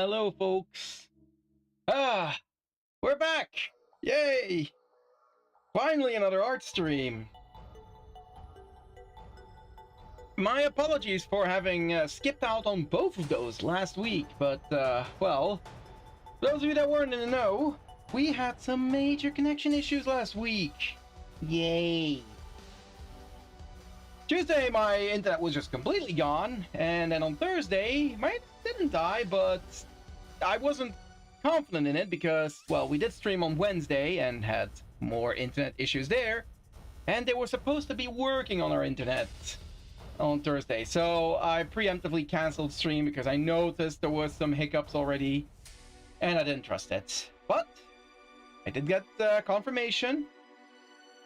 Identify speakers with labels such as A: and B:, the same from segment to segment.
A: Hello, folks. Ah, we're back. Yay! Finally, another art stream. My apologies for having skipped out on both of those last week, but, well, those of you that weren't in the know, we had some major connection issues last week. Yay! Tuesday, my internet was just completely gone, and then on Thursday, my internet didn't die, but I wasn't confident in it because, well, we did stream on Wednesday and had more internet issues there, and they were supposed to be working on our internet on Thursday, so I preemptively canceled stream because I noticed there was some hiccups already, and I didn't trust it. But I did get confirmation.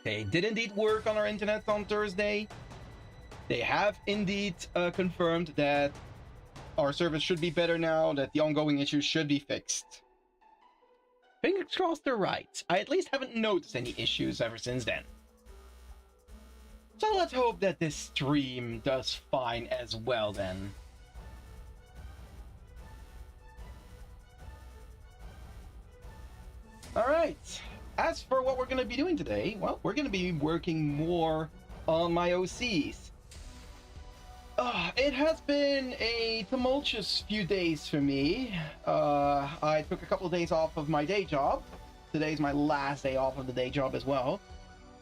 A: They did indeed work on our internet on Thursday. They have indeed confirmed that our service should be better now, that the ongoing issues should be fixed. Fingers crossed they're right. I at least haven't noticed any issues ever since then. So let's hope that this stream does fine as well then. Alright, as for what we're going to be doing today, well, we're going to be working more on my OCs. It has been a tumultuous few days for me. I took a couple of days off of my day job. Today's my last day off of the day job as well.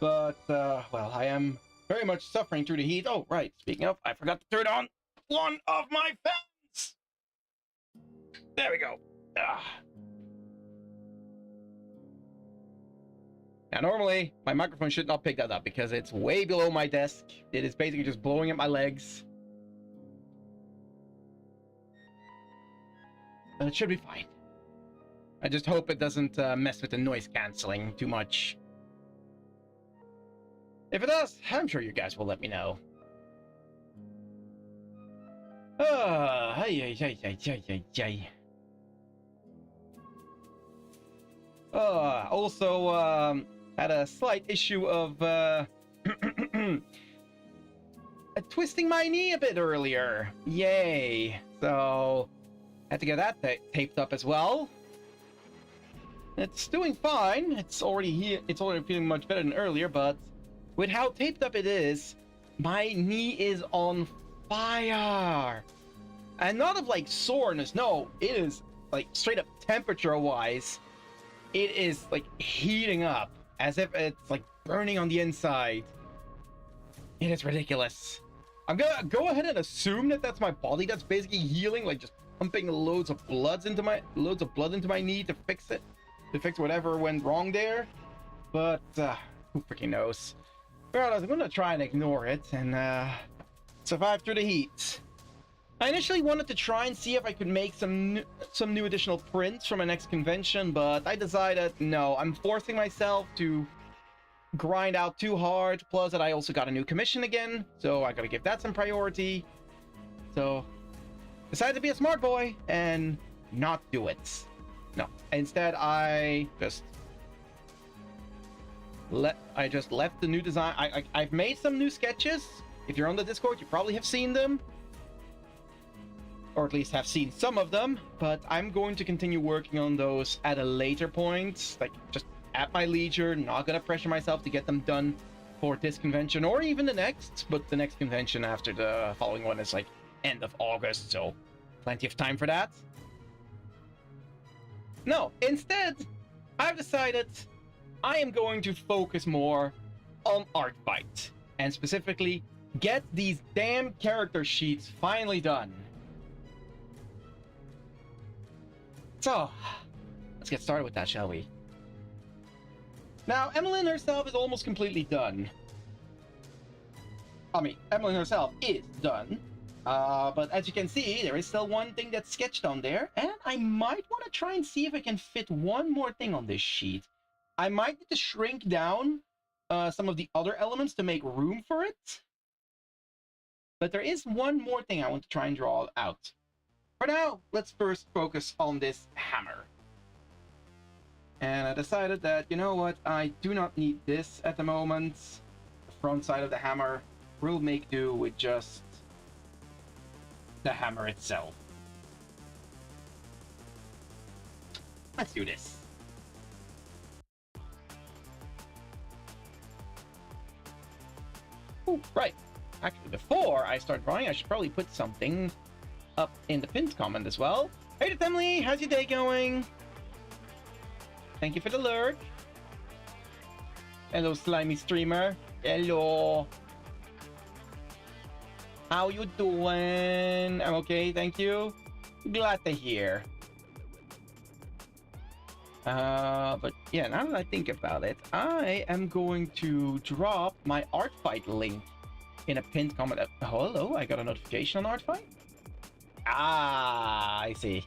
A: But, well, I am very much suffering through the heat. Oh, right, speaking of, I forgot to turn on one of my fans! There we go. Now, normally, my microphone should not pick that up because it's way below my desk. It is basically just blowing at my legs. But it should be fine. I just hope it doesn't mess with the noise cancelling too much. If it does, I'm sure you guys will let me know. Also, had a slight issue of twisting my knee a bit earlier. Yay! So had to get that taped up as well. It's doing fine. It's already feeling much better than earlier, but with how taped up it is, my knee is on fire. And not of like soreness, no, it is like straight up temperature wise. It is like heating up as if it's like burning on the inside. It is ridiculous. I'm gonna go ahead and assume that that's my body that's basically healing, like just pumping loads of blood into my knee to fix it, to fix whatever went wrong there. But who freaking knows? Regardless, I'm gonna try and ignore it and survive through the heat. I initially wanted to try and see if I could make some new additional prints for my next convention, but I decided no, I'm forcing myself to grind out too hard, plus that I also got a new commission again, so I gotta give that some priority. So decided to be a smart boy and not do it. No, instead I just left the new design. I've made some new sketches. If you're on the Discord, you probably have seen them, or at least have seen some of them, but I'm going to continue working on those at a later point, like just at my leisure. Not gonna pressure myself to get them done for this convention or even the next, but the next convention after the following one is like end of August, so plenty of time for that. No, instead, I've decided I am going to focus more on art fight, and specifically get these damn character sheets finally done. So, let's get started with that, shall we? Now, Emmalyn herself is almost completely done. I mean, Emmalyn herself is done. But as you can see, there is still one thing that's sketched on there, and I might want to try and see if I can fit one more thing on this sheet. I might need to shrink down some of the other elements to make room for it. But there is one more thing I want to try and draw out. For now, let's first focus on this hammer. And I decided that, you know what, I do not need this at the moment. The front side of the hammer will make do with just the hammer itself. Let's do this. Ooh, right. Actually, before I start drawing, I should probably put something up in the pinned comment as well. Hey, Emily, how's your day going? Thank you for the lurk. Hello, slimy streamer. Hello. How you doing? I'm okay, thank you. Glad to hear. But yeah, now that I think about it, I am going to drop my art fight link in a pinned comment. Hello, I got a notification on art fight. Ah, I see.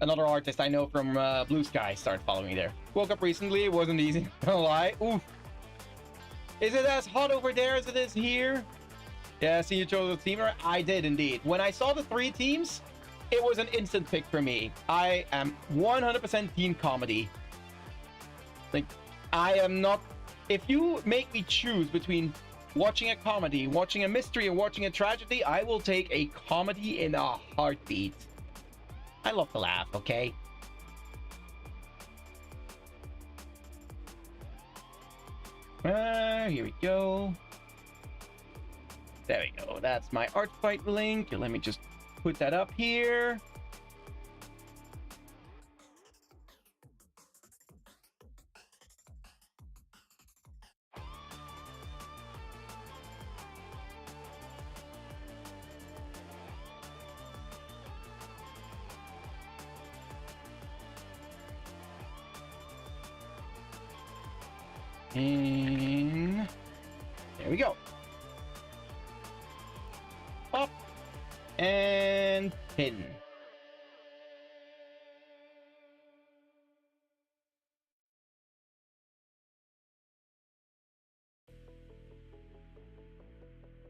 A: Another artist I know from Blue Sky started following me there. Woke up recently, it wasn't easy, don't lie. Oof. Is it as hot over there as it is here? Yeah, see you chose a teamer? I did indeed. When I saw the 3 teams, it was an instant pick for me. I am 100% team comedy. Like, I am not... If you make me choose between watching a comedy, watching a mystery, and watching a tragedy, I will take a comedy in a heartbeat. I love to laugh, okay? Here we go. There we go. That's my art fight link. Let me just put that up here. And there we go. Pop and pin.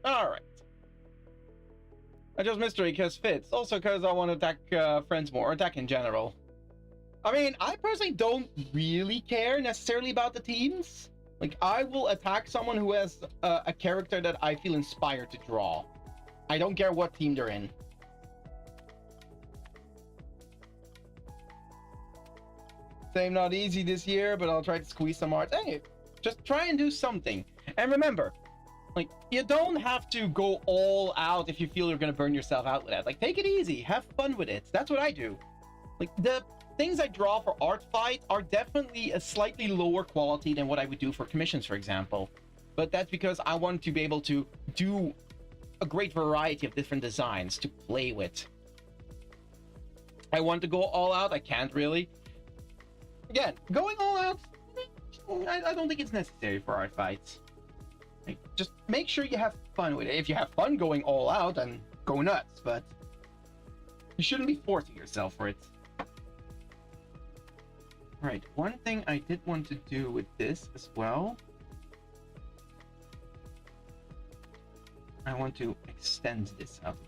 A: All right. I chose mystery because fits. Also because I want to attack friends more, or attack in general. I mean, I personally don't really care necessarily about the teams. Like, I will attack someone who has a character that I feel inspired to draw. I don't care what team they're in. Same, not easy this year, but I'll try to squeeze some art. Hey, just try and do something. And remember, like, you don't have to go all out if you feel you're gonna burn yourself out with that. Like, take it easy, have fun with it. That's what I do. Like, the things I draw for art fight are definitely a slightly lower quality than what I would do for commissions, for example. But that's because I want to be able to do a great variety of different designs to play with. I want to go all out, I can't really. Again, going all out, I don't think it's necessary for art fights. Like, just make sure you have fun with it. If you have fun going all out, then go nuts, but you shouldn't be forcing yourself for it. Right, one thing I did want to do with this as well, I want to extend this out a bit.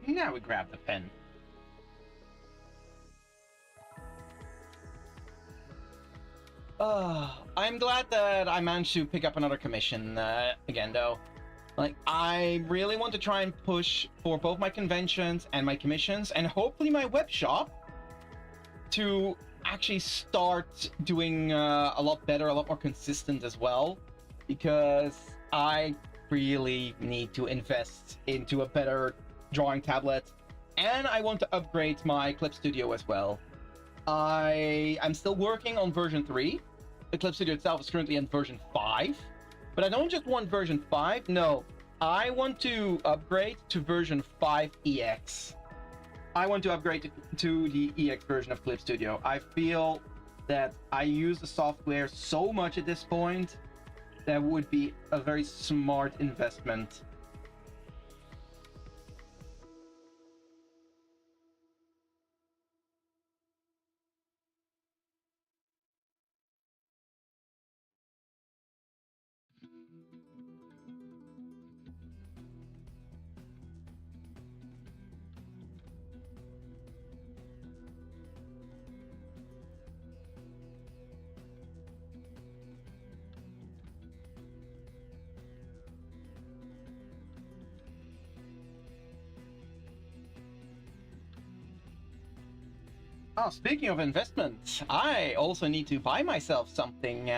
A: Now we grab the pen. I'm glad that I managed to pick up another commission again, though. Like, I really want to try and push for both my conventions and my commissions, and hopefully my web shop to actually start doing a lot better, a lot more consistent as well, because I really need to invest into a better drawing tablet, and I want to upgrade my Clip Studio as well. I'm still working on version 3. The Clip Studio itself is currently in version 5, but I don't just want version 5, no. I want to upgrade to version 5 EX. I want to upgrade to the EX version of Clip Studio. I feel that I use the software so much at this point that would be a very smart investment. Oh, speaking of investments, I also need to buy myself something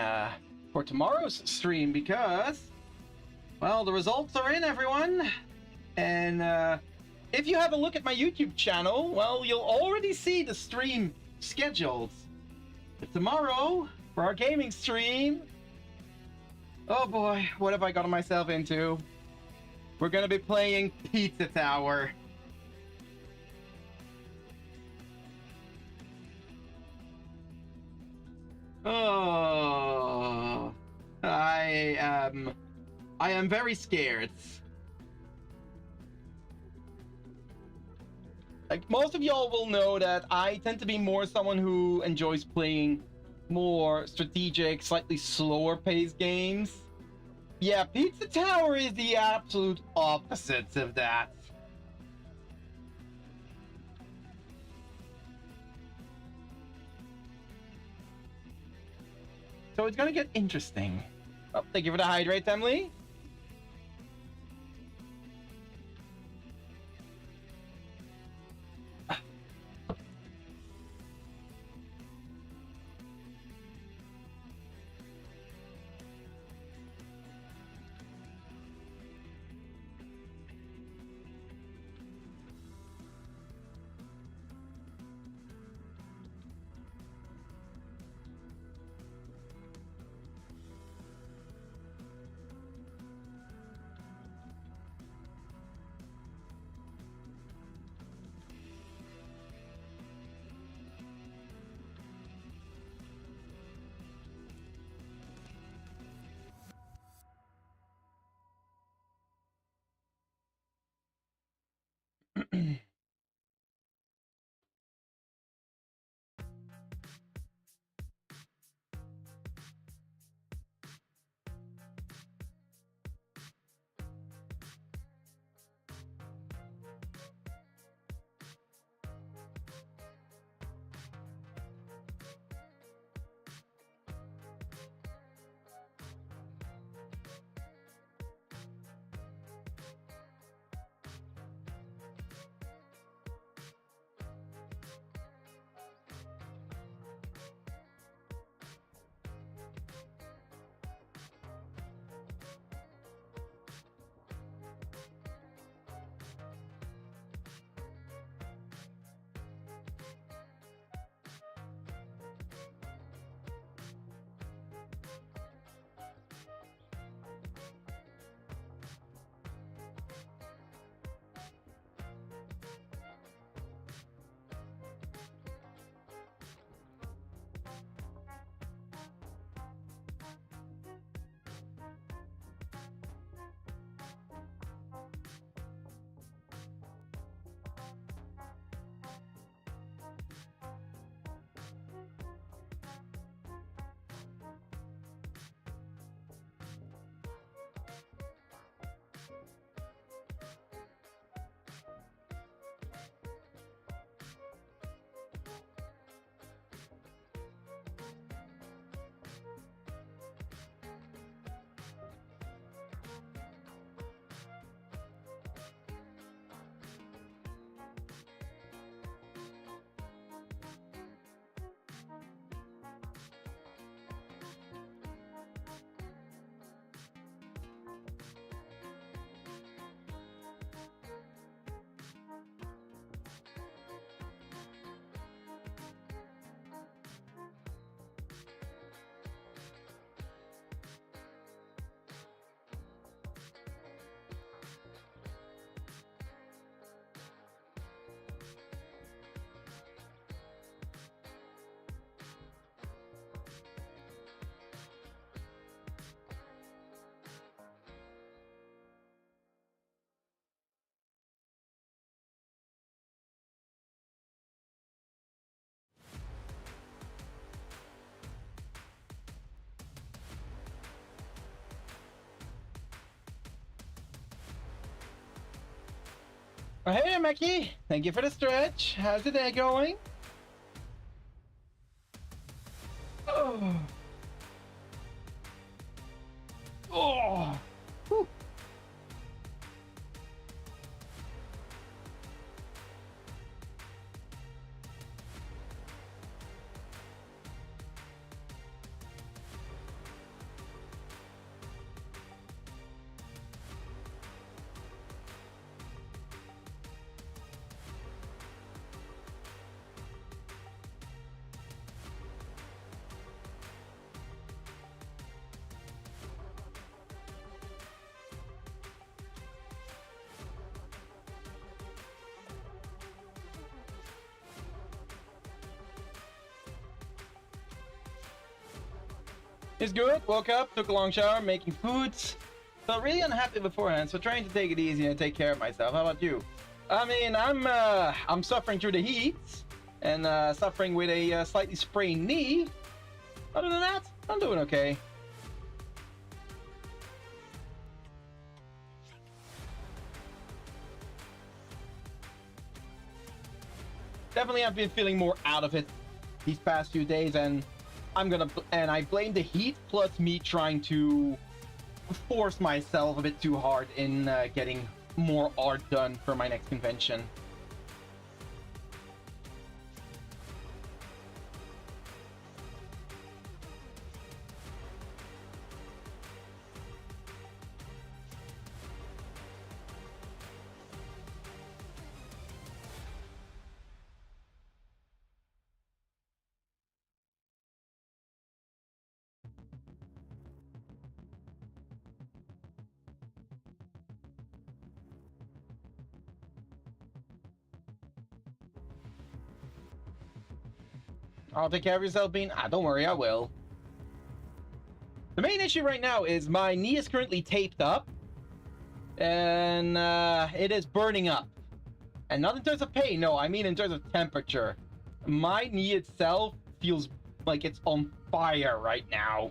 A: for tomorrow's stream because, well, the results are in, everyone. And if you have a look at my YouTube channel, well, you'll already see the stream scheduled. But tomorrow, for our gaming stream, oh boy, what have I gotten myself into? We're gonna be playing Pizza Tower. Oh, I am very scared. Like, most of y'all will know that I tend to be more someone who enjoys playing more strategic, slightly slower paced games. Yeah, Pizza Tower is the absolute opposite of that. So it's gonna get interesting. Oh, thank you for the hydrate, Emily. Hey, Mackie. Thank you for the stretch. How's the day going? Oh. Oh. Whew. It's good. Woke up, took a long shower, making foods. Felt really unhappy beforehand, so trying to take it easy and take care of myself. How about you? I mean, I'm suffering through the heat and suffering with a slightly sprained knee. Other than that, I'm doing okay. Definitely, I've been feeling more out of it these past few days, and I blame the heat plus me trying to force myself a bit too hard in getting more art done for my next convention. I'll take care of yourself, Bean. Don't worry, I will. The main issue right now is my knee is currently taped up, and it is burning up. And not in terms of pain, no, I mean in terms of temperature. My knee itself feels like it's on fire right now.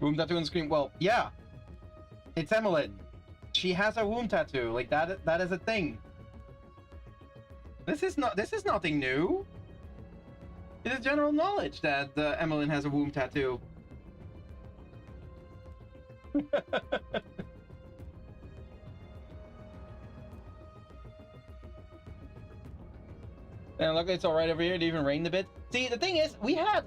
A: Womb tattoo on the screen. Well, yeah. It's Emmalyn. She has a womb tattoo. Like that is a thing. This is nothing new. It is general knowledge that Emmalyn has a womb tattoo. And look, it's all right over here. It even rained a bit. See, the thing is, we had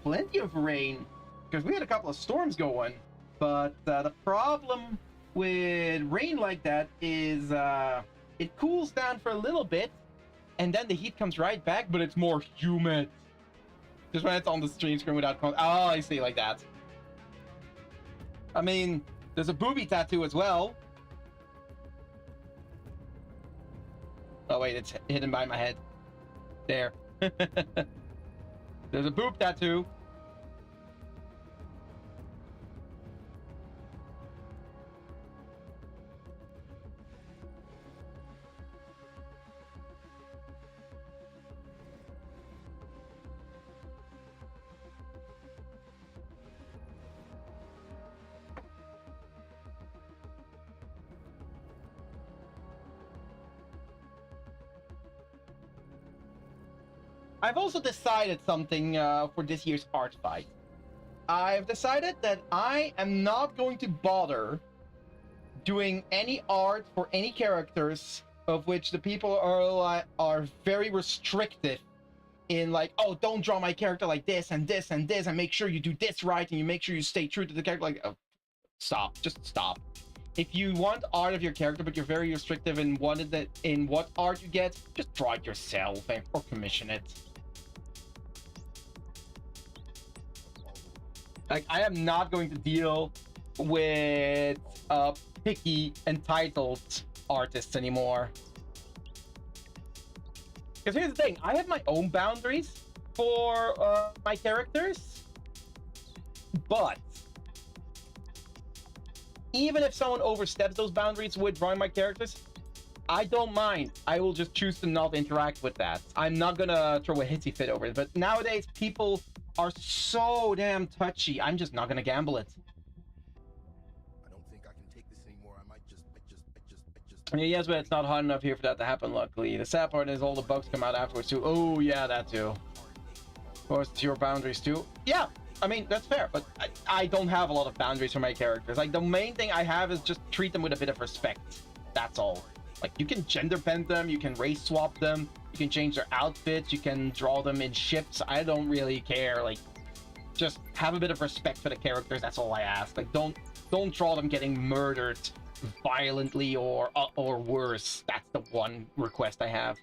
A: plenty of rain because we had a couple of storms going. But the problem with rain like that is it cools down for a little bit, and then the heat comes right back, but it's more humid. Just when it's on the stream screen without oh, I see, like that. I mean, there's a booby tattoo as well. Oh wait, it's hidden by my head. There. There's a boob tattoo. I've also decided something for this year's art fight. I've decided that I am not going to bother doing any art for any characters of which the people are very restrictive in, like, oh, don't draw my character like this and this and this, and make sure you do this right, and you make sure you stay true to the character. Like, oh, stop, just stop. If you want art of your character, but you're very restrictive in what art you get, just draw it yourself or commission it. Like, I am not going to deal with picky, entitled artists anymore. Because here's the thing, I have my own boundaries for my characters, but even if someone oversteps those boundaries with drawing my characters, I don't mind. I will just choose to not interact with that. I'm not gonna throw a hissy fit over it. But nowadays, people are so damn touchy. I'm just not gonna gamble it.
B: I don't think I can take this anymore. I might just.
A: Yes, but it's not hot enough here for that to happen, luckily. The sad part is all the bugs come out afterwards, too. Oh, yeah, that too. Of course, it's your boundaries, too. Yeah, I mean, that's fair, but I don't have a lot of boundaries for my characters. Like, the main thing I have is just treat them with a bit of respect. That's all. Like, you can gender bend them, you can race swap them, you can change their outfits, you can draw them in shifts. I don't really care. Like, just have a bit of respect for the characters. That's all I ask. Like, don't draw them getting murdered violently or worse. That's the one request I have.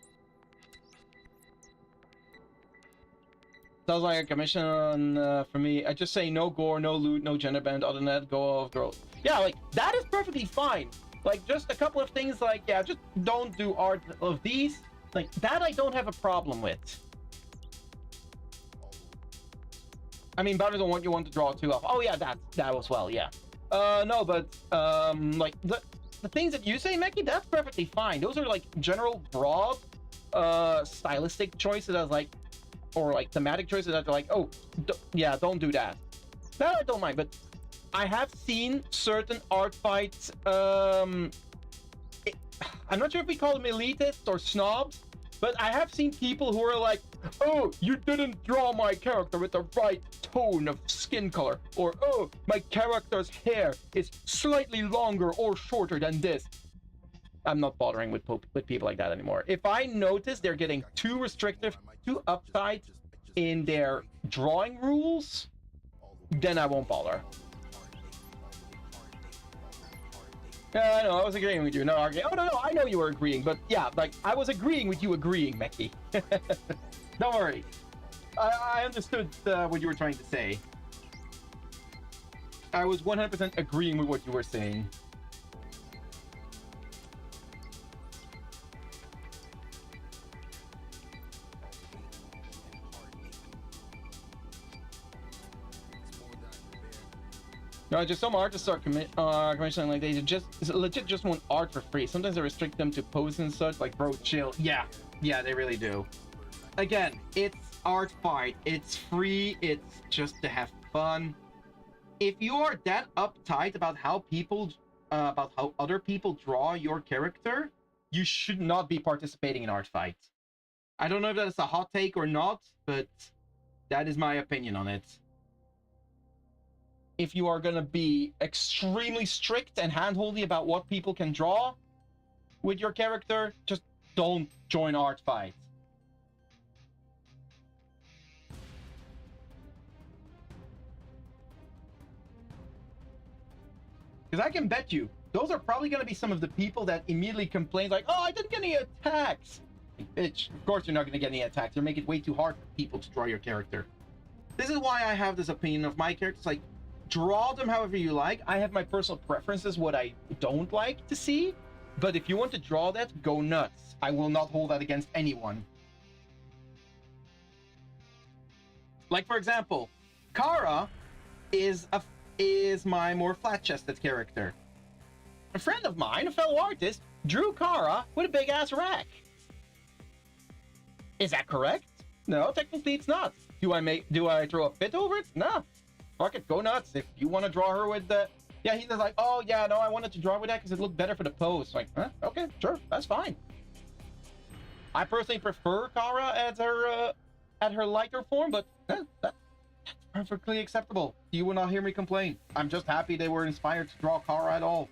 A: Sounds like a commission for me. I just say no gore, no loot, no gender bend. Other than that, go off girl. Yeah, like that is perfectly fine. Like just a couple of things like, yeah, just don't do art of these. Like that I don't have a problem with. I mean, boundaries on what you want to draw too of. Oh yeah, that as well, yeah. No, but like the things that you say, Meki, that's perfectly fine. Those are like general broad stylistic choices as like, or like thematic choices that are like, oh yeah, don't do that. That I don't mind, but I have seen certain art fights. I'm not sure if we call them elitists or snobs, but I have seen people who are like, oh, you didn't draw my character with the right tone of skin color, or oh, my character's hair is slightly longer or shorter than this. I'm not bothering with people like that anymore. If I notice they're getting too restrictive, too uptight in their drawing rules, then I won't bother. Yeah, I know, I was agreeing with you, not arguing. Oh, no, I know you were agreeing, but yeah, like, I was agreeing with you agreeing, Meki. Don't worry. I understood what you were trying to say. I was 100% agreeing with what you were saying. No, just some artists are commissioning like they just legit just want art for free. Sometimes they restrict them to pose and such. Like, bro, chill. Yeah, they really do. Again, it's art fight. It's free. It's just to have fun. If you are that uptight about how other people draw your character, you should not be participating in art fight. I don't know if that is a hot take or not, but that is my opinion on it. If you are going to be extremely strict and handholdy about what people can draw with your character, just don't join art fight. Because I can bet you, those are probably going to be some of the people that immediately complain like, oh, I didn't get any attacks. Bitch, of course you're not going to get any attacks. You're making it way too hard for people to draw your character. This is why I have this opinion of my characters. Like, draw them however you like. I have my personal preferences, what I don't like to see. But if you want to draw that, go nuts. I will not hold that against anyone. Like, for example, Kara is my more flat-chested character. A friend of mine, a fellow artist, drew Kara with a big-ass rack. Is that correct? No, technically it's not. Do I throw a fit over it? No. Fuck it, go nuts. If you want to draw her with the... Yeah, he's like, oh, yeah, no, I wanted to draw with that because it looked better for the pose. Like, huh? Okay, sure, that's fine. I personally prefer Kara at her lighter form, but that's perfectly acceptable. You will not hear me complain. I'm just happy they were inspired to draw Kara at all.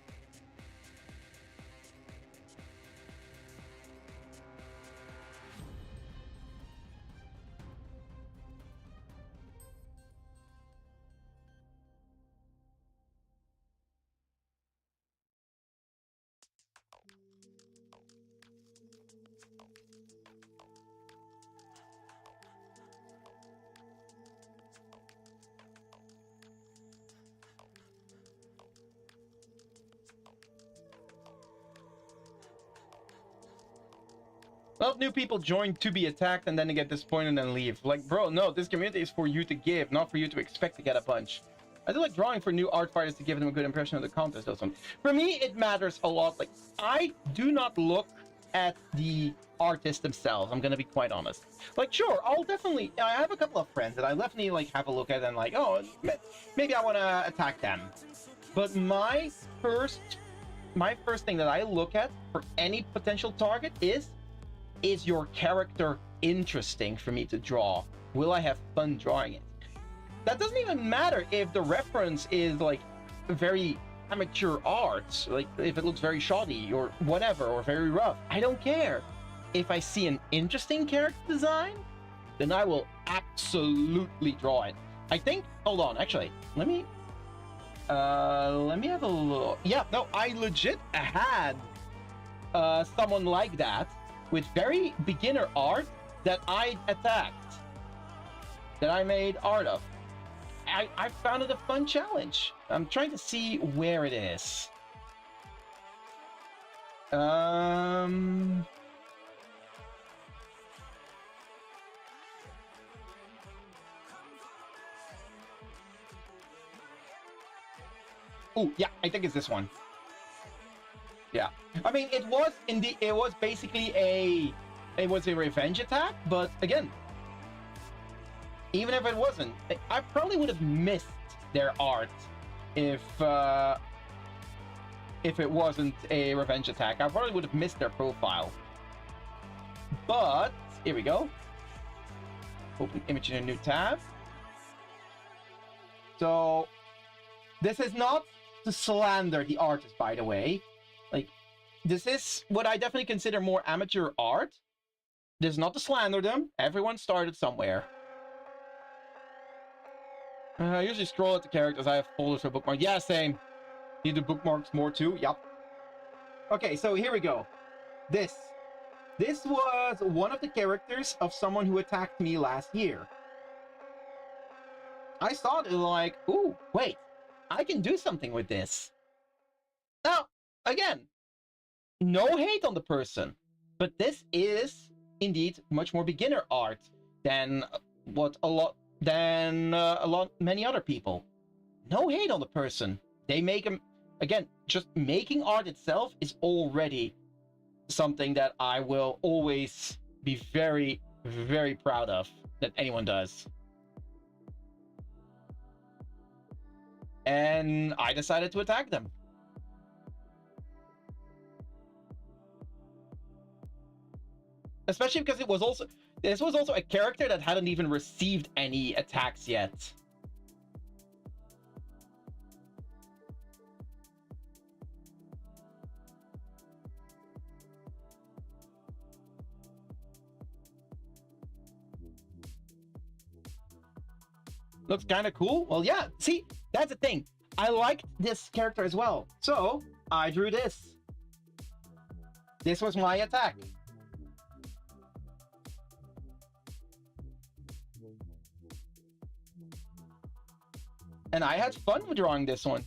A: Well, new people join to be attacked and then they get disappointed and leave. Like, bro, no, this community is for you to give, not for you to expect to get a punch. I do like drawing for new art fighters to give them a good impression of the contest. For me, it matters a lot. Like, I do not look at the artists themselves. I'm gonna be quite honest. Like, sure, I'll definitely. I have a couple of friends that I definitely like have a look at and like, oh, maybe I want to attack them. But my first thing that I look at for any potential target is your character interesting for me to draw? Will I have fun drawing it? That doesn't even matter if the reference is like very amateur art, like if it looks very shoddy or whatever, or very rough. I don't care. If I see an interesting character design, then I will absolutely draw it. I think, hold on, actually, let me have a look. Yeah, no, I legit had someone like that with very beginner art that I attacked, that I made art of. I found it a fun challenge. I'm trying to see where it is. Oh, yeah, I think it's this one. Yeah. I mean, it was basically a revenge attack, but again, even if it wasn't, I probably would have missed their art if it wasn't a revenge attack. I probably would have missed their profile. But here we go. Open image in a new tab. So this is not to slander the artist, by the way. Like, this is what I definitely consider more amateur art. This is not to slander them. Everyone started somewhere. I usually scroll at the characters. I have folders for bookmarks. Yeah, same. Need the bookmarks more too. Yep. Okay, so here we go. This was one of the characters of someone who attacked me last year. I saw it like, ooh, wait, I can do something with this. Now, again, no hate on the person, but this is indeed much more beginner art than many other people. No hate on the person. They make them, again, just making art itself is already something that I will always be very, very proud of that anyone does. And I decided to attack them. Especially because this was also a character that hadn't even received any attacks yet. Looks kind of cool. Well, yeah, see, that's the thing. I liked this character as well. So I drew this. This was my attack. And I had fun with drawing this one.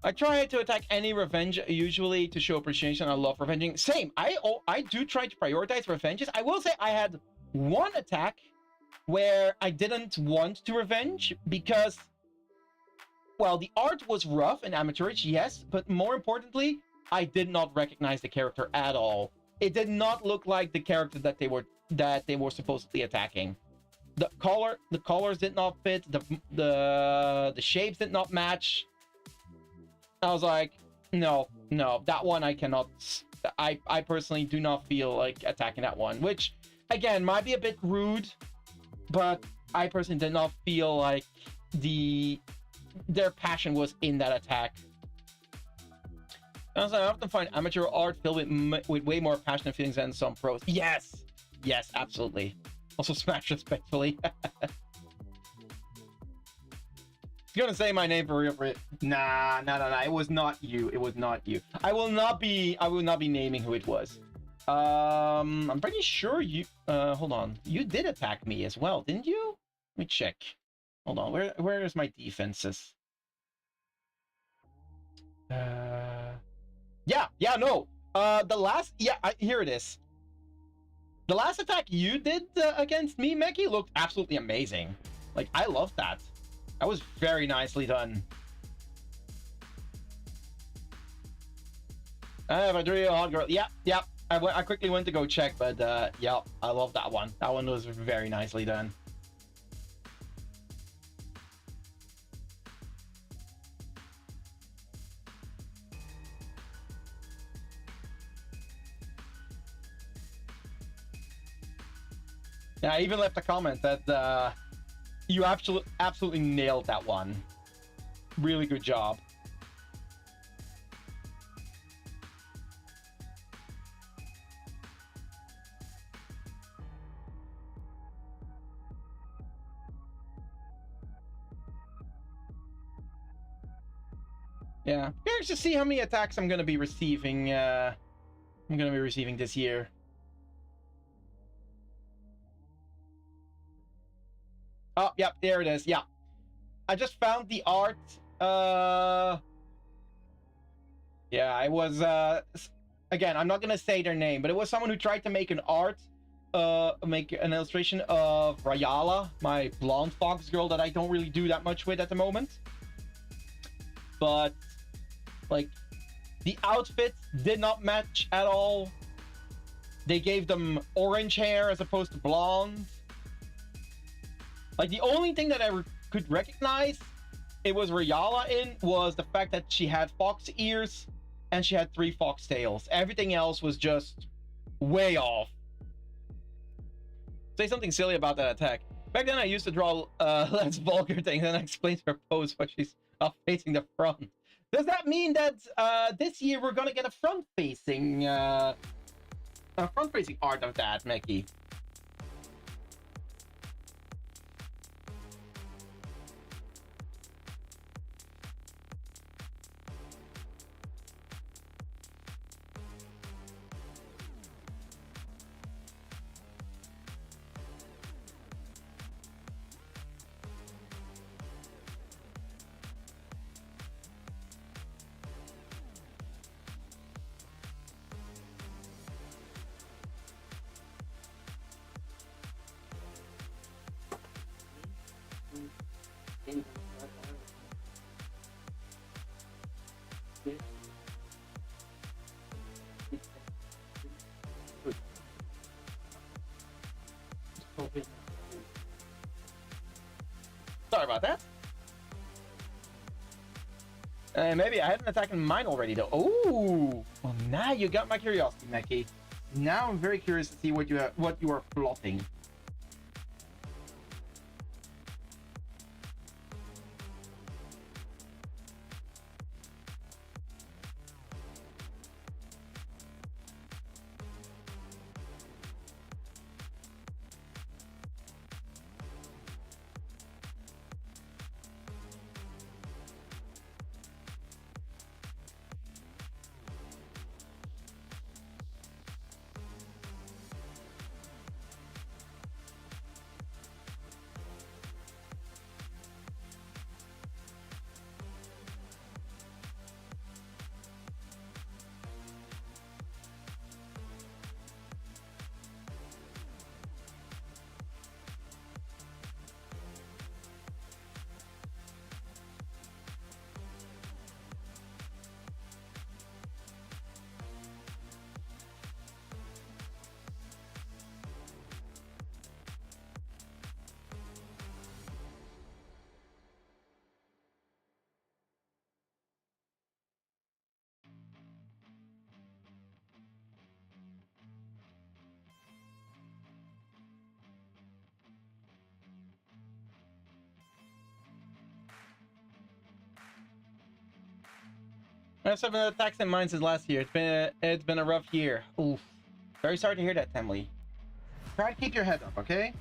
A: I try to attack any revenge usually to show appreciation. I love revenging. Same. I do try to prioritize revenges. I will say I had one attack where I didn't want to revenge because, well, the art was rough and amateurish, yes, but more importantly, I did not recognize the character at all. It did not look like the character that they were supposedly attacking. The colors did not fit. The shapes did not match. I was like, no, that one I cannot. I personally do not feel like attacking that one, which again might be a bit rude, but I personally did not feel like their passion was in that attack. I often find amateur art filled with way more passion and feelings than some pros. Yes, absolutely. Also, smash respectfully. Gonna say my name for real. Nah. It was not you. It was not you. I will not be naming who it was. I'm pretty sure you. Hold on. You did attack me as well, didn't you? Let me check. Hold on. Where is my defenses? Yeah, no. Here it is. The last attack you did against me, Meki, looked absolutely amazing. Like, I love that. That was very nicely done. I have a real hot girl. Yep, yep. I quickly went to go check, but yeah, I love that one. That one was very nicely done. Yeah, I even left a comment that you absolutely nailed that one. Really good job. Yeah, curious to see how many attacks I'm gonna be receiving. This year. Oh, yep, there it is. Yeah, I just found the art. Yeah, it was again, I'm not gonna say their name, but it was someone who tried to make an art, make an illustration of Rayala, my blonde fox girl that I don't really do that much with at the moment. But like, the outfits did not match at all. They gave them orange hair as opposed to blonde. Like, the only thing that I could recognize it was Rayala in was the fact that she had fox ears and she had 3 fox tails. Everything else was just way off. Say something silly about that attack. Back then I used to draw less vulgar things and explain her pose while she's facing the front. Does that mean that this year we're gonna get a front-facing art of that, Meki? Sorry about that. Maybe I had an attack in mine already, though. Oh, well, now you got my curiosity, Meki. Now I'm very curious to see what you are plotting. I have 7 attacks in mine since last year. It's been a rough year. Oof. Very sorry to hear that, Emmalyn. Try to keep your head up, okay?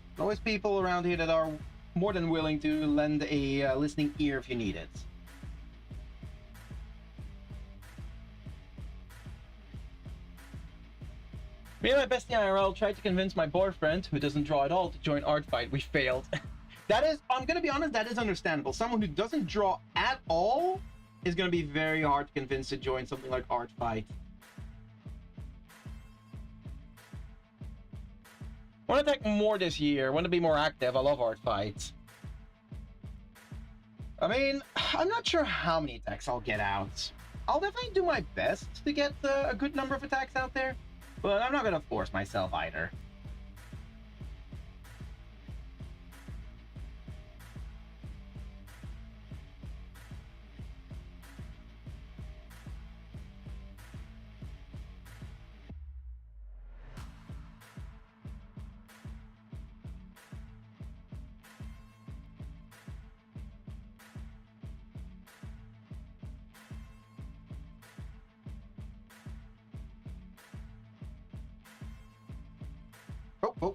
A: There's always people around here that are more than willing to lend a listening ear if you need it. Me and my bestie IRL tried to convince my boyfriend, who doesn't draw at all, to join Art Fight. We failed. That is, I'm gonna be honest, that is understandable. Someone who doesn't draw at all is gonna be very hard to convince to join something like Art Fight. Want to attack more this year. Want to be more active. I love art fights. I mean, I'm not sure how many attacks I'll get out. I'll definitely do my best to get a good number of attacks out there, but I'm not going to force myself either.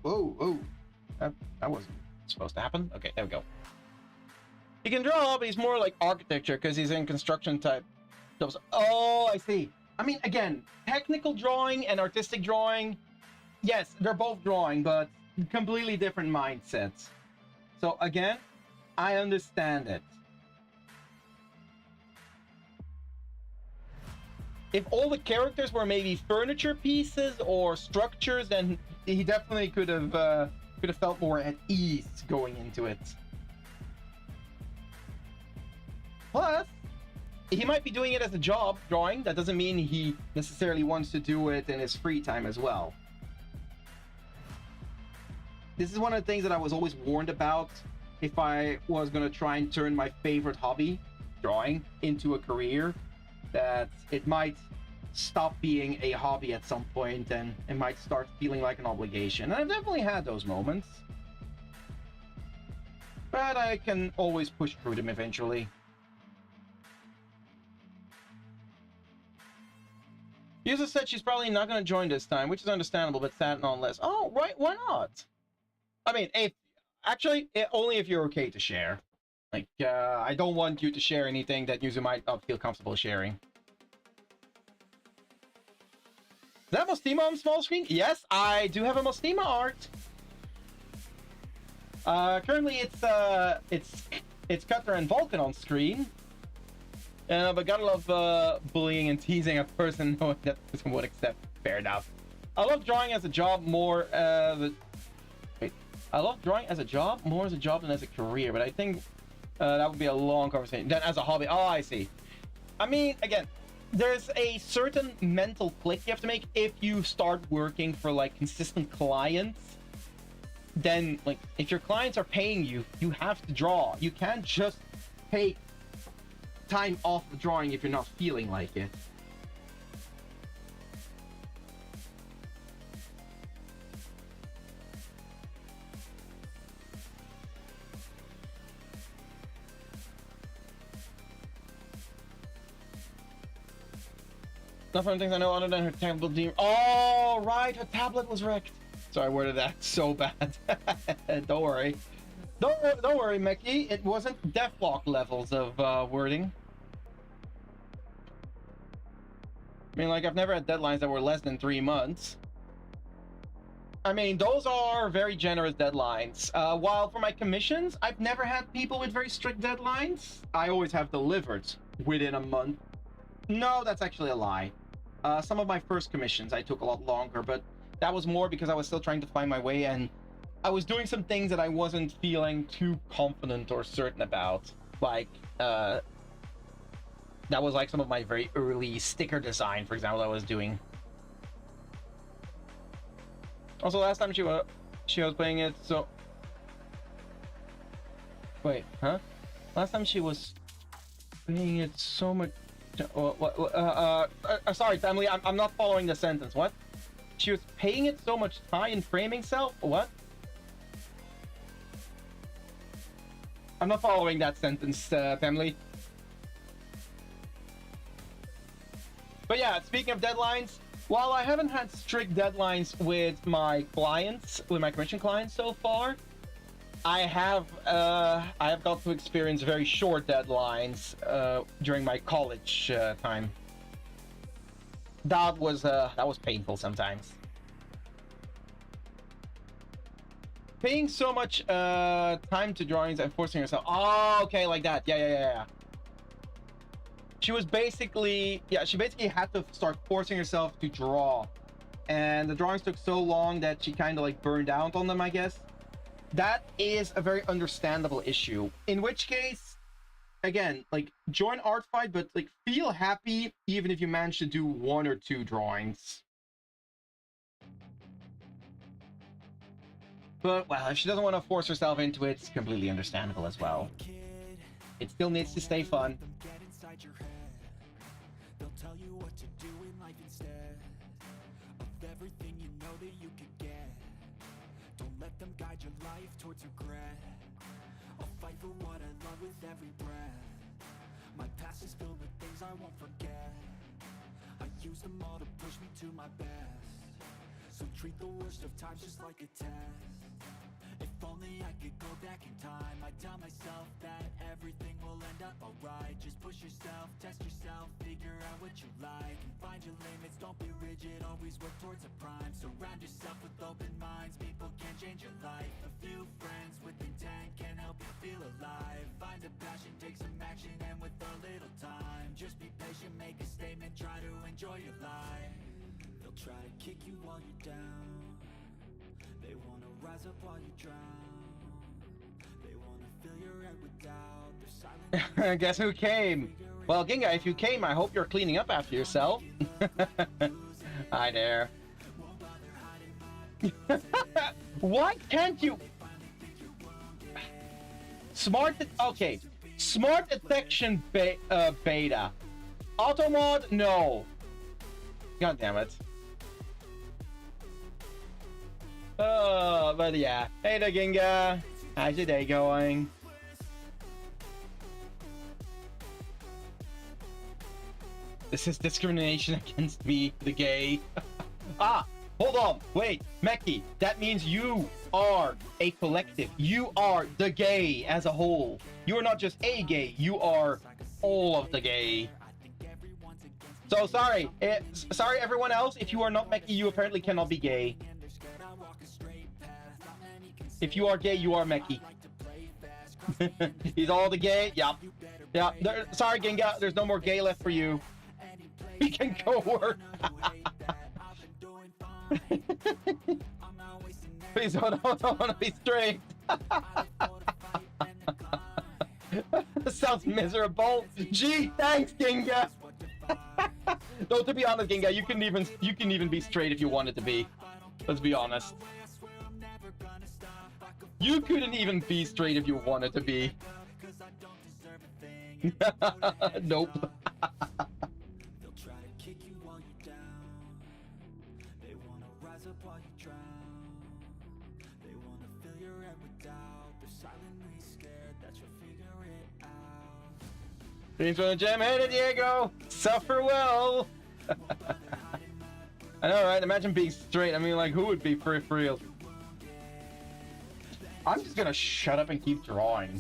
A: Oh. That wasn't supposed to happen. Okay, there we go. He can draw, but he's more like architecture because he's in construction type. Oh, I see. I mean, again, technical drawing and artistic drawing, yes, they're both drawing, but completely different mindsets. So again, I understand it. If all the characters were maybe furniture pieces or structures, then he definitely could have felt more at ease going into it. Plus, he might be doing it as a job, drawing. That doesn't mean he necessarily wants to do it in his free time as well. This is one of the things that I was always warned about if I was going to try and turn my favorite hobby, drawing, into a career, that it might stop being a hobby at some point and it might start feeling like an obligation. And I've definitely had those moments. But I can always push through them eventually. User said she's probably not going to join this time, which is understandable, but sad nonetheless. Oh, right, why not? I mean, only if you're okay to share. Like, I don't want you to share anything that user might not feel comfortable sharing. Is that Mostima on small screen? Yes, I do have a Mostima art. Currently, it's Cutter and Vulcan on screen. But gotta love bullying and teasing a person knowing that person would accept. Fair enough. I love drawing as a job more. I love drawing as a job more as a job than as a career, but I think that would be a long conversation. Then as a hobby, oh, I see. I mean, again, there's a certain mental click you have to make if you start working for like consistent clients. Then, like, if your clients are paying you, you have to draw. You can't just take time off the drawing if you're not feeling like it. Not from things I know other than her tablet. Oh, right, her tablet was wrecked. Sorry, I worded that so bad. Don't worry. Don't worry, Mickey. It wasn't Deathlock levels of wording. I mean, like, I've never had deadlines that were less than 3 months. I mean, those are very generous deadlines. While for my commissions, I've never had people with very strict deadlines. I always have delivered within a month. No, that's actually a lie. Some of my first commissions, I took a lot longer, but that was more because I was still trying to find my way and I was doing some things that I wasn't feeling too confident or certain about. Like, that was like some of my very early sticker design, for example, I was doing. Also, last time she was playing it, so... Wait, huh? Last time she was playing it so much... sorry, family, I'm not following the sentence. What? She was paying it so much time in framing self? What? I'm not following that sentence, family. But yeah, speaking of deadlines, while I haven't had strict deadlines with my clients, with my commission clients so far, I have got to experience very short deadlines during my college time. That was painful sometimes. Paying so much time to drawings and forcing herself. Oh, okay, like that. Yeah. She was basically, she basically had to start forcing herself to draw and the drawings took so long that she kind of like burned out on them, I guess. That is a very understandable issue. In which case, again, like, join art fight, but like feel happy even if you manage to do 1 or 2 drawings. But, well, if she doesn't want to force herself into it, it's completely understandable as well. It still needs to stay fun.
C: They'll tell you what to do in life instead of everything you know that you could get. Don't let them guide your life towards regret. I'll fight for what I love with every breath. My past is filled with things I won't forget. I use them all to push me to my best. So treat the worst of times just like a test. If only I could go back in time, I'd tell myself that everything will end up alright. Just push yourself, test yourself, figure out what you like, and find your limits, don't be rigid, always work towards a prime. Surround yourself with open minds, people can change your life. A few friends with intent can help you feel alive. Find a passion, take some action, and with a little time, just be patient, make a statement, try to enjoy your life. They'll try to kick you while you're down. They wanna rise up while you drown. They wanna fill your head with doubt. They're silent.
A: Guess who came? Well, Ginga, if you came, I hope you're cleaning up after yourself. Hi there. Why can't you? Okay. Smart detection beta. Auto mod? No. God damn it. Oh, but yeah. Hey there, Ginga. How's your day going? This is discrimination against me, the gay. Ah, hold on. Wait, Meki, that means you are a collective. You are the gay as a whole. You are not just a gay, you are all of the gay. So sorry. Sorry, everyone else. If you are not Meki, you apparently cannot be gay. If you are gay, you are Meki. He's all the gay. Yep. Yeah. Sorry, Ginga. There's no more gay left for you. We can go work. Please don't want to be straight. This sounds miserable. Gee, thanks, Ginga. Though, to be honest, Ginga, you can even be straight if you wanted to be. Let's be honest. You couldn't even be straight if you wanted to be. Nope.
C: They'll try to kick you while you're down. They wanna rise up while you drown. They wanna fill your head with doubt. They're silently scared that you'll figure it out.
A: Dreams from the gym. Hey there, Diego. Suffer well. I know, right? Imagine being straight. I mean, like, who would be for real? I'm just gonna shut up and keep drawing.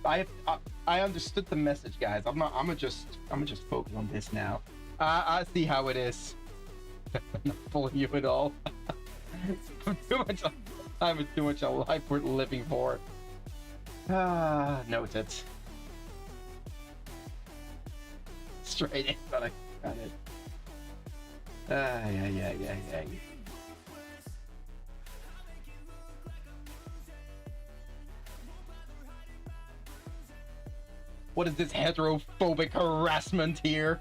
A: I understood the message, guys. I'm gonna just focus on this now. I see how it is. I'm not fooling you at all. I'm too much a life worth living for. Noted. Straight in, but I got it. Yeah. What is this heterophobic harassment here?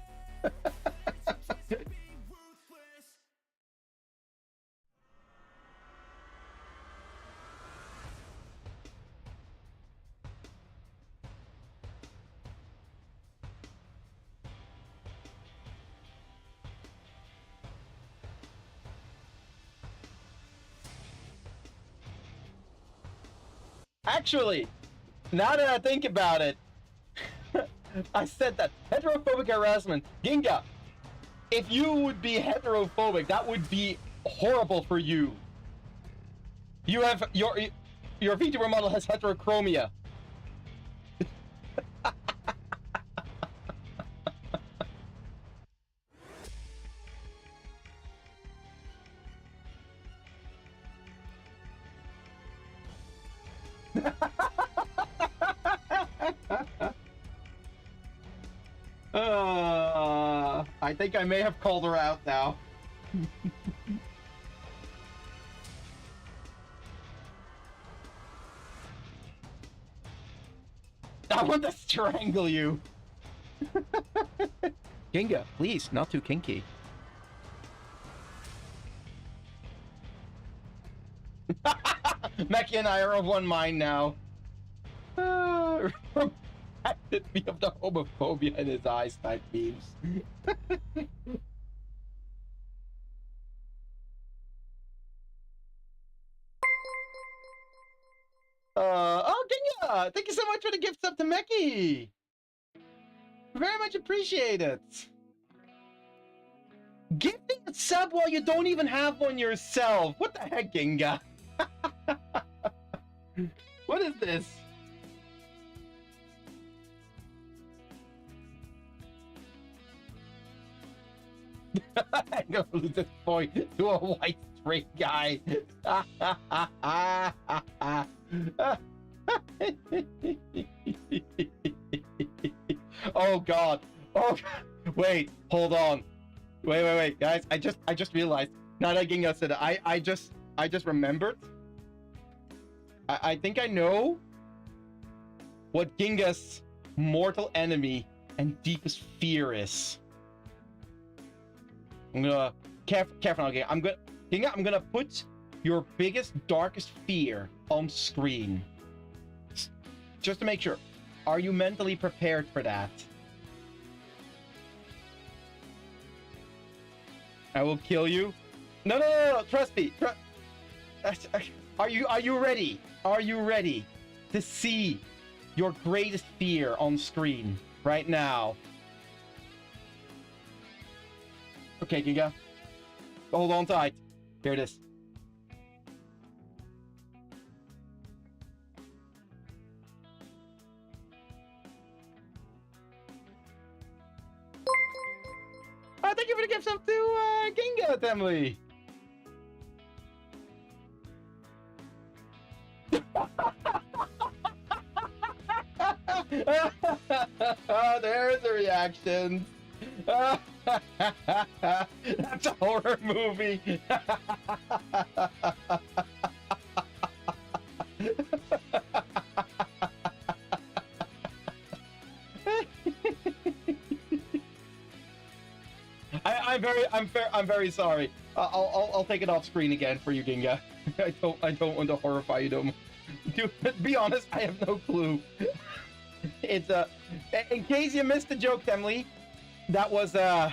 A: Actually, now that I think about it, I said that heterophobic harassment. Ginga, if you would be heterophobic, that would be horrible for you. You have your VTuber model has heterochromia. I think I may have called her out now. I want to strangle you. Ginga, please, not too kinky. Meki and I are of one mind now. Reminded me of the homophobia in his eyes type memes. Oh, Ginga! Thank you so much for the gift sub to Meki! Very much appreciate it. Gifting a sub while you don't even have one yourself. What the heck, Ginga? What is this? I'm gonna lose this point to a white straight guy. Oh god. Oh god. Wait, hold on. Wait, guys. I just realized. Now that Ginga said it, I just remembered. I think I know what Ginga's mortal enemy and deepest fear is. I'm gonna careful now, Ginga. I'm gonna put your biggest, darkest fear on screen. Just to make sure. Are you mentally prepared for that? I will kill you. No. Trust me. Are you ready? Are you ready to see your greatest fear on screen right now? Okay, Giga. Hold on tight. Here it is. Oh, thank you for the gift sub to Ginga, Emily. There's the reaction. That's a horror movie. I'm very sorry. I'll take it off screen again for you, Ginga. I don't want to horrify you. Don't. Dude, be honest, I have no clue. It's in case you missed the joke, Emily, that was a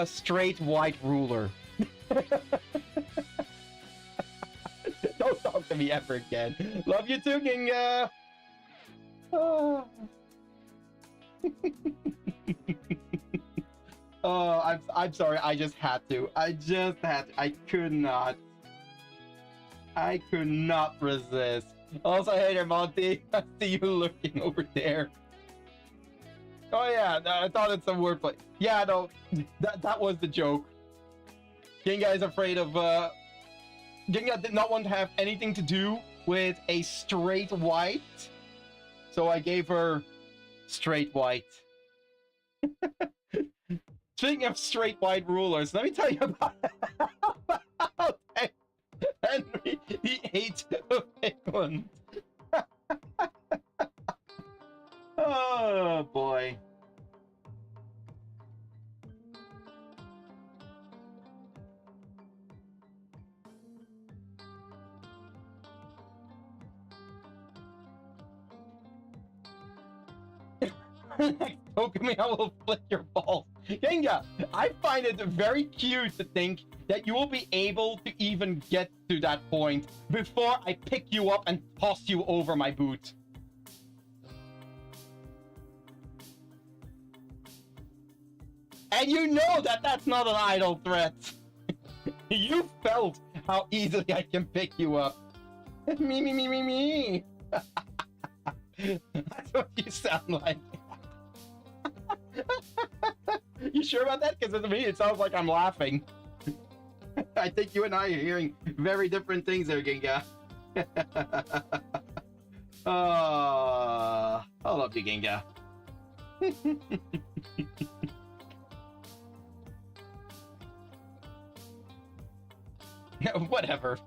A: straight white ruler. Don't talk to me ever again. Love you too, Ginga. Oh. Oh, I'm sorry. I just had to. I could not. I could not resist. Also, hey there, Monty. I see you looking over there. Oh yeah, I thought it's some wordplay. Yeah, no, that was the joke. Ginga is afraid of. Ginga did not want to have anything to do with a straight white, so I gave her straight white. Speaking of straight white rulers, let me tell you about Henry VIII of England. Oh boy. Next Pokemon, I will flick your balls. Genga, I find it very cute to think that you will be able to even get to that point before I pick you up and toss you over my boot. And you know that that's not an idle threat. You felt how easily I can pick you up. Me. That's what you sound like. You sure about that? Because to me, it sounds like I'm laughing. I think you and I are hearing very different things there, Genga. I love you, Genga. Whatever.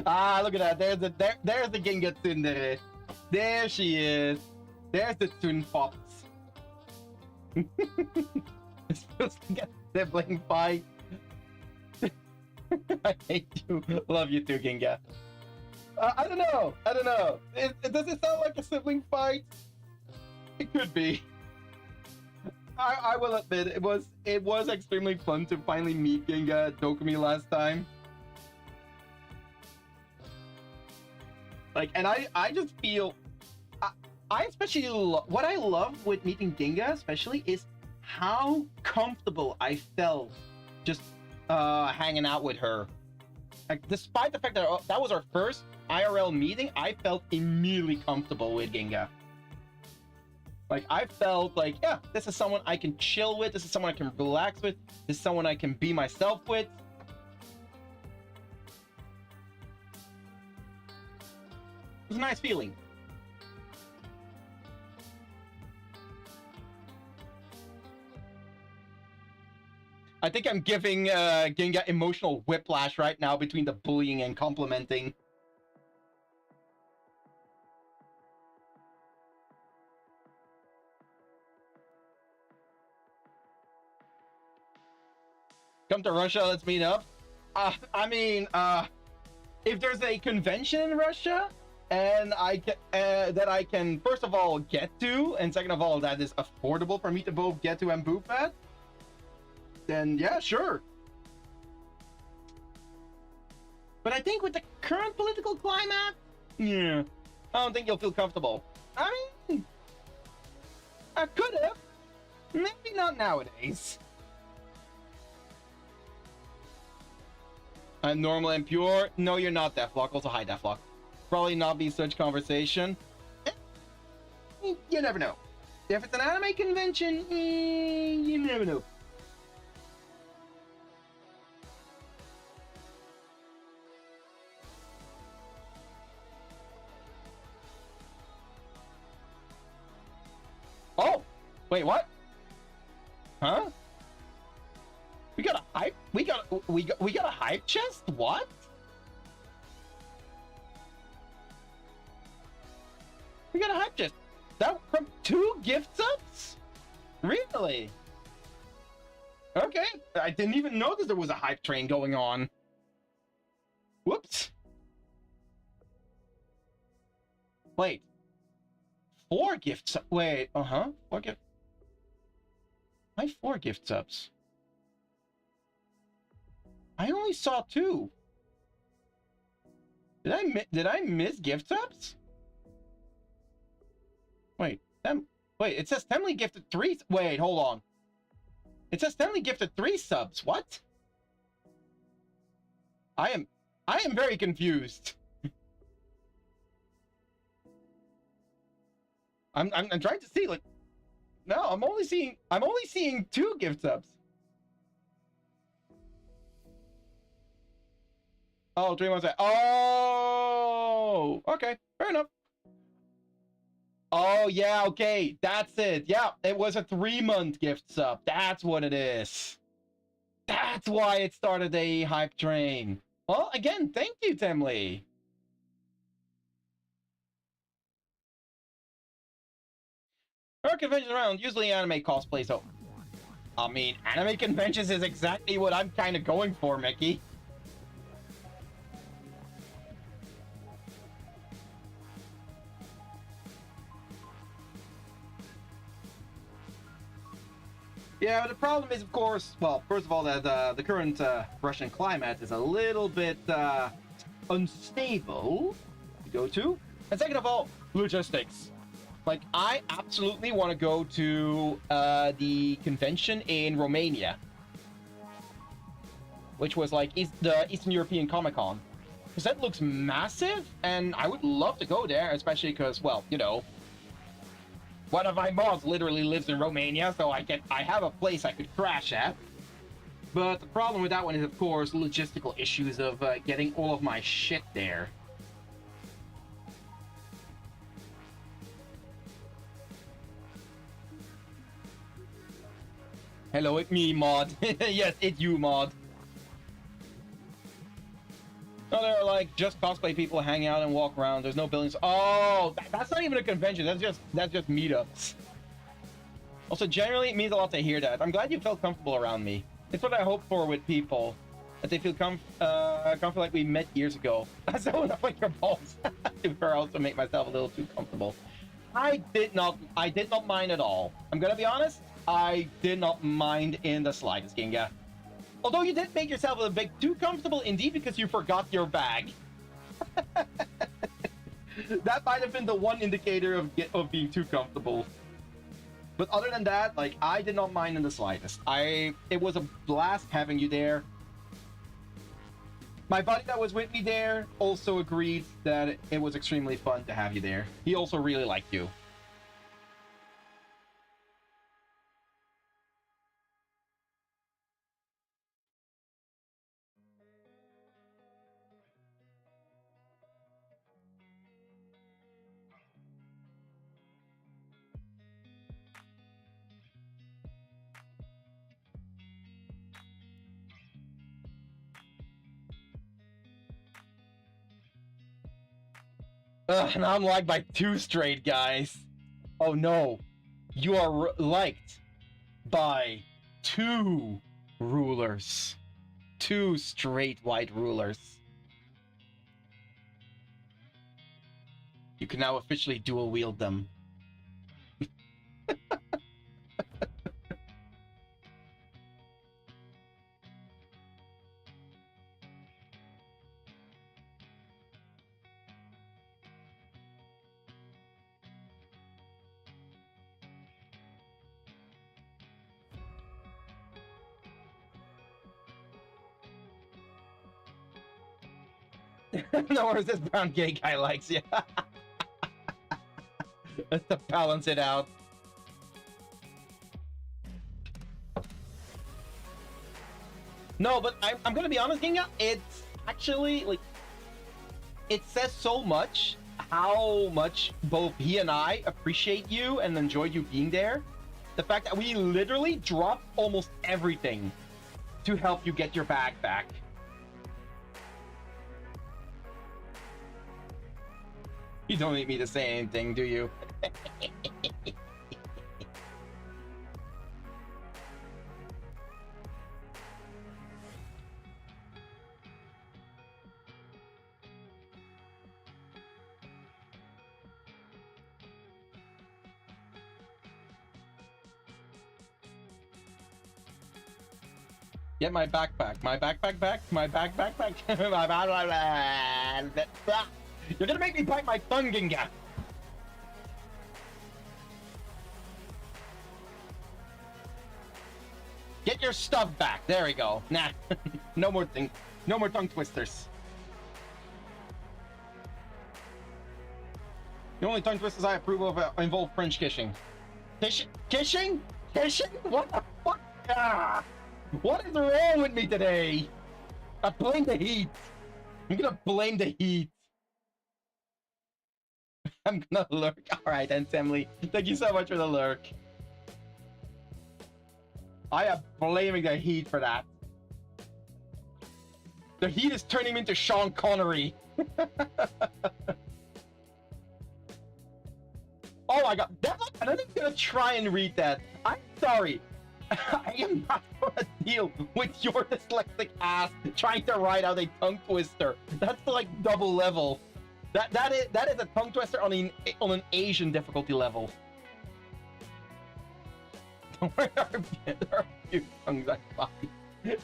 A: Ah, look at that. There's the Ginga Tsundere. There she is. There's the Toon Pops. It's supposed to get a sibling fight. I hate you. Love you too, Ginga. I don't know. Does it sound like a sibling fight? It could be. I will admit it was extremely fun to finally meet Ginga at Dokumi last time. Like, and I just feel I especially what I love with meeting Ginga especially is how comfortable I felt just hanging out with her. Like, despite the fact that that was our first IRL meeting, I felt immediately comfortable with Ginga. Like, I felt like, yeah, this is someone I can chill with. This is someone I can relax with. This is someone I can be myself with. It was a nice feeling. I think I'm giving Ginga emotional whiplash right now between the bullying and complimenting. Come to Russia, let's meet up. I mean, if there's a convention in Russia, and that I can first of all get to, and second of all that is affordable for me to both get to and boop at, then yeah, sure. But I think with the current political climate, yeah, I don't think you'll feel comfortable. I mean, I could have, maybe not nowadays. I'm normal and pure. No, you're not, Deathlock. Also, hi, Deathlock. Probably not be such conversation. You never know. If it's an anime convention, you never know. Oh, wait, what? Huh? We got a hype. We got a hype chest. What? We got a hype chest. That from 2 gift subs? Really? Okay. I didn't even notice there was a hype train going on. Whoops. Wait. 4 gift subs. Wait. 4 gift. Why 4 gift subs? I only saw 2. Did I miss gift subs? Wait, wait, it says Temley gifted 3. Wait, hold on. It says Temley gifted 3 subs. What? I am very confused. I'm trying to see, like, no, I'm only seeing 2 gift subs. Oh, 3 months. Oh, okay, fair enough. Oh yeah, okay, that's it. Yeah, it was a 3-month gift sub. That's what it is. That's why it started a hype train. Well, again, thank you, Temley. Our conventions around, usually anime cosplay, so I mean, anime conventions is exactly what I'm kind of going for, Mickey. Yeah, the problem is, of course, well, first of all, that the current Russian climate is a little bit unstable to go to. And second of all, logistics. Like, I absolutely want to go to the convention in Romania, which was like the Eastern European Comic-Con. Because that looks massive, and I would love to go there, especially because, well, you know, one of my mods literally lives in Romania, so I have a place I could crash at. But the problem with that one is, of course, logistical issues of getting all of my shit there. Hello, it's me, mod. Yes, it's you, mod. No, they're like just cosplay people hang out and walk around. There's no buildings. Oh, that's not even a convention. That's just meetups. Also, generally, it means a lot to hear that. I'm glad you felt comfortable around me. It's what I hope for with people, that they feel comfortable like we met years ago. So enough like your balls. I also make myself a little too comfortable. I did not mind at all. I'm gonna be honest. I did not mind in the slightest, Ginga. Although you did make yourself a bit too comfortable indeed because you forgot your bag. That might have been the one indicator of being too comfortable. But other than that, like, I did not mind in the slightest. It was a blast having you there. My buddy that was with me there also agreed that it was extremely fun to have you there. He also really liked you. Ugh, now I'm liked by 2 straight guys. Oh no. You are liked by 2 rulers. 2 straight white rulers. You can now officially dual wield them. No worries, this brown gay guy likes you. To balance it out. No, but I'm gonna be honest, Ginga, it's actually, like, it says so much how much both he and I appreciate you and enjoyed you being there. The fact that we literally dropped almost everything to help you get your bag back. You don't need me to say anything, do you? Get my backpack. My backpack back. My backpack back. You're gonna make me bite my tongue, Ginga. Get your stuff back. There we go. Nah. No more tongue twisters. The only tongue twisters I approve of involve French kissing. Kissing? What the fuck? Ah! What is wrong with me today? I blame the heat. I'm gonna blame the heat. I'm gonna lurk. Alright then, Emily. Thank you so much for the lurk. I am blaming the heat for that. The heat is turning me into Sean Connery. Oh my god. I'm not even gonna try and read that. I'm sorry. I am not gonna deal with your dyslexic ass trying to write out a tongue twister. That's like double level. That is a tongue twister on an Asian difficulty level. Don't worry, there are a few tongues I find.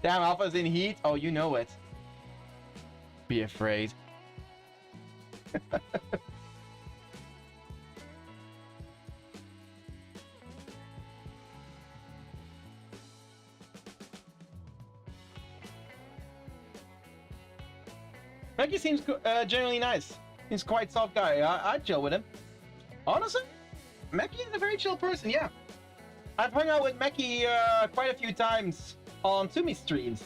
A: Damn, Alpha's in heat. Oh, you know it. Be afraid. Mackie seems generally nice. He's quite soft guy. I'd chill with him. Honestly, Mackie is a very chill person, yeah. I've hung out with Mackie quite a few times on Sumi streams.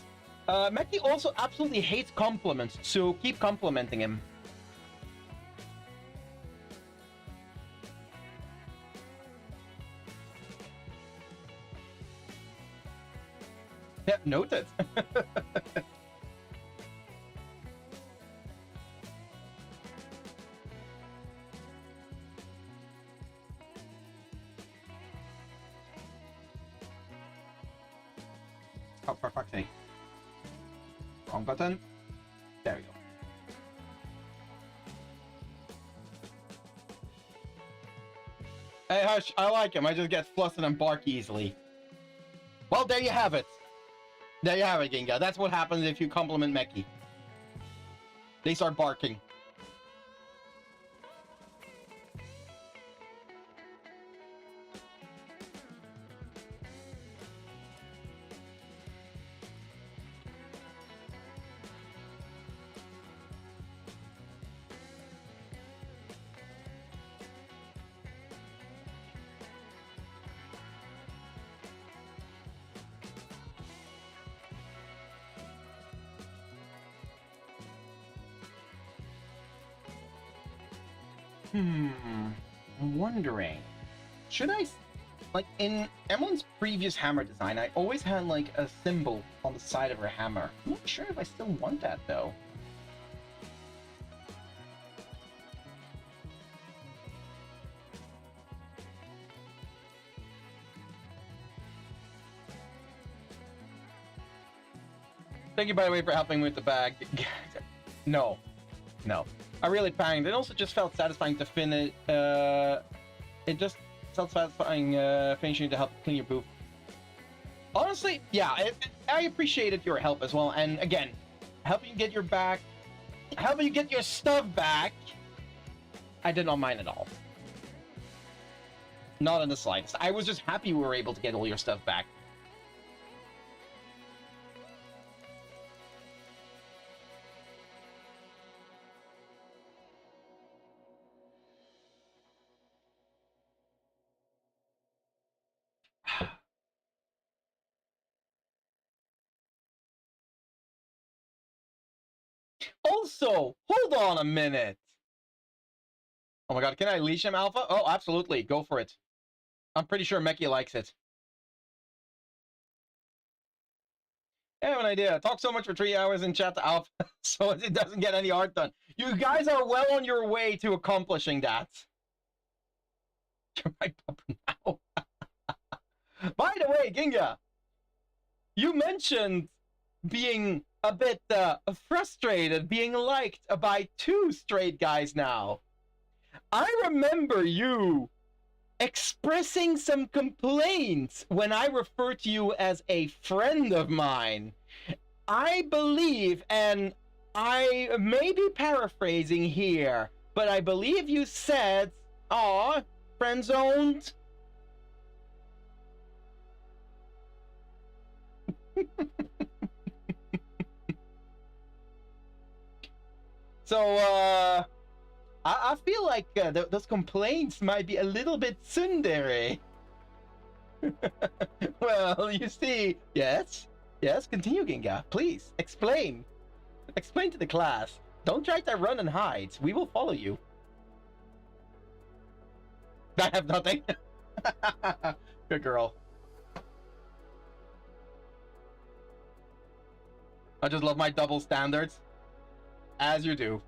A: Mackie also absolutely hates compliments, so keep complimenting him. Yeah, noted. Oh, for fuck's sake. Wrong button. There we go. Hey, Hush, I like him. I just get flustered and bark easily. Well, there you have it. There you have it, Ginga. That's what happens if you compliment Meki. They start barking. I'm wondering, should I, like in Emmalyn's previous hammer design, I always had like a symbol on the side of her hammer. I'm not sure if I still want that though. Thank you, by the way, for helping with the bag. No. I really panicked. It also just felt satisfying to finish. It just felt satisfying finishing to help clean your booth. Honestly, yeah, I appreciated your help as well. And again, helping you get your stuff back, I did not mind at all. Not in the slightest. I was just happy we were able to get all your stuff back. Also, hold on a minute. Oh my god, can I leash him, Alpha? Oh, absolutely. Go for it. I'm pretty sure Meki likes it. I have an idea. Talk so much for 3 hours in chat to Alpha so it doesn't get any art done. You guys are well on your way to accomplishing that. You're my pupper now. By the way, Ginga, you mentioned being a bit frustrated, being liked by 2 straight guys now. I remember you expressing some complaints when I referred to you as a friend of mine. I believe, and I may be paraphrasing here, but I believe you said, "Aw, friend-zoned." So, I feel like those complaints might be a little bit tsundere. Well, you see, yes, continue, Ginga. Please, explain. Explain to the class. Don't try to run and hide. We will follow you. I have nothing. Good girl. I just love my double standards. As you do.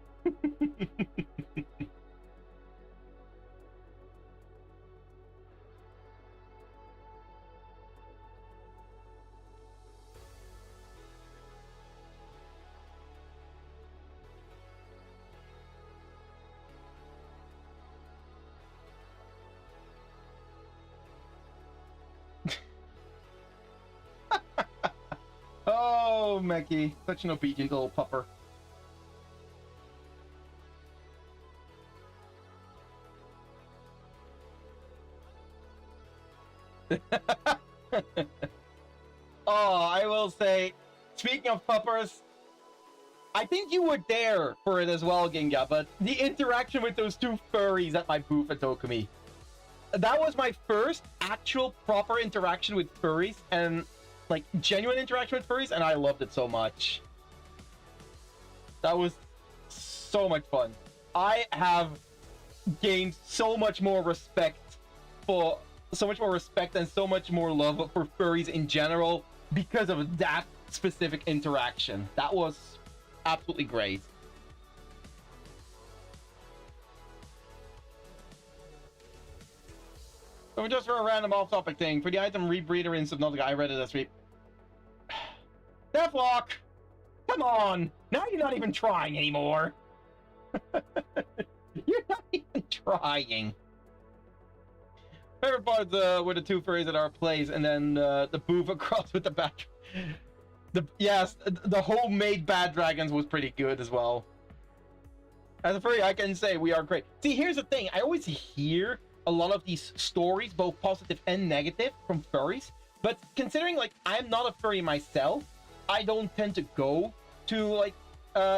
A: Oh, Meki, such an obedient little pupper. Oh, I will say, speaking of puppers, I think you were there for it as well, Ginga, but the interaction with those 2 furries at my booth at Dokumi, that was my first actual proper interaction with furries, and like genuine interaction with furries, and I loved it so much. That was so much fun. I have gained so much more respect and so much more love for furries in general because of that specific interaction. That was absolutely great. So just for a random off-topic thing, for the item Rebreather in Subnautica, I read it as Deathlock! Come on! Now you're not even trying anymore! You're not even trying! Favorite part were the two furries at our place, and then the booth across with the bad... Yes, the homemade bad dragons was pretty good as well. As a furry, I can say we are great. See, here's the thing. I always hear a lot of these stories, both positive and negative, from furries. But considering, like, I'm not a furry myself, I don't tend to go to, like,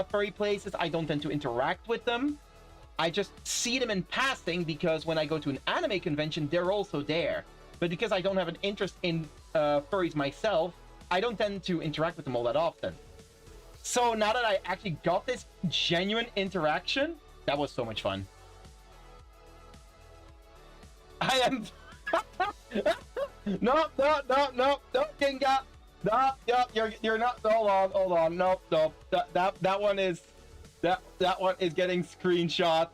A: furry places. I don't tend to interact with them. I just see them in passing because when I go to an anime convention, they're also there. But because I don't have an interest in furries myself, I don't tend to interact with them all that often. So now that I actually got this genuine interaction, that was so much fun. I am... No, Kinga. No, you're not... Hold on. No. That one is... That one is getting screenshot.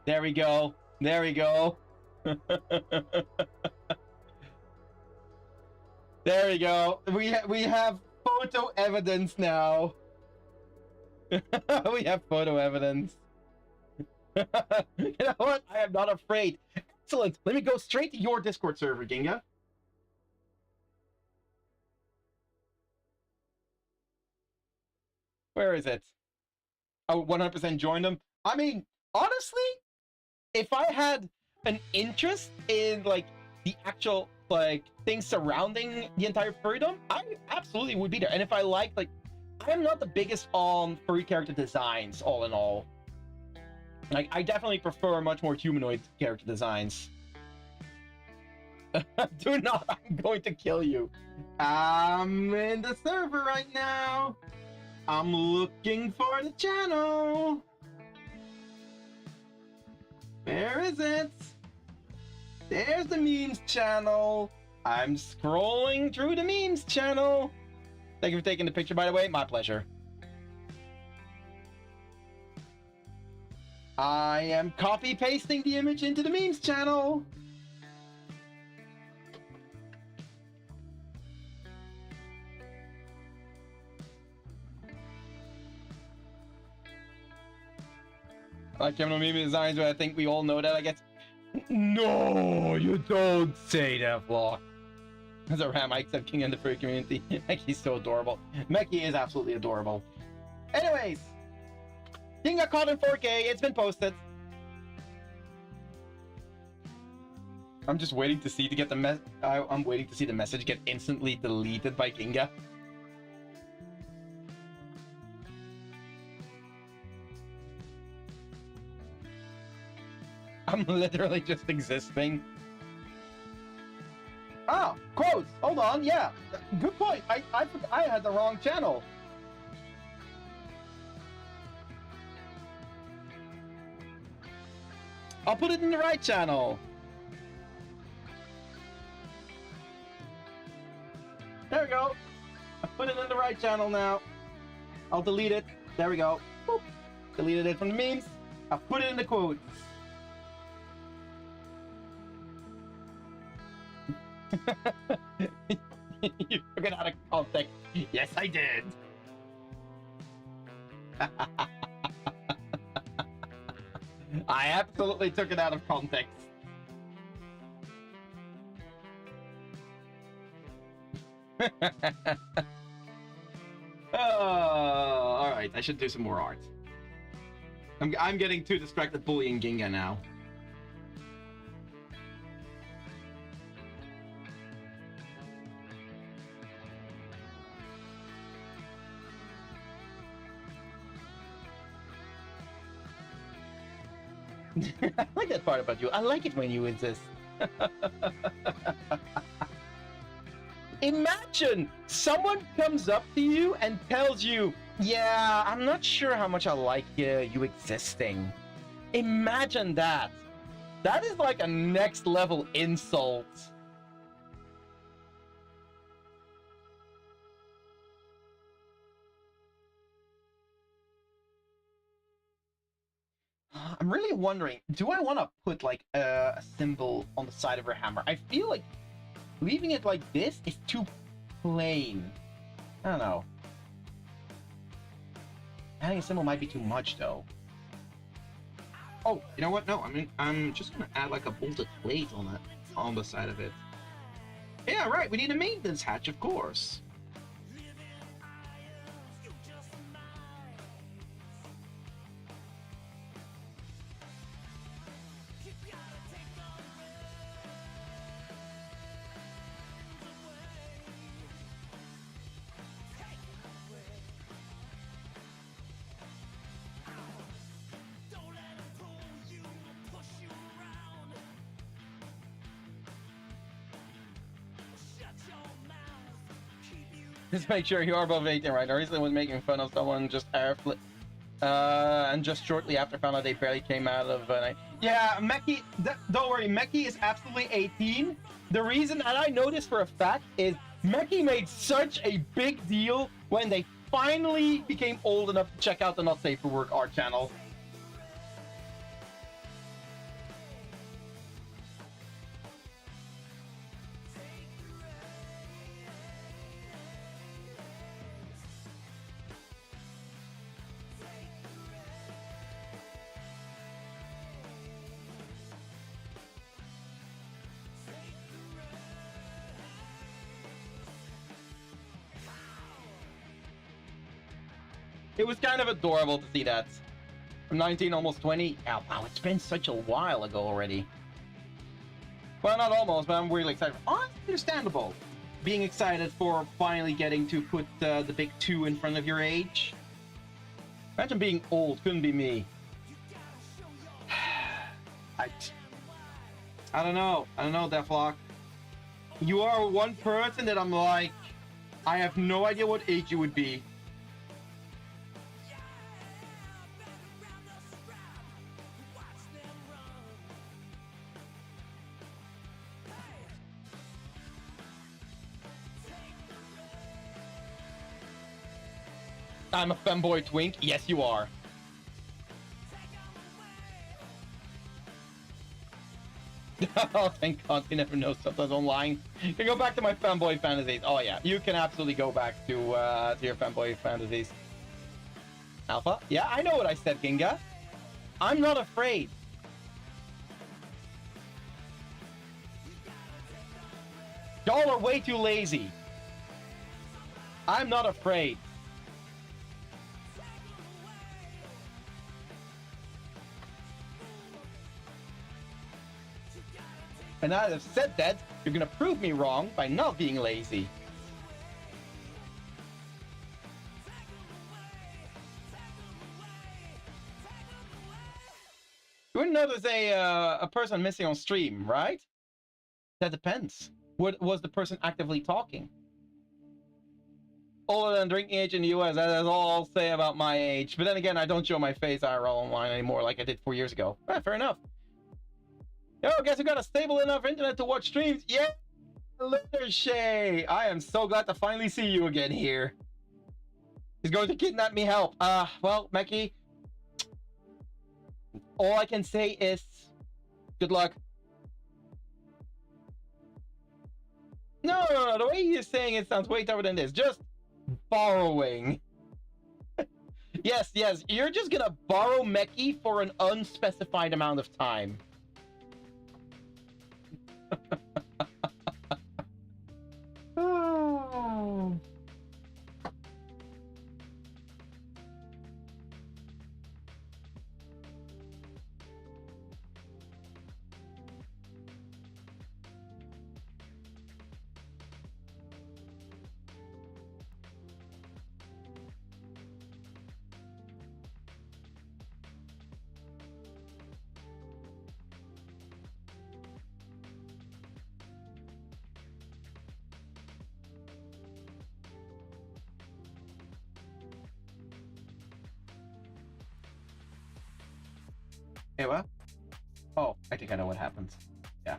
A: There we go. There we go. We have photo evidence now. We have photo evidence. You know what? I am not afraid. Excellent. Let me go straight to your Discord server, Ginga. Where is it? Oh, 100% joined them. I mean, honestly, if I had an interest in, like, the actual, like, things surrounding the entire furrydom, I absolutely would be there. And if I liked, like, I'm not the biggest on furry character designs, all in all. Like, I definitely prefer much more humanoid character designs. Do not, I'm going to kill you. I'm in the server right now. I'm looking for the channel. Where is it? There's the memes channel. I'm scrolling through the memes channel. Thank you for taking the picture, by the way. My pleasure. I am copy pasting the image into the memes channel. Like criminal meme designs, but I think we all know that, I guess. No, you don't say that, Vlog. As a ram, I accept King in the furry community. Meki's so adorable. Meki is absolutely adorable. Anyways, King got caught in 4K. It's been posted. I'm just waiting to see I'm waiting to see the message get instantly deleted by Ginga. I'm literally just existing. Oh, quotes. Hold on. Yeah, good point. I had the wrong channel. I'll put it in the right channel. There we go. I put it in the right channel now. I'll delete it. There we go. Boop. Deleted it from the memes. I'll put it in the quotes. You took it out of context. Yes, I did. I absolutely took it out of context. Oh, all right. I should do some more art. I'm getting too distracted bullying Ginga now. I like that part about you. I like it when you insist. Imagine someone comes up to you and tells you, yeah, I'm not sure how much I like you existing. Imagine that. That is like a next level insult. I'm really wondering, do I want to put like a symbol on the side of her hammer? I feel like leaving it like this is too plain. I don't know. Adding a symbol might be too much, though.
D: Oh, you know what? No, I'm just gonna add like a bolted plate on the side of it. Yeah, right. We need a maintenance hatch, of course.
A: Just make sure you are above 18, right? I recently was making fun of someone just and just shortly after found out they barely came out of yeah, Meki, don't worry, Meki is absolutely 18. The reason that I noticed for a fact is Meki made such a big deal when they finally became old enough to check out the Not Safe for Work art channel. It was kind of adorable to see that. From 19, almost 20. Oh, wow, it's been such a while ago already. Well, not almost, but I'm really excited. Understandable. Being excited for finally getting to put the big 2 in front of your age. Imagine being old. Couldn't be me. I don't know. I don't know, Deathlock. You are one person that I'm like, I have no idea what age you would be. I'm a femboy twink. Yes, you are. Oh, thank God, you never know stuff that's online. You can go back to my femboy fantasies. Oh yeah, you can absolutely go back to your femboy fantasies. Alpha? Yeah, I know what I said, Ginga. I'm not afraid. Y'all are way too lazy. I'm not afraid. And now that I've said that, you're gonna prove me wrong by not being lazy. You wouldn't know there's a person missing on stream, right? That depends. What was the person actively talking? Older than drinking age in the US, that is all I'll say about my age. But then again, I don't show my face IRL online anymore like I did 4 years ago. Fair enough. Yo, guess we got a stable enough internet to watch streams. Yeah, Shay. I am so glad to finally see you again here. He's going to kidnap me. Help. Well, Meki, all I can say is good luck. No. The way you're saying it sounds way tougher than this. Just borrowing. Yes. You're just gonna borrow Meki for an unspecified amount of time. Oh. Hey, what? Oh, I think I know what happens. Yeah.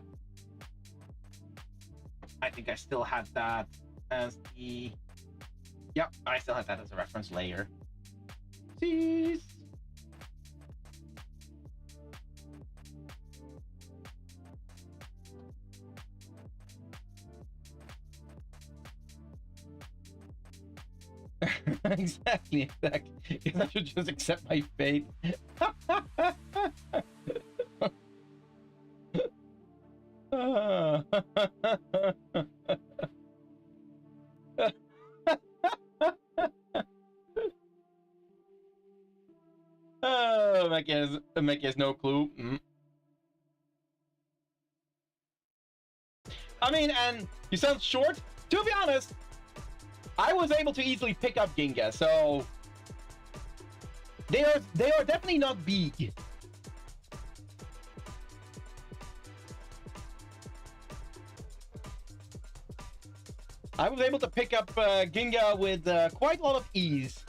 A: I think I still had that as the... Yep, I still had that as a reference layer. Jeez. Exactly. Guess I should just accept my fate. Oh, Mecca has no clue. I mean, and you sound short. To be honest, I was able to easily pick up Ginga, so they are definitely not big. I was able to pick up Ginga with quite a lot of ease.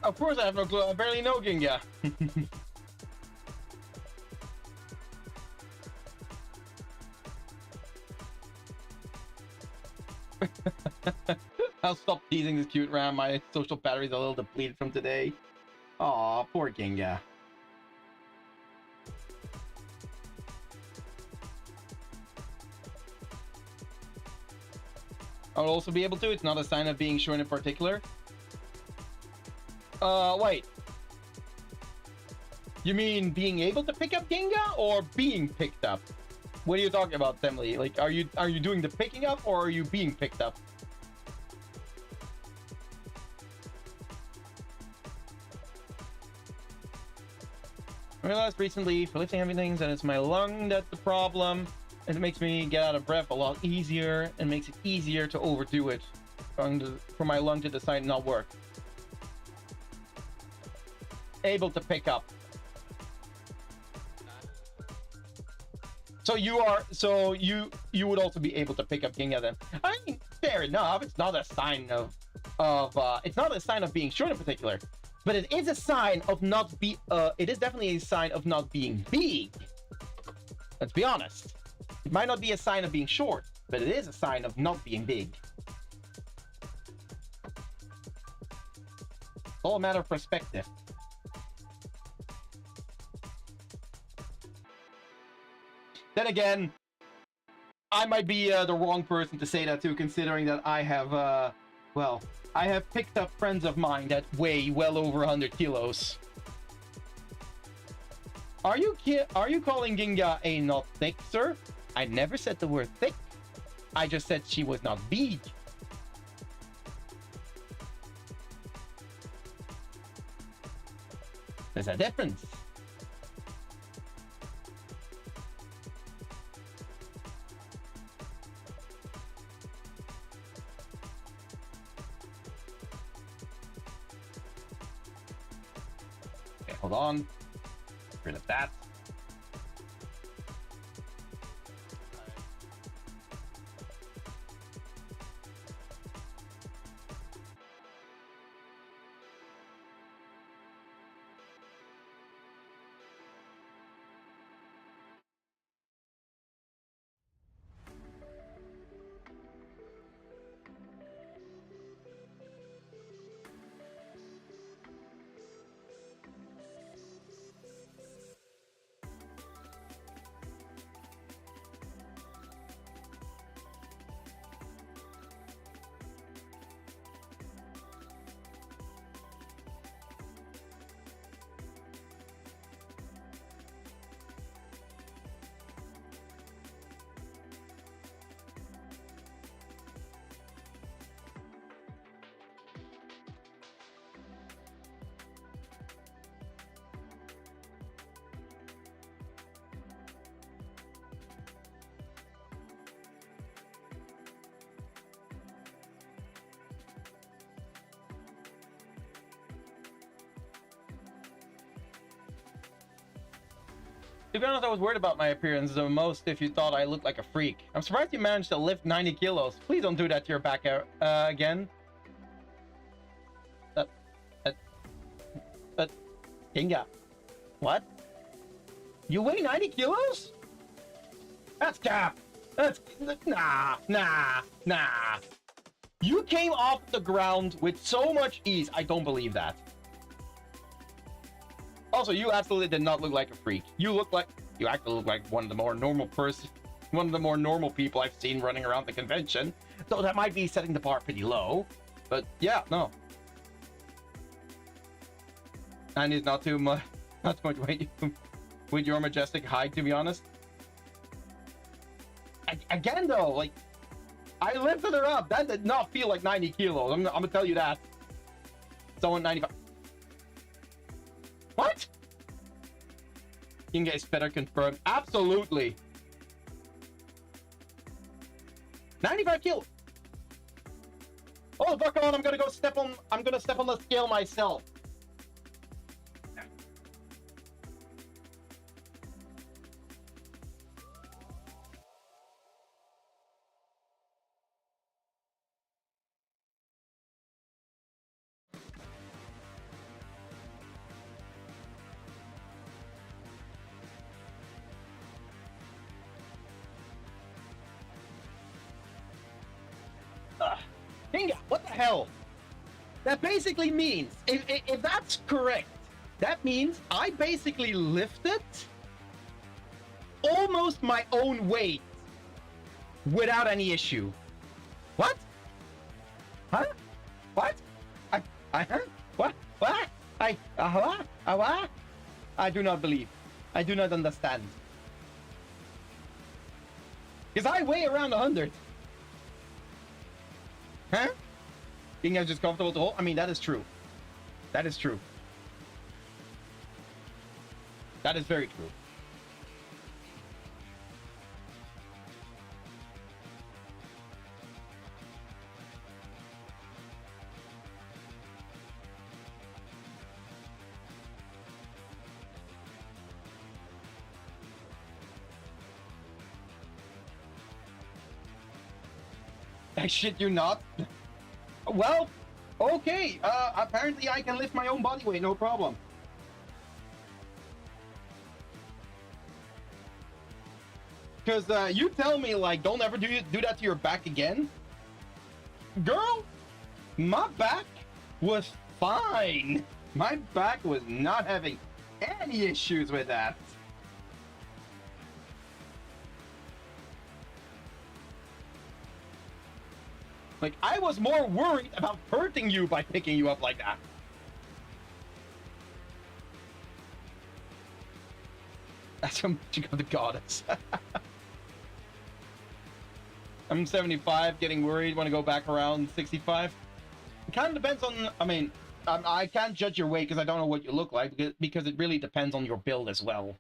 A: Of course I have no clue. I barely know Ginga. I'll stop teasing this cute ram. My social battery's a little depleted from today. Aw, poor Ginga. I'll also be able to. It's not a sign of being short in particular. Wait. You mean being able to pick up Ginga or being picked up? What are you talking about, Emily? Like, are you doing the picking up or are you being picked up? I realized recently for lifting heavy things that it's my lung that's the problem. And it makes me get out of breath a lot easier and makes it easier to overdo it for my lung to decide not work. Able to pick up. So you would also be able to pick up Ginga then. I mean, fair enough. It's not a sign it's not a sign of being short in particular, but it is a sign of it is definitely a sign of not being big. Let's be honest. It might not be a sign of being short, but it is a sign of not being big. It's all a matter of perspective. Then again, I might be the wrong person to say that too, considering that I have, I have picked up friends of mine that weigh well over 100 kilos. Are you calling Ginga a not thick, sir? I never said the word thick. I just said she was not big. There's a difference. Okay, hold on. Get rid of that. To be honest, I was worried about my appearance the most if you thought I looked like a freak. I'm surprised you managed to lift 90 kilos. Please don't do that to your back again. Kinga. What? You weigh 90 kilos? That's cap. That's... Nah. You came off the ground with so much ease. I don't believe that. Also, you absolutely did not look like a freak. You actually look like one of the more normal people I've seen running around the convention. So that might be setting the bar pretty low. But yeah, no. And it's not too much weight with your majestic height, to be honest. Again, though, like, I lifted her up. That did not feel like 90 kilos. I'm gonna tell you that. Someone 95. What? Kinga is better confirmed. Absolutely. 95 kilos. Oh, fuck on! I'm gonna step on the scale myself. Kinga, what the hell? That basically means, if that's correct, that means I basically lifted almost my own weight without any issue. What? Huh? What? What? What? What? I do not believe. I do not understand. Because I weigh around 100. Huh? Being just comfortable to hold? I mean, that is true. That is true. That is very true. I shit you not. Well, okay. Apparently I can lift my own body weight, no problem. Because you tell me, like, don't ever do that to your back again. Girl, my back was fine. My back was not having any issues with that. Like, I was more worried about hurting you by picking you up like that. That's how much you got the goddess. I'm 75, getting worried, want to go back around 65. It kind of depends on, I mean, I can't judge your weight because I don't know what you look like, because it really depends on your build as well.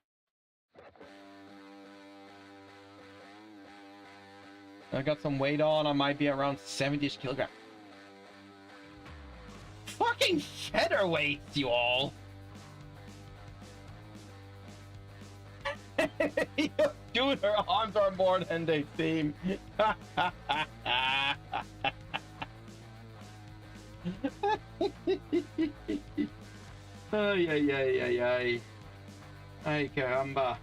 A: I got some weight on. I might be around 70-ish kilograms. Fucking featherweights, you all. Dude, her arms are more than they seem. Ay, ay, ay, ay, ay. Ay, caramba.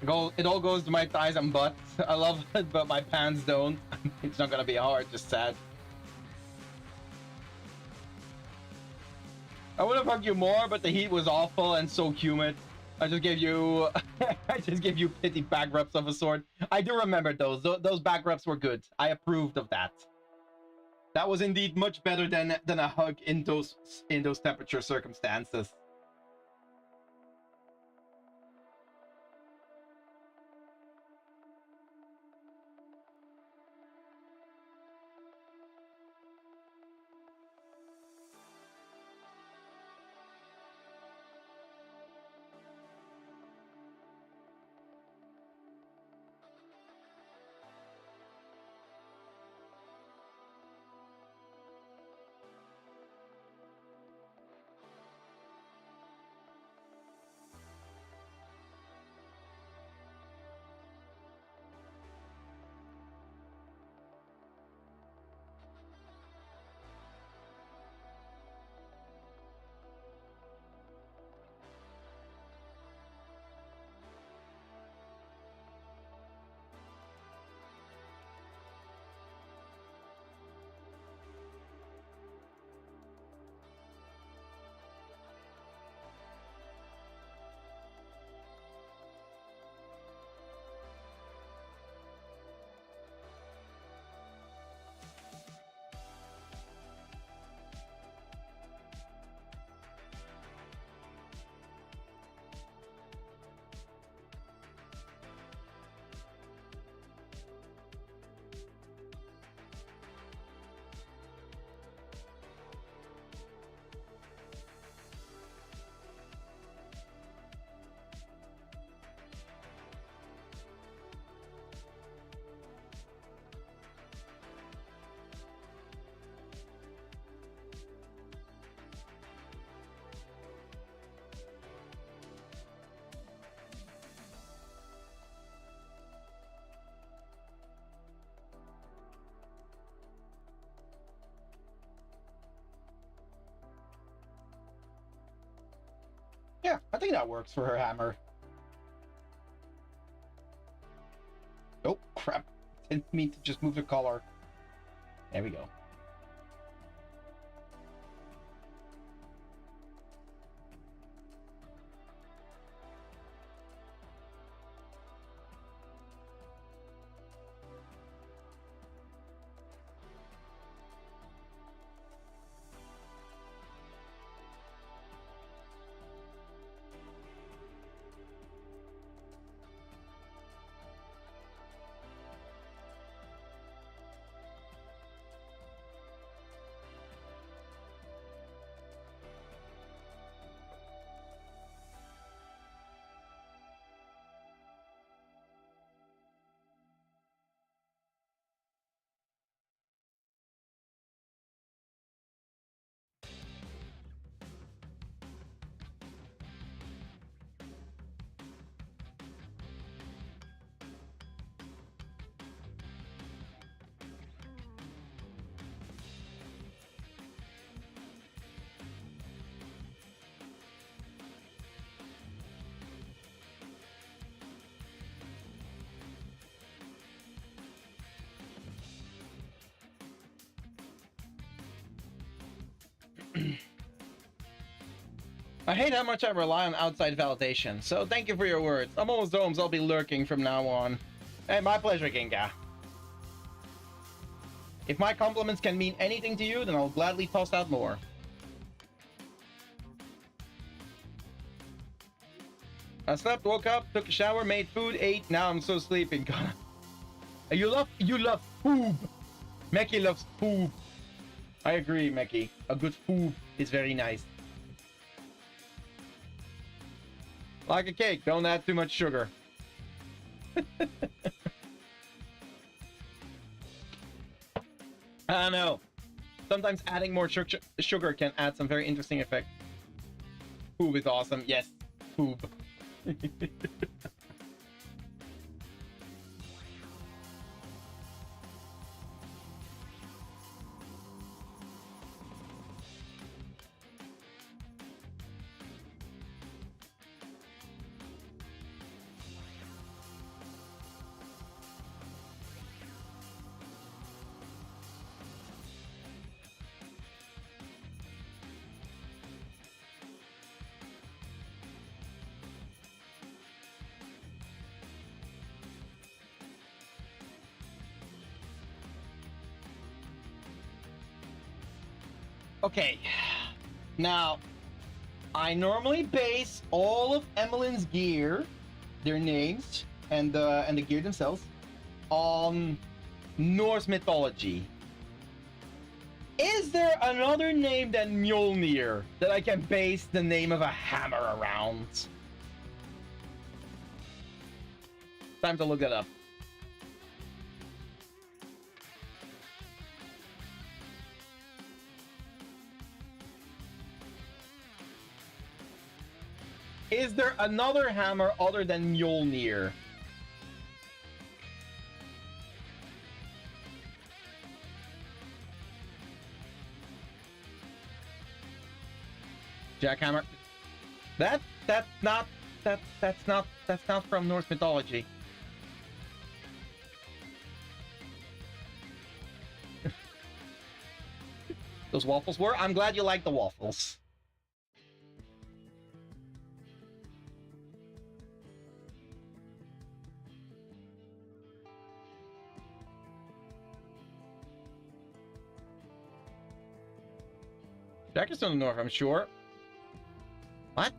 A: It all goes to my thighs and butt. I love it, but my pants don't. It's not gonna be hard, just sad. I would have hugged you more, but the heat was awful and so humid. I just gave you, I just gave you pity back rubs of a sort. I do remember those. Those back rubs were good. I approved of that. That was indeed much better than a hug in those temperature circumstances. Yeah, I think that works for her hammer. Oh, crap. Didn't mean to just move the collar. There we go. I hate how much I rely on outside validation, so thank you for your words. I'm almost home, so I'll be lurking from now on. Hey, my pleasure, Ginga. If my compliments can mean anything to you, then I'll gladly toss out more. I slept, woke up, took a shower, made food, ate, now I'm so sleepy. God. You love food. Meki loves food. I agree, Meki. A good food is very nice. Like a cake, don't add too much sugar. I know. Sometimes adding more sugar can add some very interesting effects. Poob is awesome. Yes, poob. Okay. Now, I normally base all of Emmalyn's gear, their names, and the gear themselves, on Norse mythology. Is there another name than Mjolnir that I can base the name of a hammer around? Time to look that up. Is there another hammer other than Mjolnir? Jackhammer. That's not from Norse mythology. Those waffles were? I'm glad you like the waffles. Jack is from the north, I'm sure. What?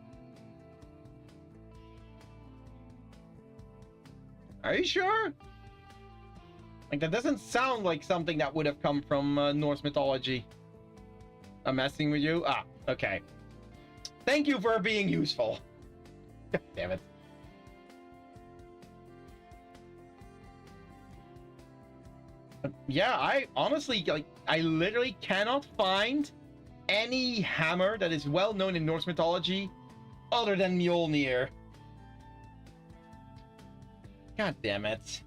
A: Are you sure? Like, that doesn't sound like something that would have come from Norse mythology. I'm messing with you? Ah, okay. Thank you for being useful. God damn it. Yeah, I honestly, like, I literally cannot find any hammer that is well known in Norse mythology other than Mjolnir. God damn it.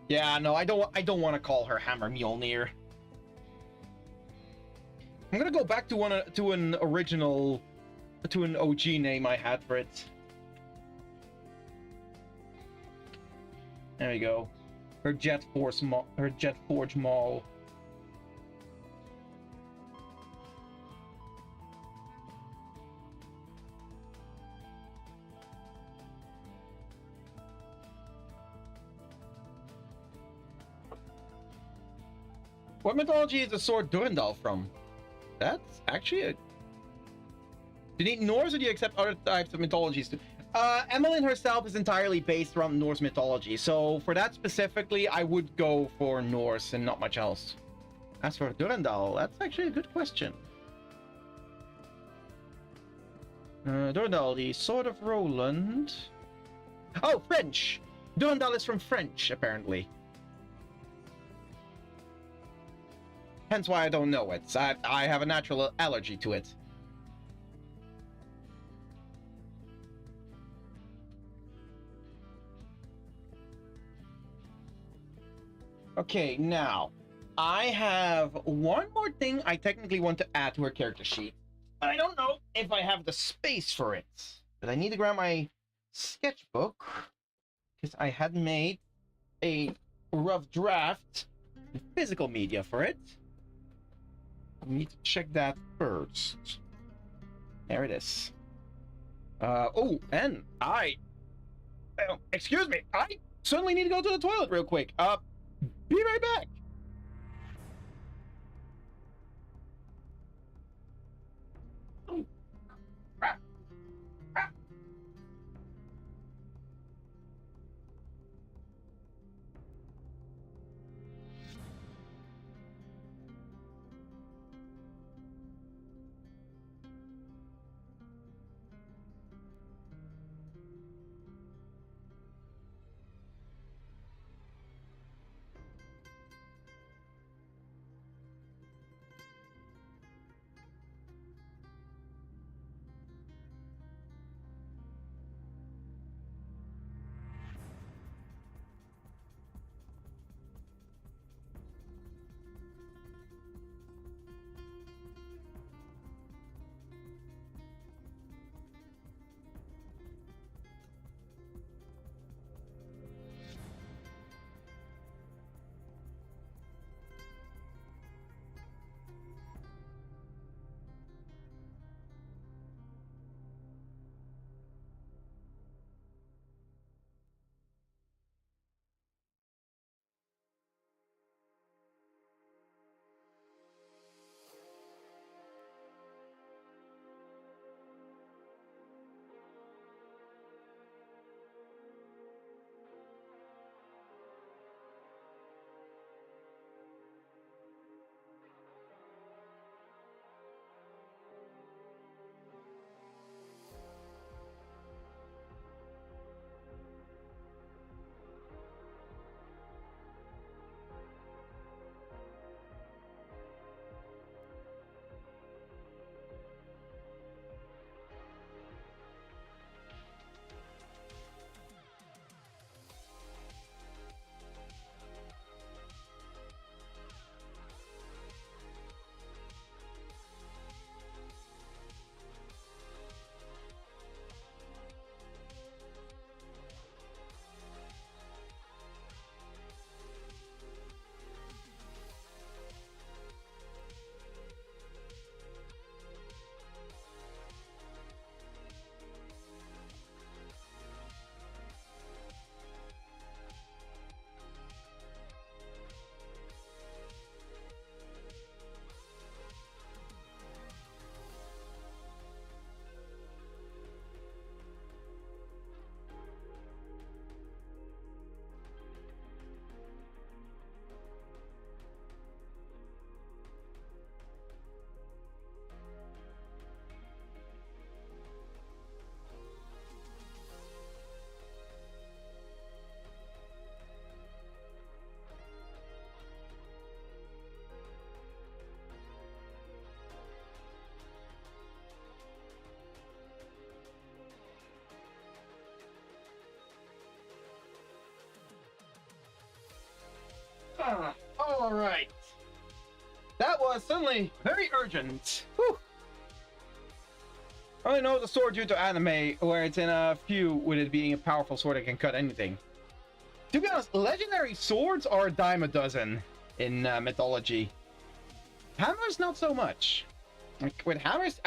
A: Yeah, no, I don't want to call her Hammer Mjolnir. I'm gonna go back to an OG name I had for it. There we go. Her Jet Forge Maul. What mythology is the sword Durandal from? That's actually a... Do you need Norse or do you accept other types of mythologies too? Emmalyn herself is entirely based around Norse mythology, so for that specifically, I would go for Norse and not much else. As for Durandal, that's actually a good question. Durandal, the Sword of Roland... Oh, French! Durandal is from French, apparently. Hence why I don't know it. I have a natural allergy to it. Okay, now, I have one more thing I technically want to add to her character sheet. But I don't know if I have the space for it. But I need to grab my sketchbook, because I had made a rough draft in physical media for it. I need to check that first. There it is. Oh, and excuse me, I suddenly need to go to the toilet real quick. Be right back. Oh, crap. Crap. Right. That was suddenly very urgent. Whew. I only know the sword due to anime, where it's in a few with it being a powerful sword that can cut anything. To be honest, legendary swords are a dime a dozen in mythology. Hammers, not so much. Like, with hammers,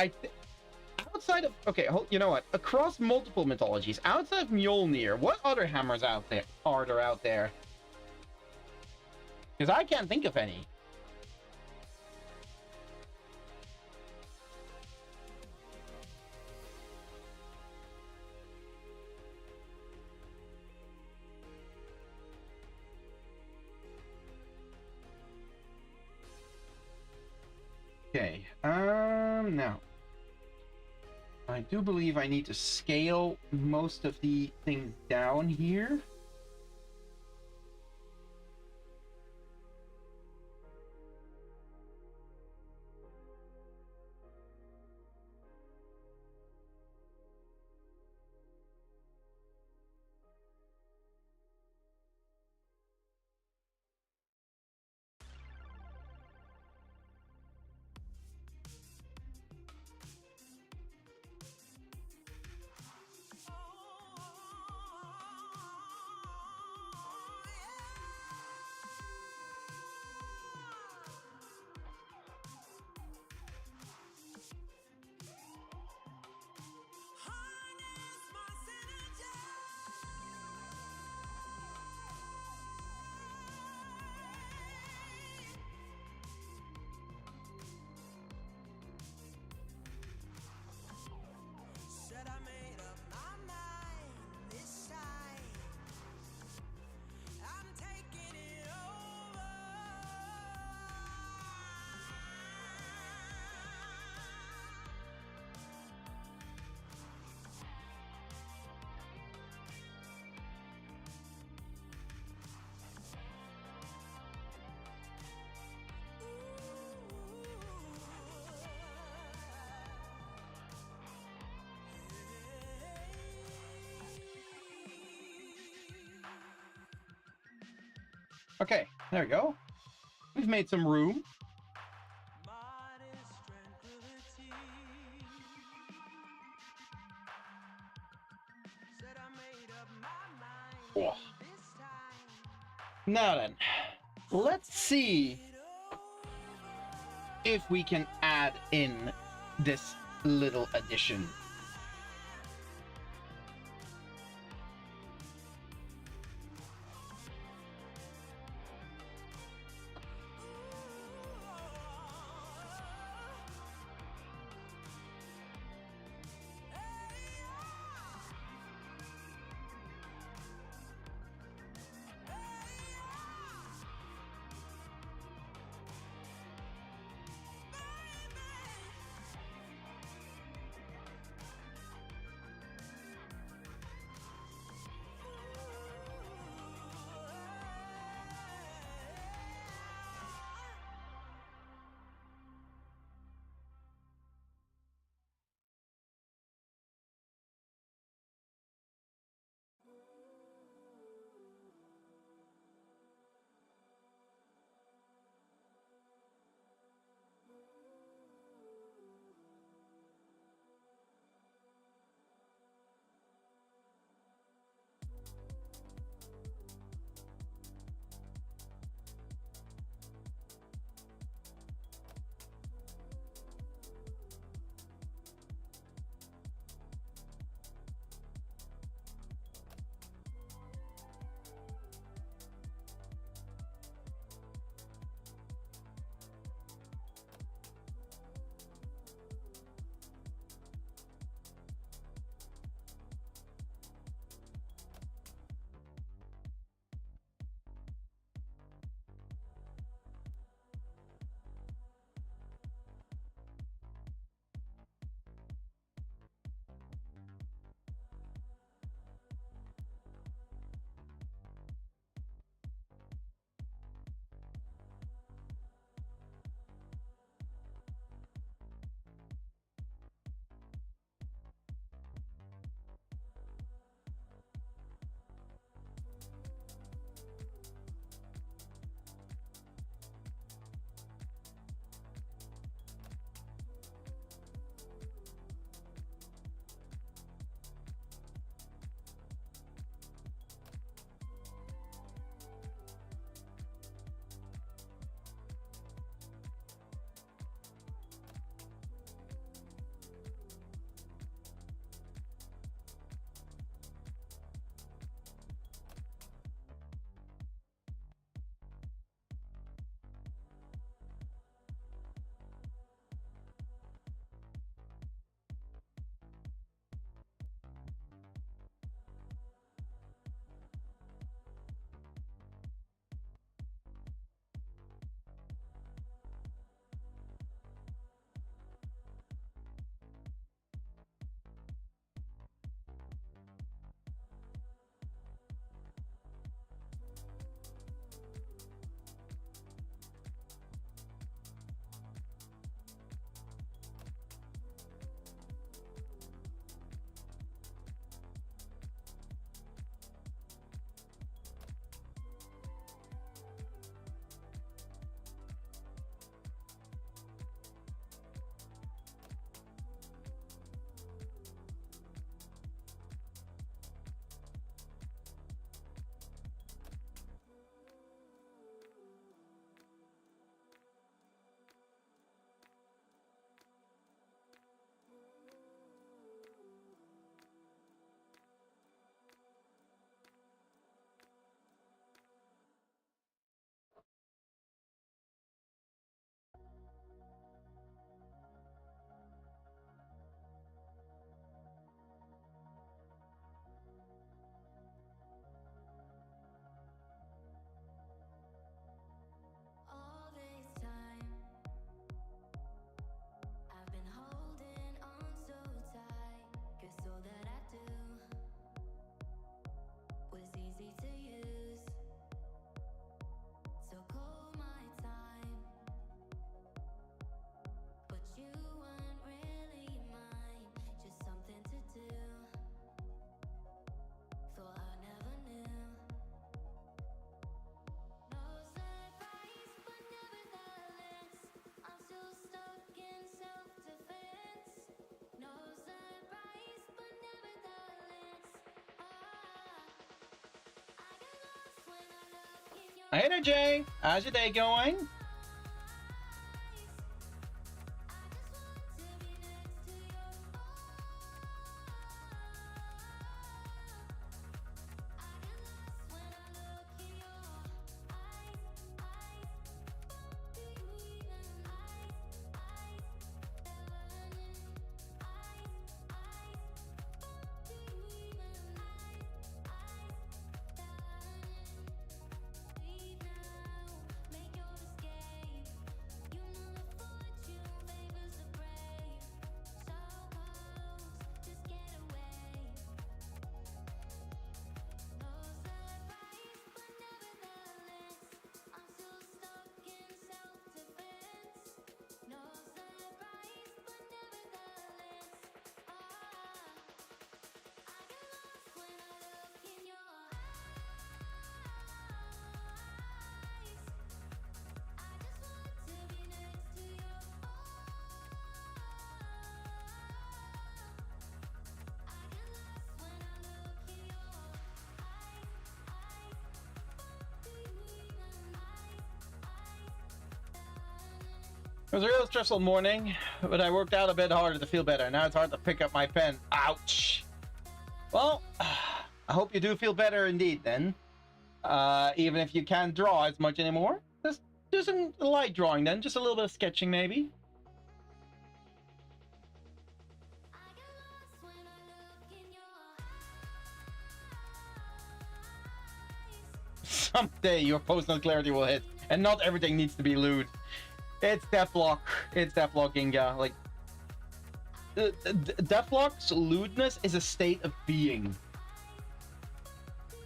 A: outside of... Okay, you know what? Across multiple mythologies, outside of Mjolnir, what other hammers are there out there? Because I can't think of any. Okay, now. I do believe I need to scale most of the things down here.
C: Said I made up my mind this time. I'm taking it over.
A: Okay, there we go. We've made some room.
C: Modest tranquility. Said I made up my mind
A: Oh.
C: this time.
A: Now then, let's see if we can add in this little addition. Hey there, Jay. How's your day going? It was a real stressful morning, but I worked out a bit harder to feel better. Now it's hard to pick up my pen. Ouch. Well, I hope you do feel better indeed then. Even if you can't draw as much anymore. Just do some light drawing then. Just a little bit of sketching maybe. Someday your personal clarity will hit, and not everything needs to be lewd. It's Deathlock. It's Deathlock, Inga. Like, Deathlock's lewdness is a state of being.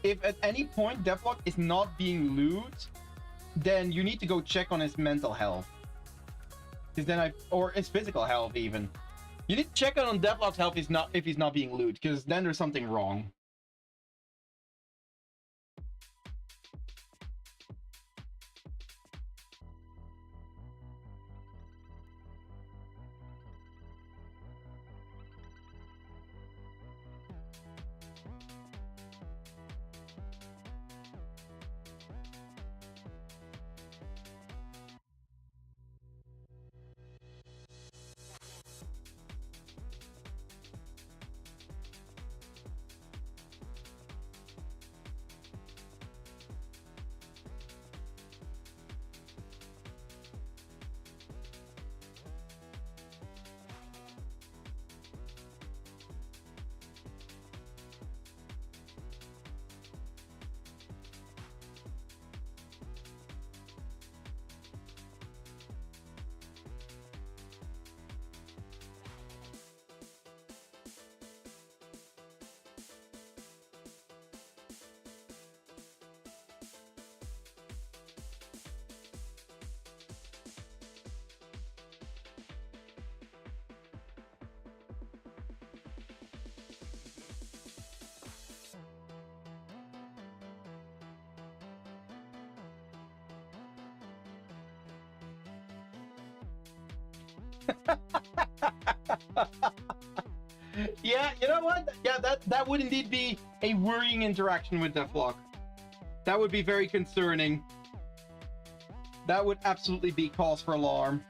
A: If at any point Deathlock is not being lewd, then you need to go check on his mental health. Because then or his physical health even. You need to check on Deathlock's health if he's not being lewd, because then there's something wrong. Yeah, you know what? Yeah, that would indeed be a worrying interaction with Deathlock. That would be very concerning. That would absolutely be cause for alarm.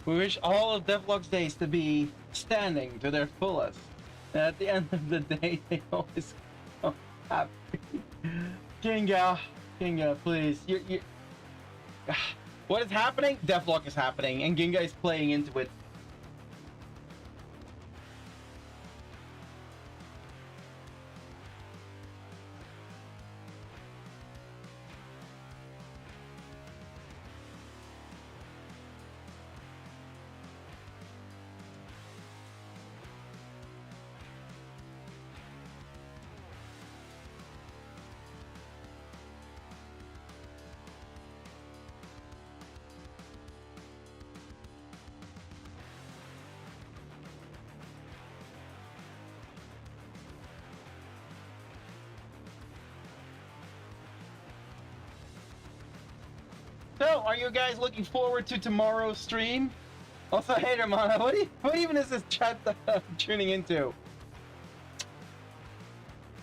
A: We wish all of Devlog's days to be standing to their fullest. And at the end of the day, they always come happy. Ginga, please. You. What is happening? Devlog is happening, and Ginga is playing into it. So, are you guys looking forward to tomorrow's stream? Also, hey, Ramana, what even is this chat tuning into?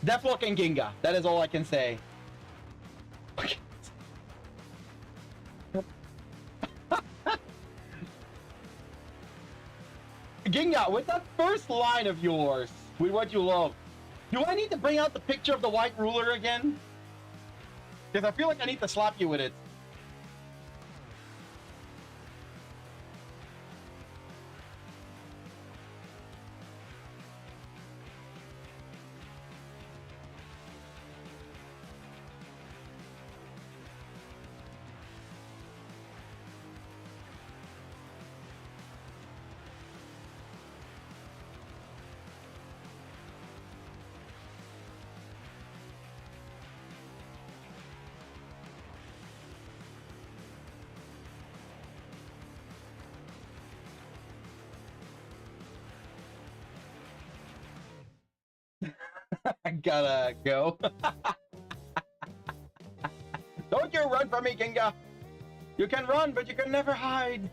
A: Deathlock and Ginga. That is all I can say. Ginga, with that first line of yours, with what you love, do I need to bring out the picture of the white ruler again? Because I feel like I need to slap you with it. I gotta go. Don't you run from me, Ginga! You can run, but you can never hide.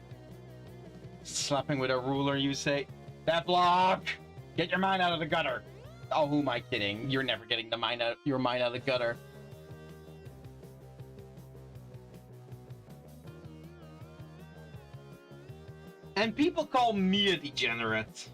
A: Slapping with a ruler, you say? That block! Get your mind out of the gutter! Oh, who am I kidding? You're never getting your mind out of the gutter.
D: And people call me a degenerate.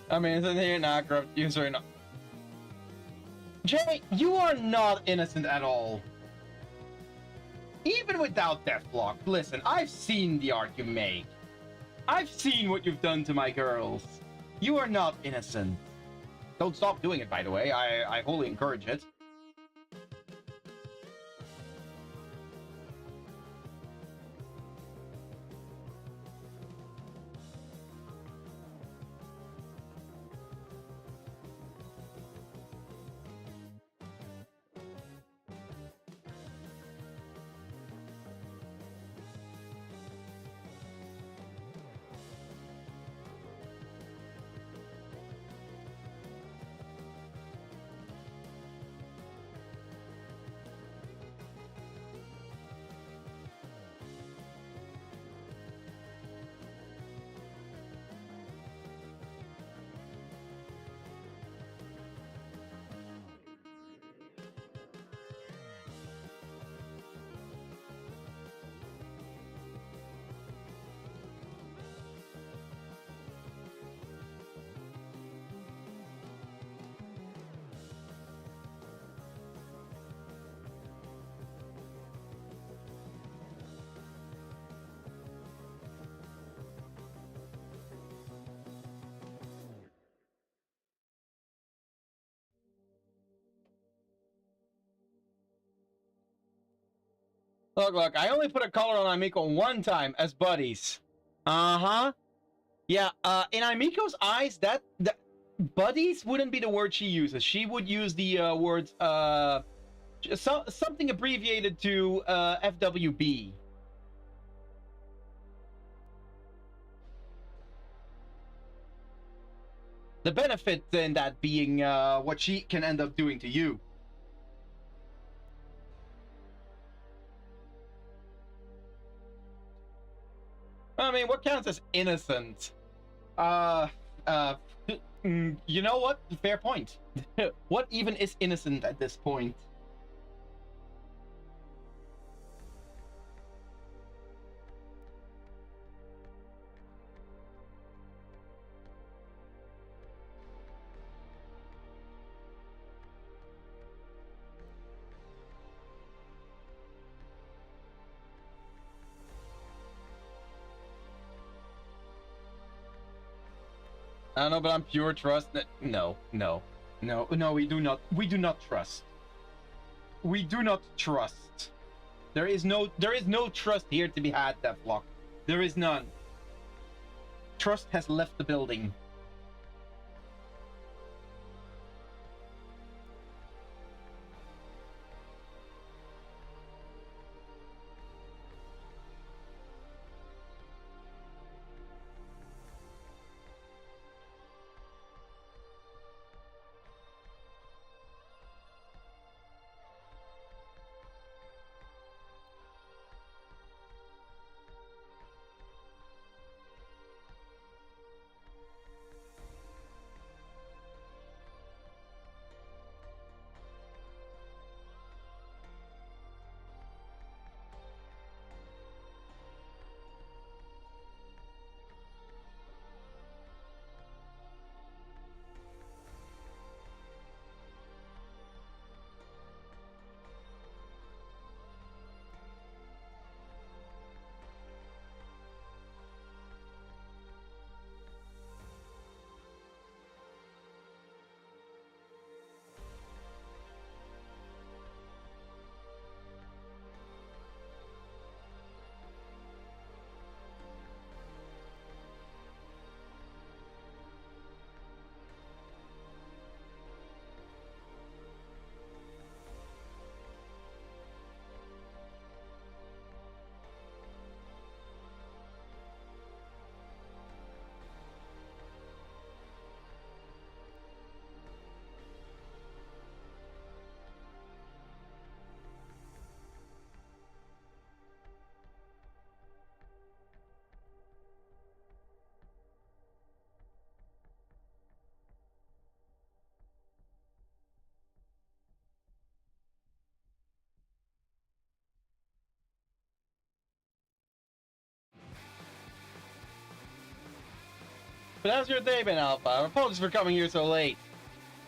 A: I mean, isn't he an aircraft user? No. Jay, you are not innocent at all. Even without Deathblock, listen, I've seen the art you make. I've seen what you've done to my girls. You are not innocent. Don't stop doing it, by the way. I wholly encourage it. Look, I only put a collar on Aimiko one time as buddies. Uh-huh. Yeah, in Aimiko's eyes, that buddies wouldn't be the word she uses. She would use the words, something abbreviated to FWB. The benefit in that being what she can end up doing to you. I mean, what counts as innocent? Uh, you know what? Fair point. What even is innocent at this point? I don't know, but I'm pure trust. No, we do not. We do not trust. We do not trust. There is no trust here to be had, Deathlock. There is none. Trust has left the building. But how's your day been, Alpha? Apologies for coming here so late.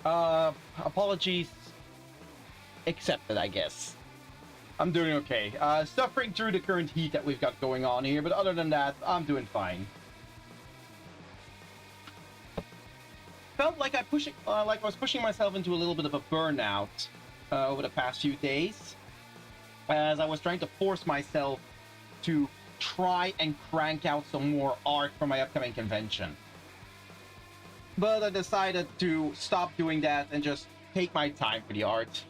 A: Apologies accepted, I guess. I'm doing okay. Suffering through the current heat that we've got going on here, but other than that, I'm doing fine. Felt like I was pushing myself into a little bit of a burnout over the past few days, as I was trying to force myself to try and crank out some more art for my upcoming convention. But I decided to stop doing that and just take my time for the art.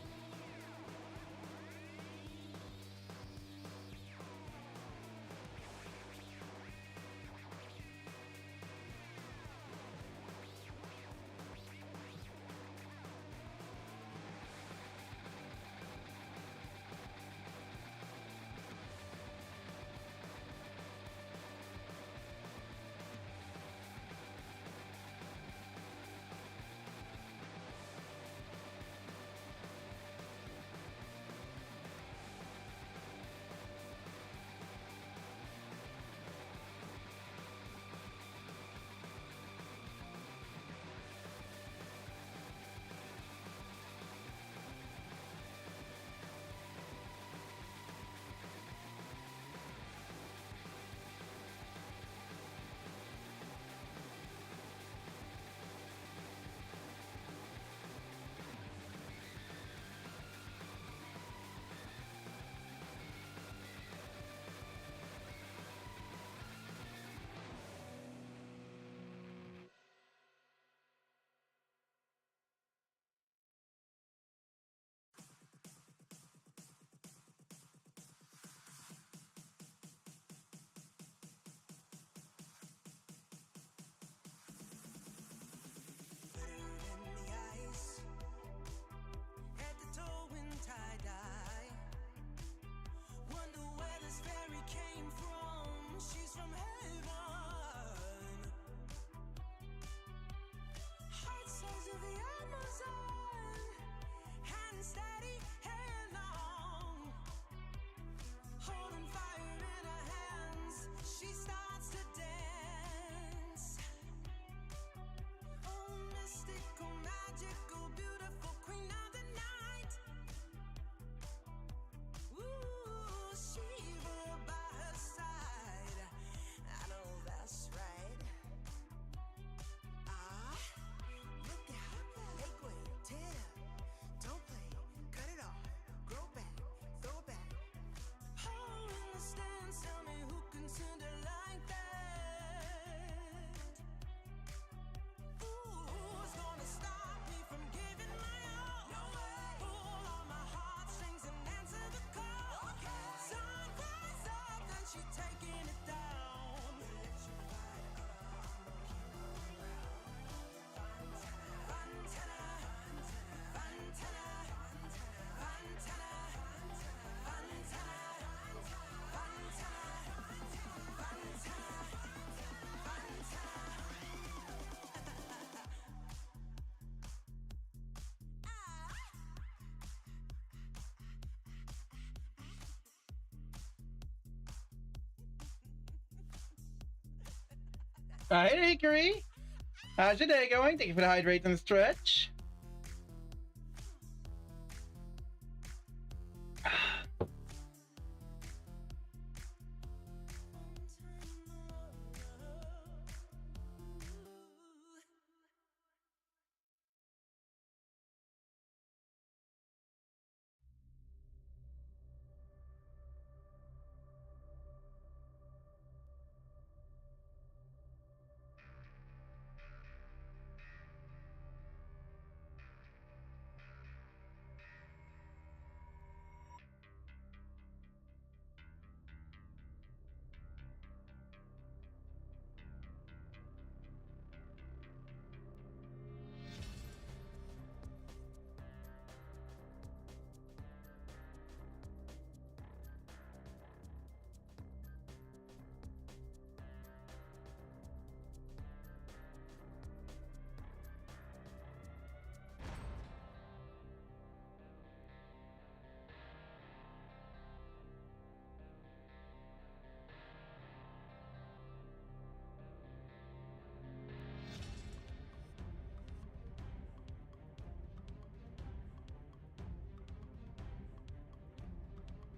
A: Hey, Hickory. How's your day going? Thank you for the hydrate and stretch.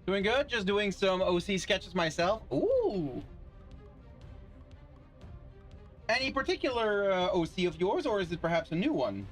A: Doing good. Just doing some OC sketches myself. Ooh. Any particular OC of yours, or is it perhaps a new one?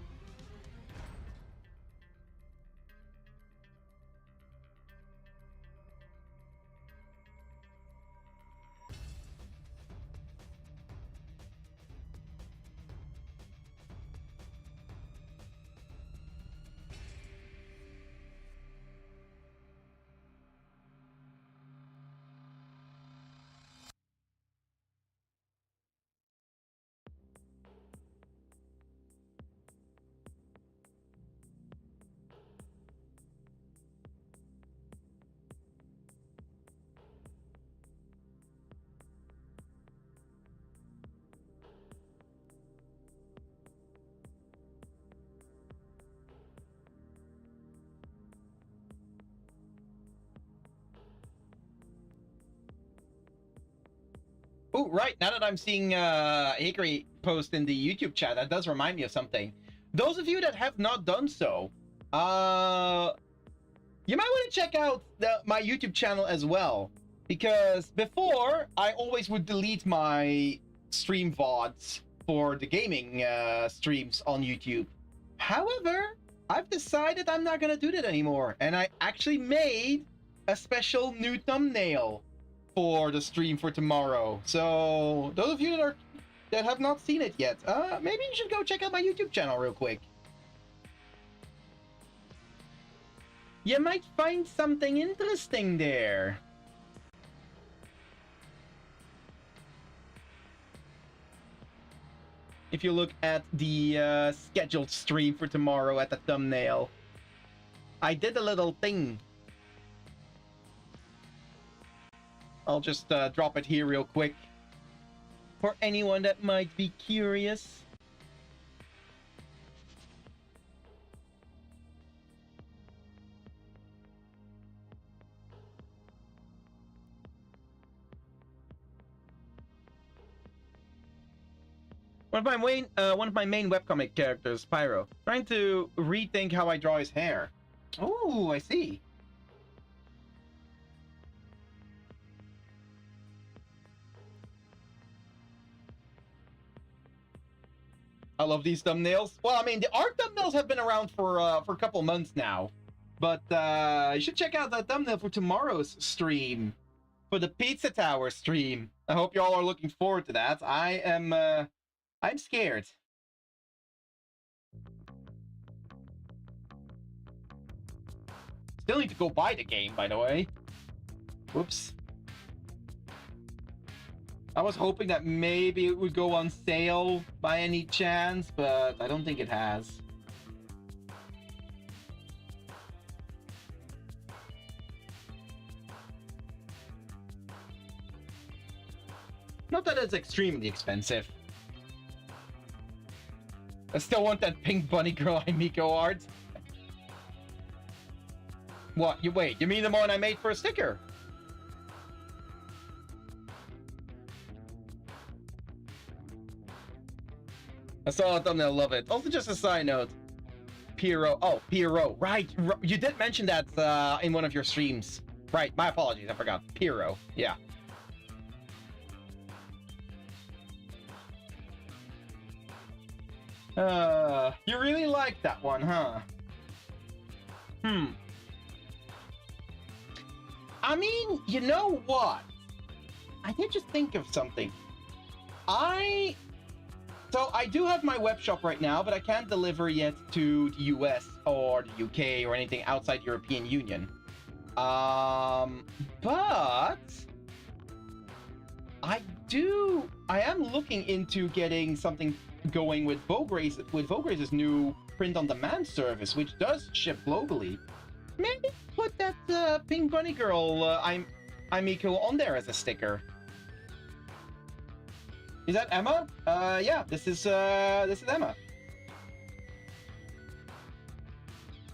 A: Oh, right. Now that I'm seeing Hickory post in the YouTube chat, that does remind me of something. Those of you that have not done so, you might want to check out my YouTube channel as well. Because before, I always would delete my stream VODs for the gaming streams on YouTube. However, I've decided I'm not going to do that anymore. And I actually made a special new thumbnail for the stream for tomorrow. So those of you that have not seen it yet, maybe you should go check out my YouTube channel real quick. You might find something interesting there. If you look at the scheduled stream for tomorrow at the thumbnail, I did a little thing. I'll just drop it here real quick for anyone that might be curious. One of my main webcomic characters, Pyro, trying to rethink how I draw his hair. Oh, I see. I love these thumbnails. Well, I mean, the art thumbnails have been around for a couple months now, but you should check out that thumbnail for tomorrow's stream, for the Pizza Tower stream. I hope you all are looking forward to that. I'm scared. Still need to go buy the game, by the way. Whoops. I was hoping that maybe it would go on sale by any chance, but I don't think it has. Not that it's extremely expensive. I still want that pink bunny girl Miko art. What? Wait, you mean the one I made for a sticker? I saw a thumbnail, love it. Also, just a side note, Piero. Oh, Piero. Right. You did mention that in one of your streams. Right. My apologies. I forgot. Piero. Yeah. You really like that one, huh? I mean, you know what? I did just think of something. So I do have my web shop right now, but I can't deliver yet to the US or the UK or anything outside European Union. But I am looking into getting something going with Vograce's new print-on-demand service, which does ship globally. Maybe put that Pink Bunny Girl I'm Miko on there as a sticker. Is that Emma? Yeah, this is Emma.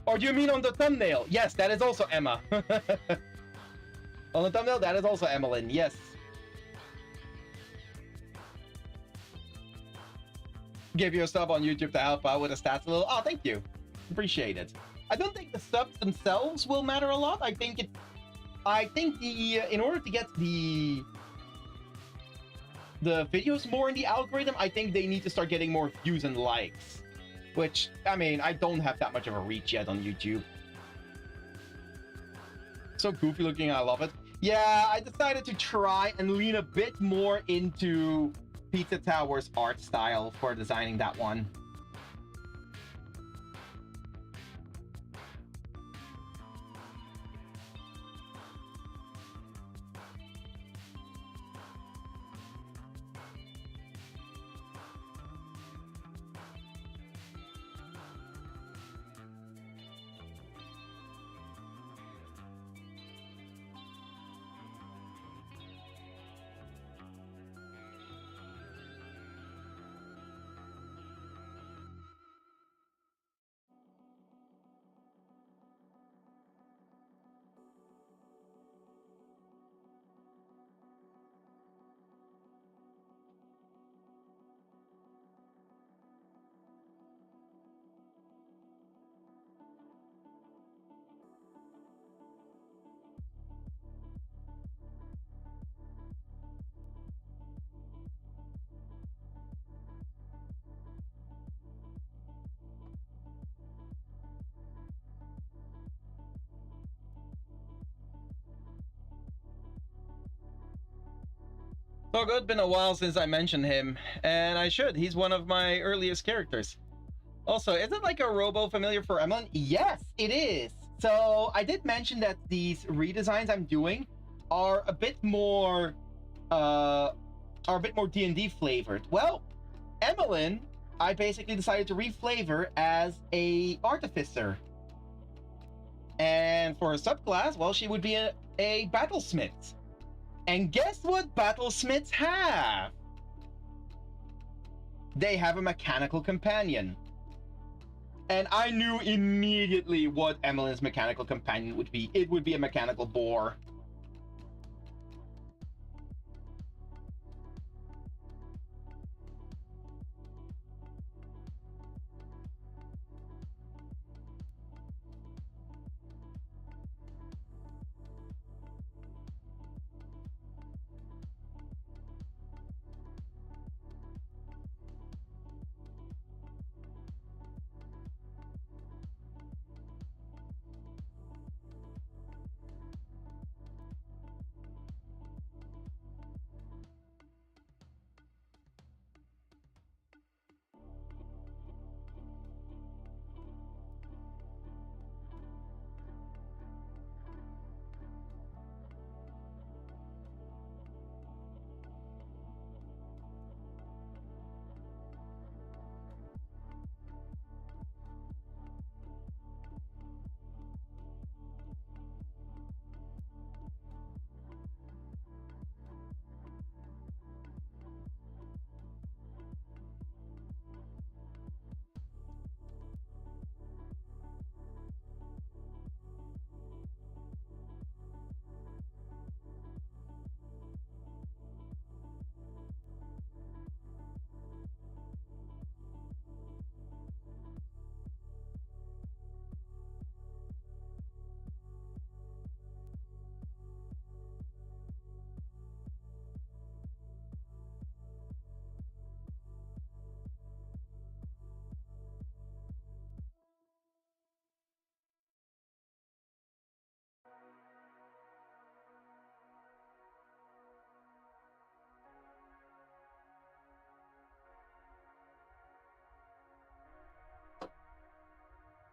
A: Or do you mean on the thumbnail? Yes, that is also Emma. On the thumbnail, that is also Emmalyn, yes. Give you a sub on YouTube to help out with the stats a little. Oh, thank you. Appreciate it. I don't think the subs themselves will matter a lot. I think in order to get the videos more in the algorithm, I think they need to start getting more views and likes. Which, I mean, I don't have that much of a reach yet on YouTube. So goofy looking, I love it. Yeah, I decided to try and lean a bit more into Pizza Tower's art style for designing that one. So good, been a while since I mentioned him, and I should. He's one of my earliest characters. Also, is it like a robo familiar for Emmalyn? Yes, it is. So I did mention that these redesigns I'm doing are a bit more D&D flavored. Well, Emmalyn, I basically decided to reflavor as a artificer. And for a subclass, well, she would be a battlesmith. And guess what battlesmiths have? They have a mechanical companion. And I knew immediately what Emmalyn's mechanical companion would be. It would be a mechanical boar.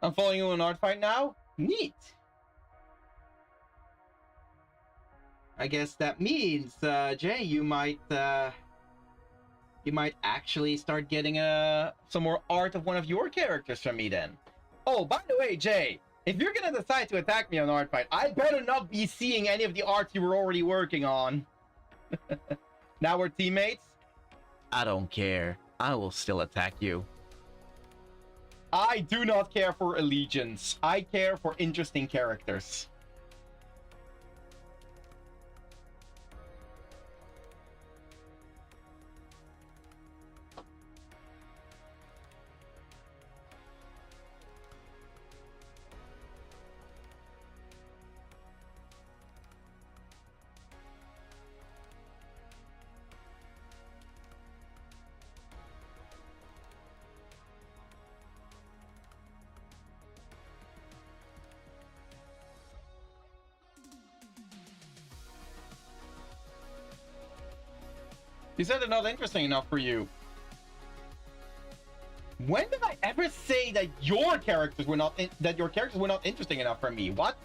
A: I'm following you in an art fight now? Neat.
D: I guess that means, Jay, you might actually start getting
A: Some more art of one of your characters from me then. Oh, by the way, Jay, if you're gonna decide to attack me on art fight, I better not be seeing any of the art you were already working on. Now we're teammates? I don't care. I will still attack you. I do not care for allegiance. I care for interesting characters. You said they're not interesting enough for you. When did I ever say that your characters were not interesting enough for me? What?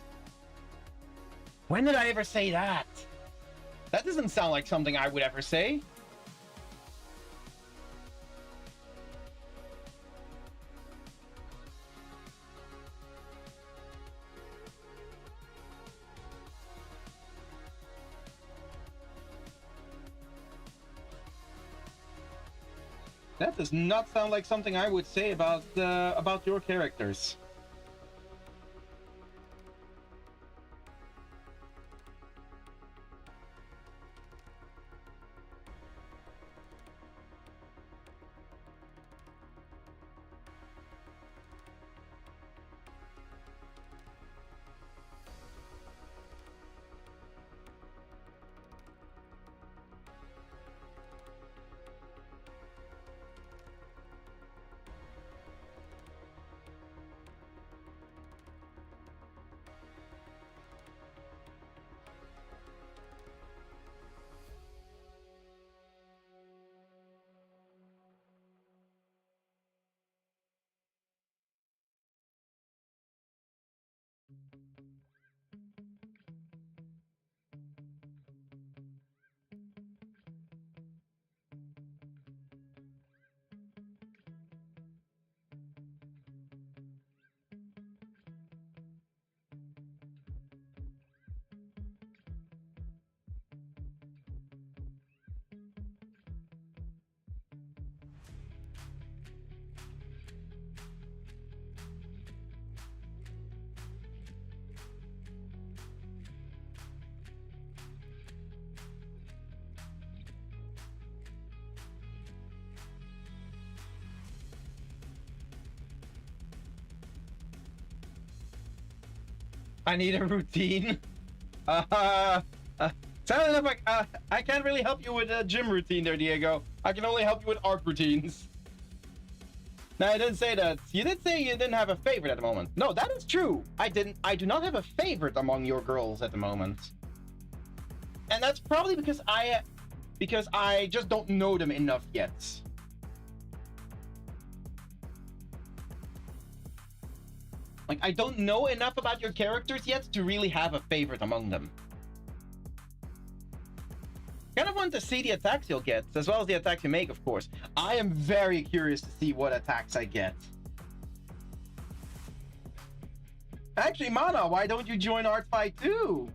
A: When did I ever say that? That doesn't sound like something I would ever say. That does not sound like something I would say about your characters. I need a routine. Sadly enough, I can't really help you with a gym routine there, Diego. I can only help you with art routines. No, I didn't say that. You did say you didn't have a favorite at the moment. No, that is true. I do not have a favorite among your girls at the moment. And that's probably because I just don't know them enough yet. Like, I don't know enough about your characters yet to really have a favorite among them. Kind of want to see the attacks you'll get, as well as the attacks you make, of course. I am very curious to see what attacks I get. Actually, Mana, why don't you join Art Fight too?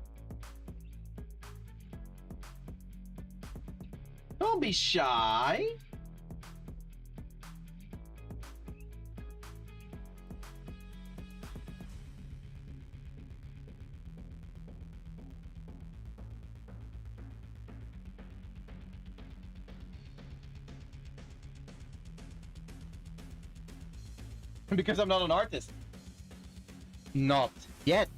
A: Don't be shy. Because I'm not an artist. Not yet.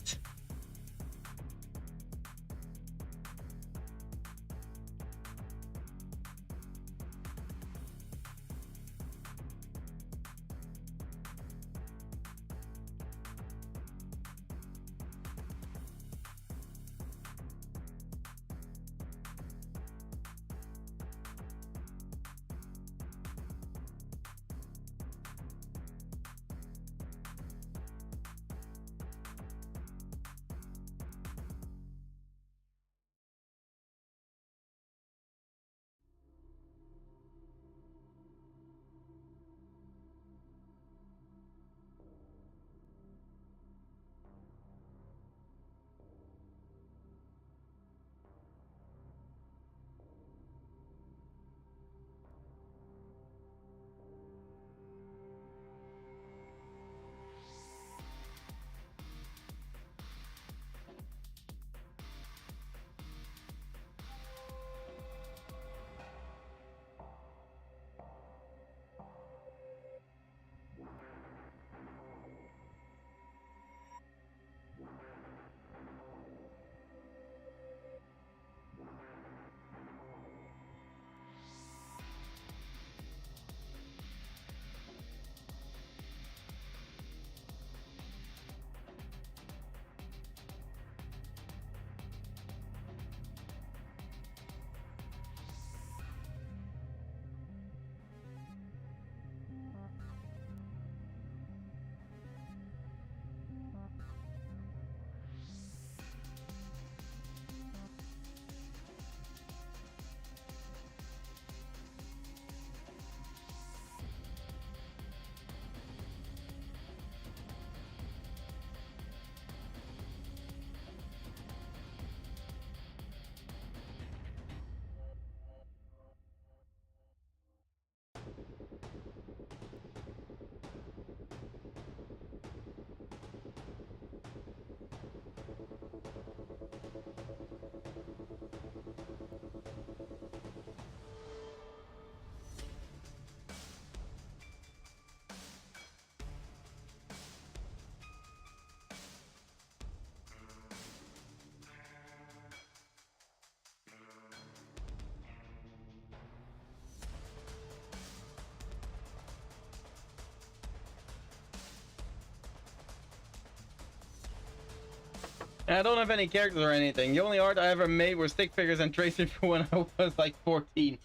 A: I don't have any characters or anything. The only art I ever made were stick figures and tracing from when I was like 14.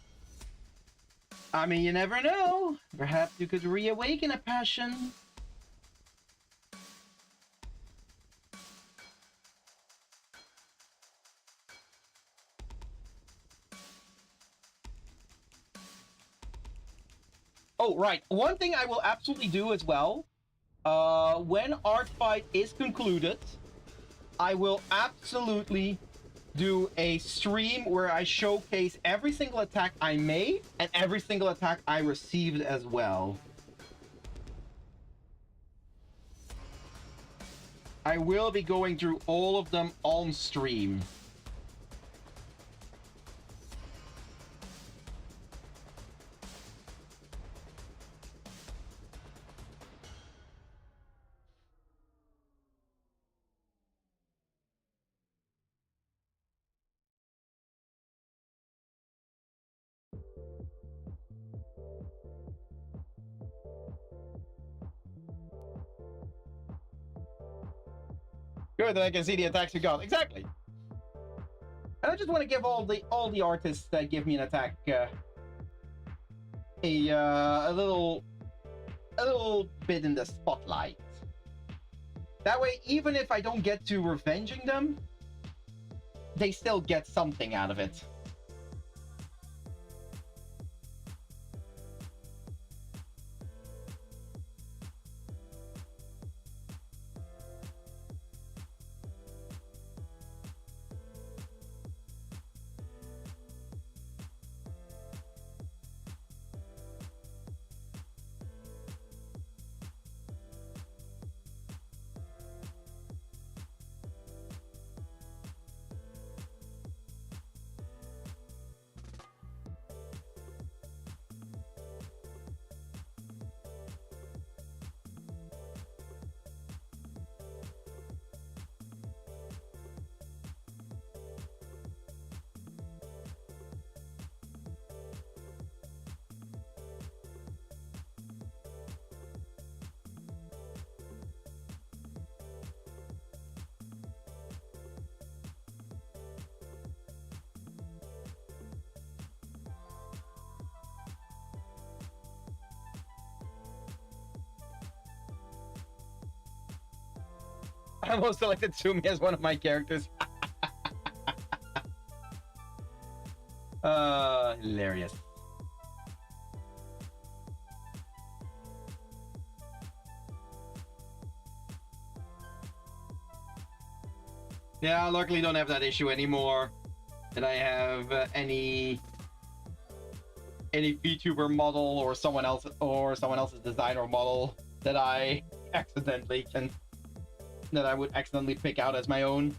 D: I mean, you never know. Perhaps you could reawaken a passion.
A: Oh, right. One thing I will absolutely do as well, when Art Fight is concluded, I will absolutely do a stream where I showcase every single attack I made and every single attack I received as well. I will be going through all of them on stream. Good, then I can see the attacks you got. Exactly. And I just want to give all the artists that give me an attack a little bit in the spotlight. That way, even if I don't get to revenging them, they still get something out of it. I almost selected Sumi as one of my characters. Hilarious. Yeah, luckily don't have that issue anymore. That I have any VTuber model or someone else's designer model that I would accidentally pick out as my own.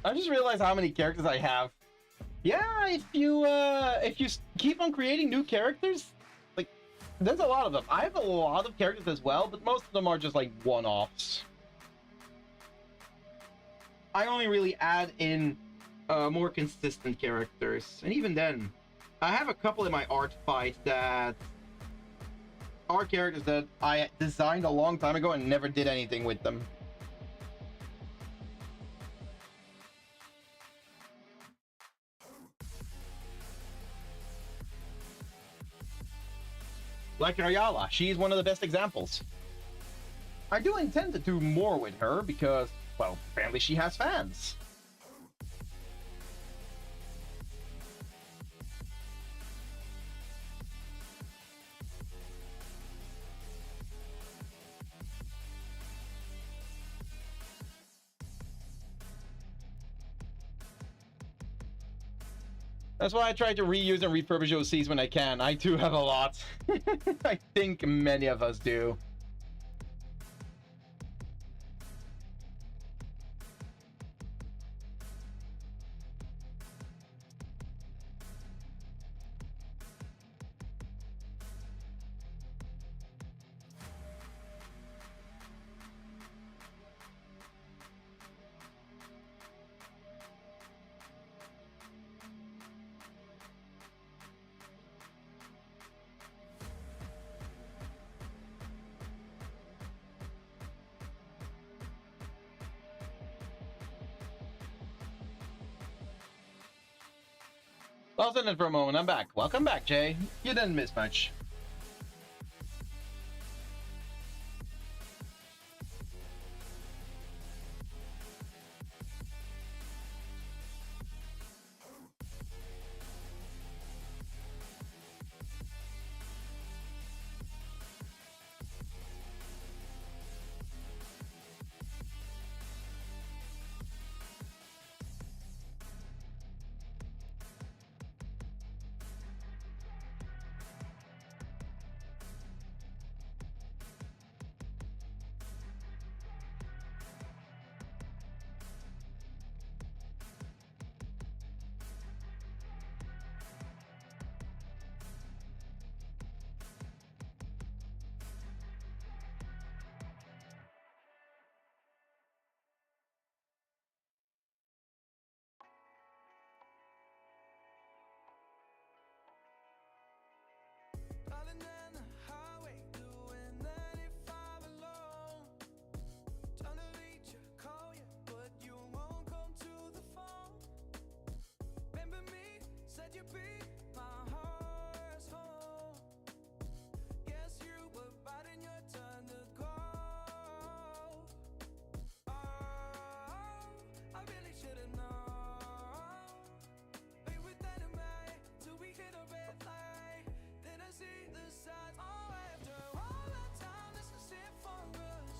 A: I just realized how many characters I have. Yeah, if you keep on creating new characters, like there's a lot of them. I have a lot of characters as well, but most of them are just like one-offs.
D: I only really add in more consistent characters, and even then, I have a couple in my art fight that are characters that I designed a long time ago and never did anything with them.
A: Like Ayala, she's one of the best examples. I do intend to do more with her because, well, apparently she has fans. That's why I try to reuse and refurbish OCs when I can. I do have a lot. I think many of us do. Lost in it for a moment. I'm back. Welcome back, Jay. You didn't miss much.
C: Rolling down the highway, doing 95 alone. Trying to reach you, call you, but you won't come to the phone. Remember me, said you'd be my heart's home. Guess you were biding your turn to go. Oh, I really should've known. Be with enemy till we hit a red light. Then I see the signs. Oh, after all that time, this is it for us.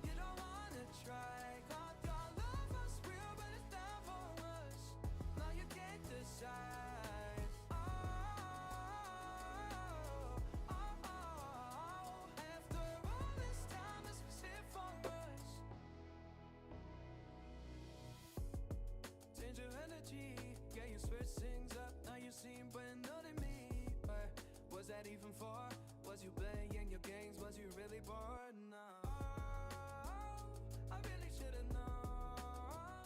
C: You don't wanna try. Got your love was real, but it's not for us. Now you can't decide. Oh, oh, oh. After all this time, this was it for us. Change your energy, yeah, you switch things up. Now you seem brand new to me. But was that even for? Was you playing your games? Was you really bored? No. I really should've known.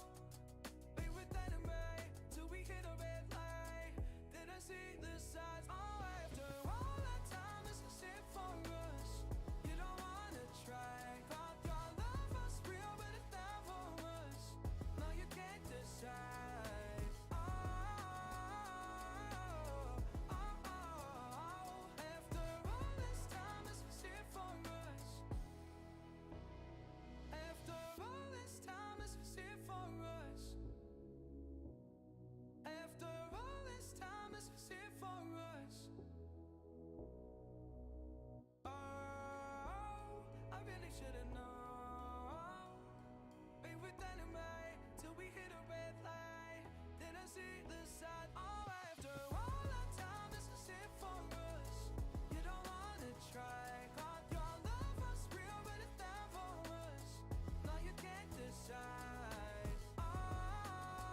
C: Be with enemy till we hit a red light. Then I see the signs. Oh, after all that time, this is it for us. You don't wanna try. Thought your love was real, but it's not for us. Now you can't decide. Oh, oh, oh. After all this time, this was it for us. After all this time, this was it for us. After all this time, this was it for us. Oh, I really should've known. Be with enemy till we hit a red light. Then I see the sign. Oh, after all that time, this is it for us. You don't wanna try. Thought your love was real, but it's not for us. Now you can't decide. Oh,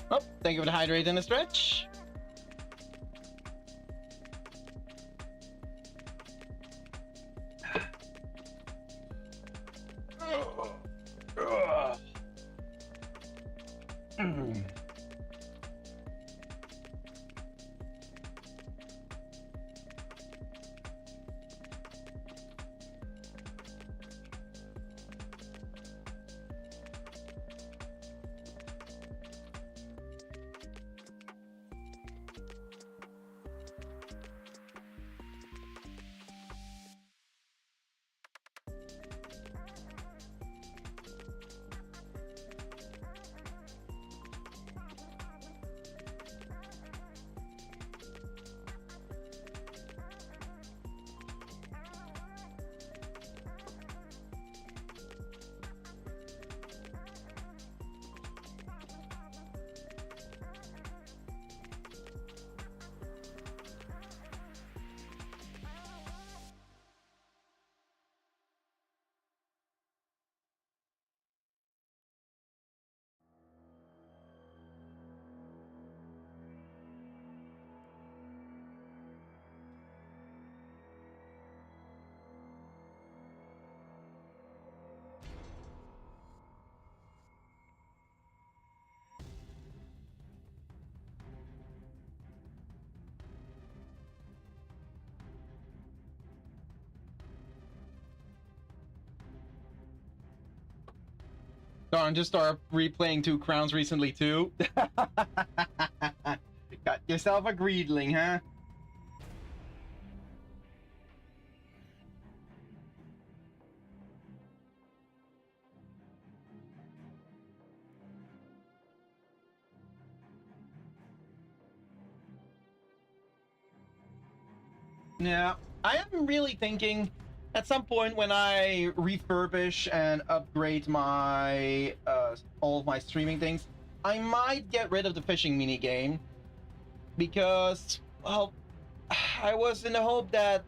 A: Oh, thank you for the hydrate and the stretch. Darn, just started replaying Two Crowns recently too. Got yourself a greedling, huh? Yeah, I am really thinking at some point when I refurbish and upgrade my all of my streaming things, I might get rid of the fishing mini game because, well, I was in the hope that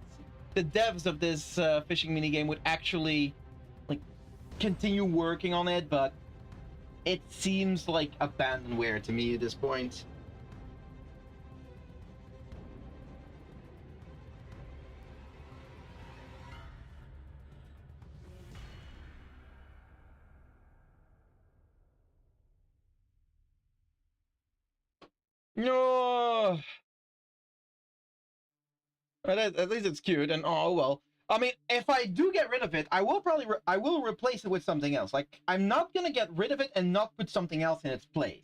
A: the devs of this fishing mini game would actually like continue working on it, but it seems like abandonware to me at this point. No, at least it's cute, and oh well. I mean, if I do get rid of it, I will probably I will replace it with something else. Like, I'm not gonna get rid of it and not put something else in its place.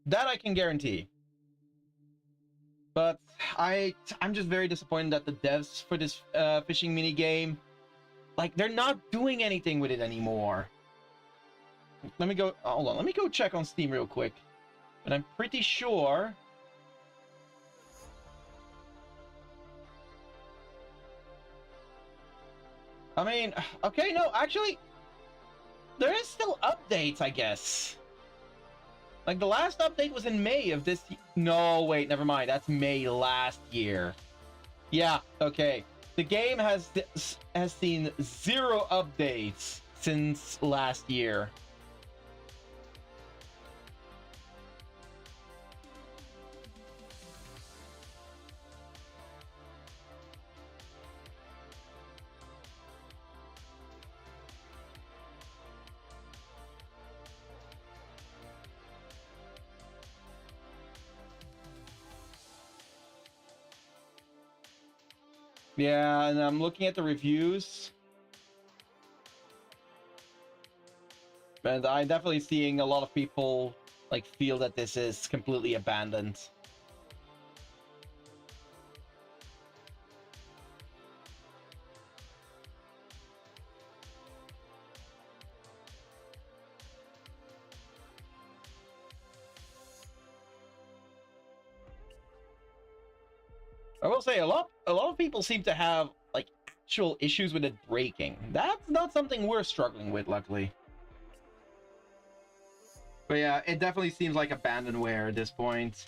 A: That I can guarantee. But I'm just very disappointed that the devs for this fishing mini game, like, they're not doing anything with it anymore. Let me go. Hold on. Let me go check on Steam real quick. But I'm pretty sure. I mean, okay, no, actually, there is still updates, I guess. Like, the last update was in May of this. No, wait, never mind. That's May last year. Yeah, okay. The game has seen 0 updates since last year. Yeah, and I'm looking at the reviews. And I'm definitely seeing a lot of people like feel that this is completely abandoned. I will say a lot of people seem to have like actual issues with it breaking. That's not something we're struggling with, luckily. But yeah, it definitely seems like abandonware at this point.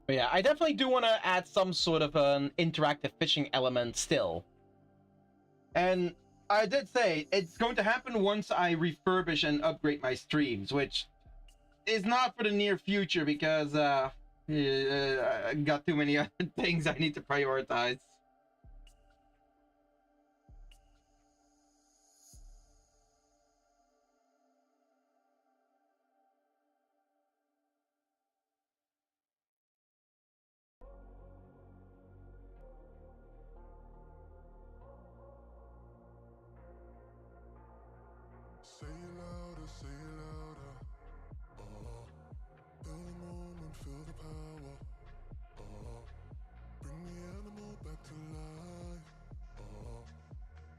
A: But yeah, I definitely do want to add some sort of an interactive fishing element still. And I did say it's going to happen once I refurbish and upgrade my streams, which is not for the near future because I got too many other things I need to prioritize.
B: Say it louder, say it louder. Feel the moment, feel the power. Bring the animal back to life.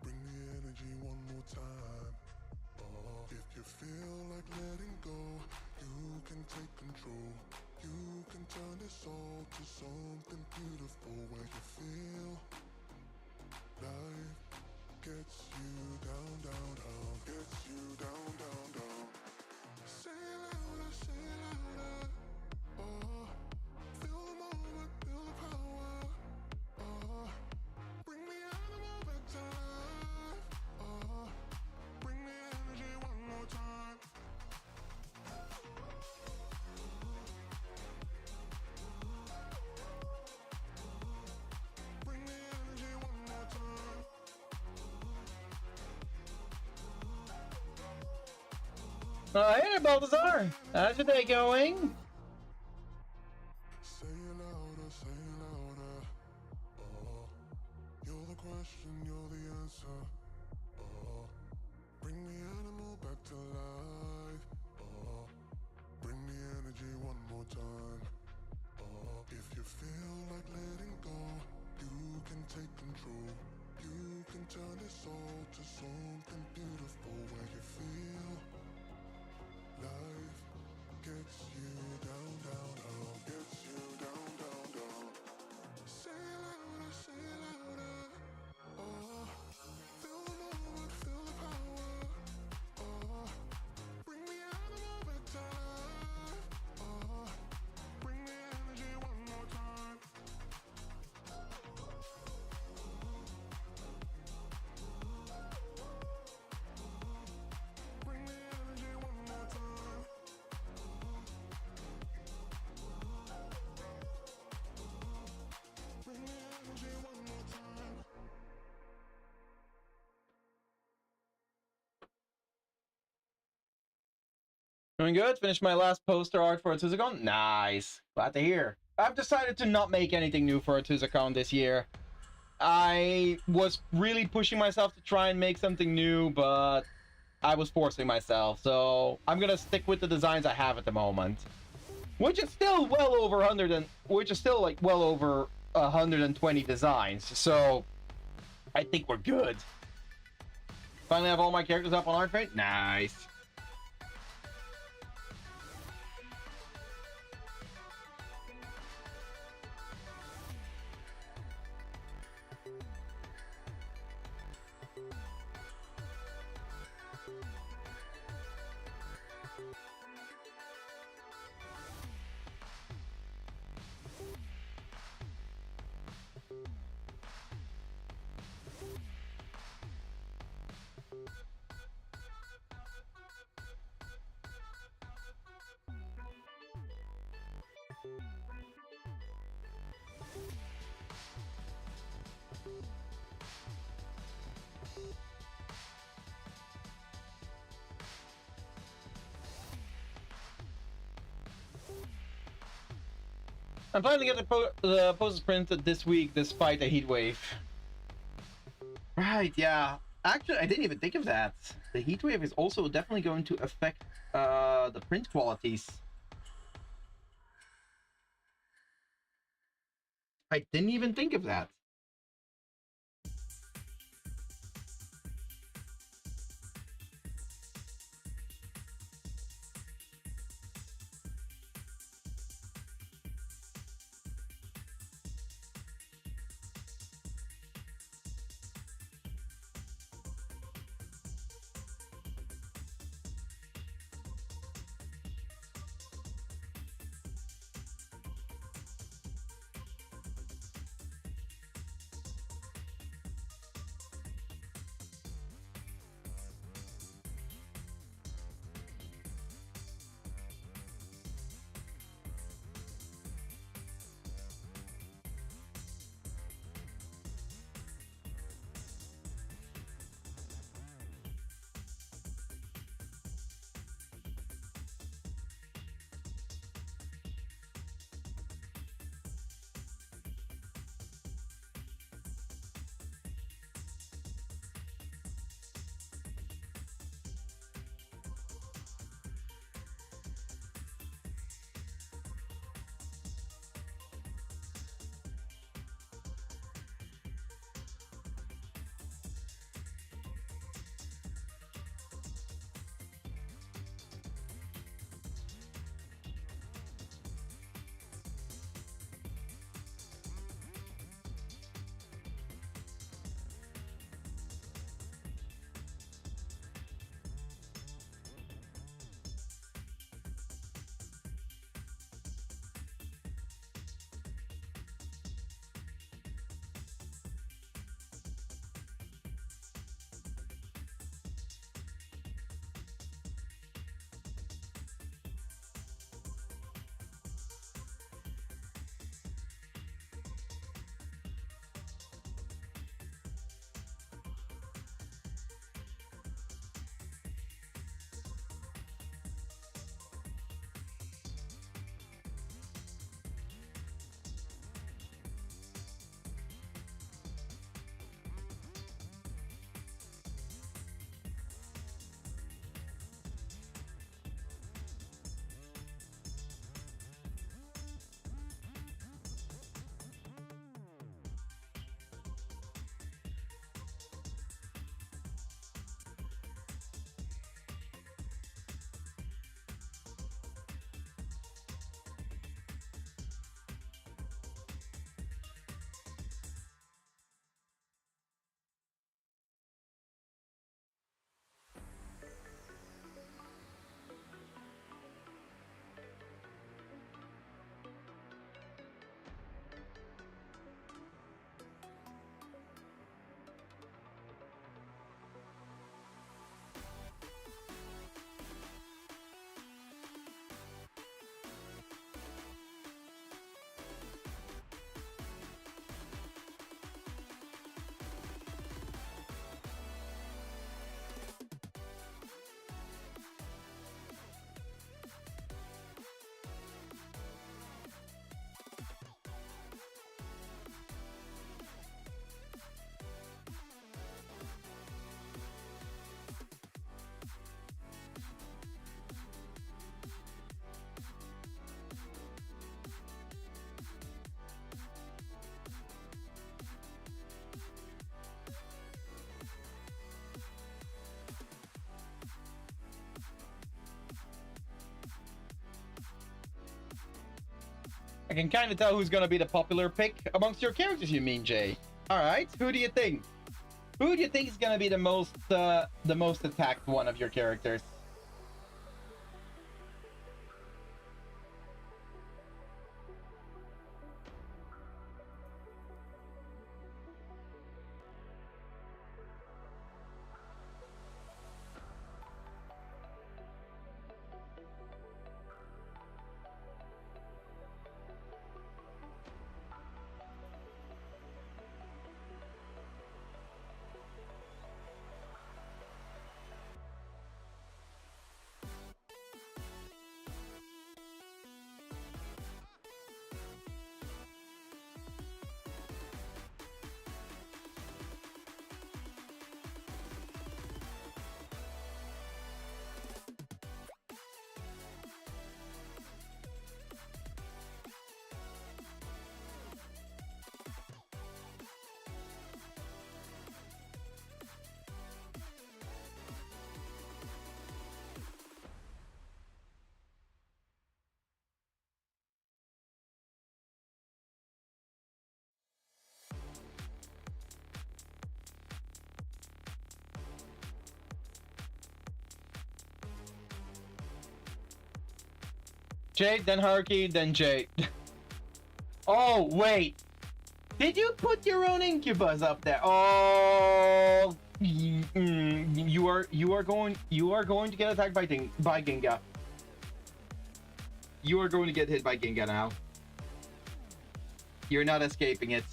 B: Bring the energy one more time. If you feel like letting go, you can take control. You can turn this all to something beautiful where you feel life gets you down, down, down, gets you down, down, down. Say it louder, say it louder. Feel the moment, feel the power. Bring the animal back to life. Bring the energy one more time. Bring the energy one more time.
A: Hey, Balthazar! How's your day going?
B: Say it louder, say it louder. You're the question, you're the answer. Bring the animal back to life. Bring the energy one more time. If you feel like letting go, you can take control. You can turn this all to something beautiful where you feel life gets you down, down, down, gets you down, down, down. Say it louder, say it louder. Feel the moment, feel the power. Bring the animal back to life. Bring the energy one more time. Bring the energy one more time. Bring the energy one more time.
A: Doing good. Finished my last poster art for Atuzicon. Nice. Glad to hear. I've decided to not make anything new for Atuzicon this year. I was really pushing myself to try and make something new, but I was forcing myself. So I'm gonna stick with the designs I have at the moment, which is still well over 100 and which is still like well over 120 designs. So I think we're good. Finally have all my characters up on ArtFrame. Nice. I'm planning to get the posters printed this week despite a heat wave. Right, yeah. Actually, I didn't even think of that. The heat wave is also definitely going to affect the print qualities. I didn't even think of that. can kind of tell who's gonna be the popular pick amongst your characters, you mean, Jay? All right, who do you think? Who do you think is gonna be the most attacked one of your characters? Jay, then Haruki, then Jay. Oh, wait. Did you put your own incubus up there? Oh, you are going to get attacked by Ginga. You are going to get hit by Ginga now. You're not escaping it.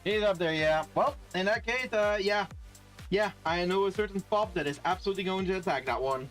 A: He's up there, yeah. Well, in that case, yeah. Yeah, I know a certain pop that is absolutely going to attack that one.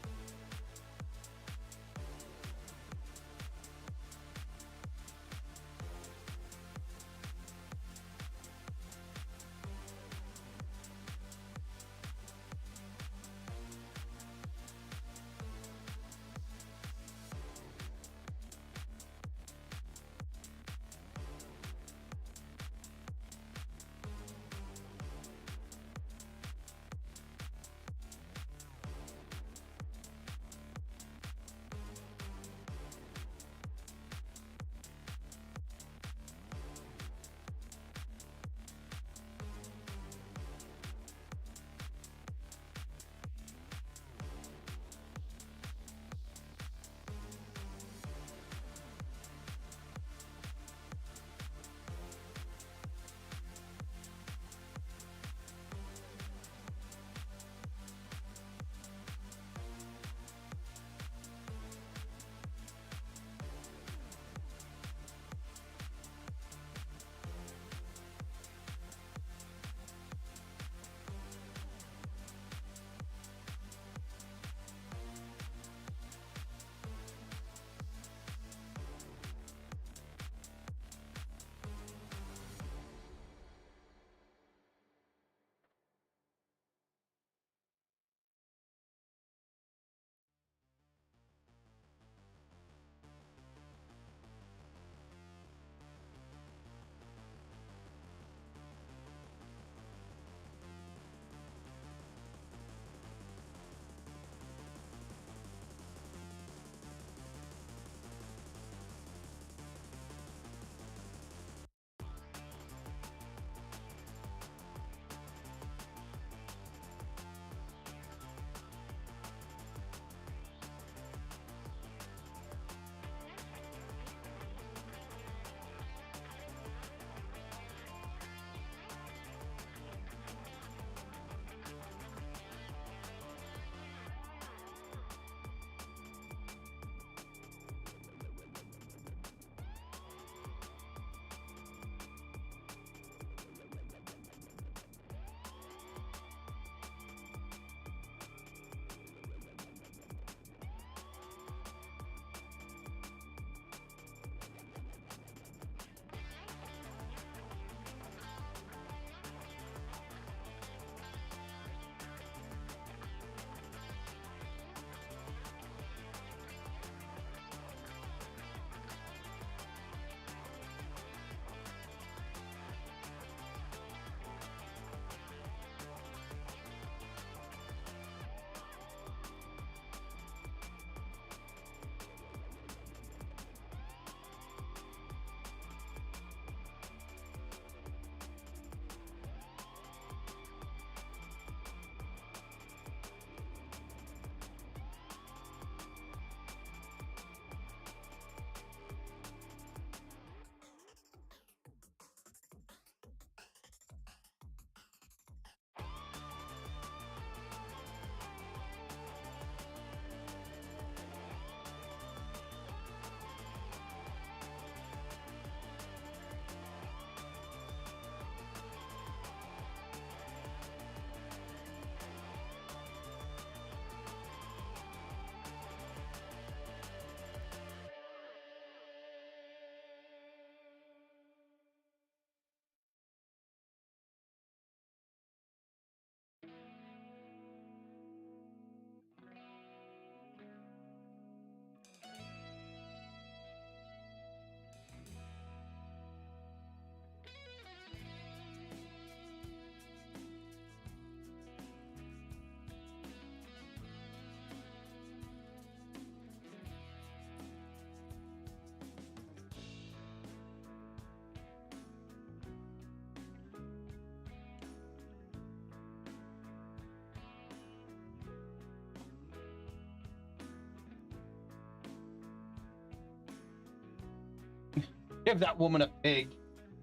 A: Give that woman a pig.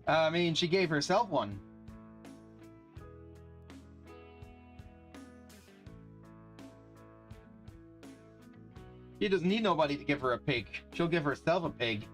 A: I mean, she gave herself one. She doesn't need nobody to give her a pig. She'll give herself a pig.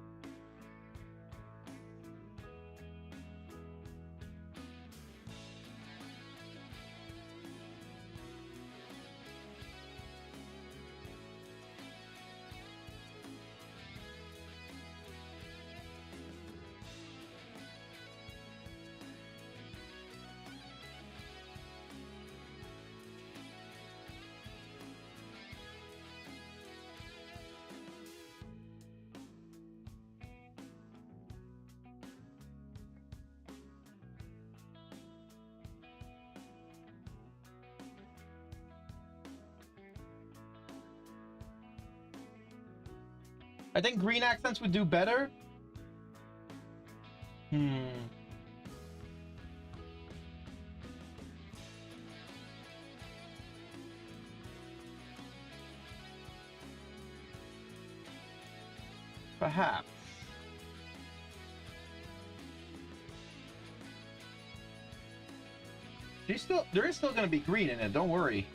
A: I think green accents would do better. Perhaps. There is still going to be green in it, don't worry.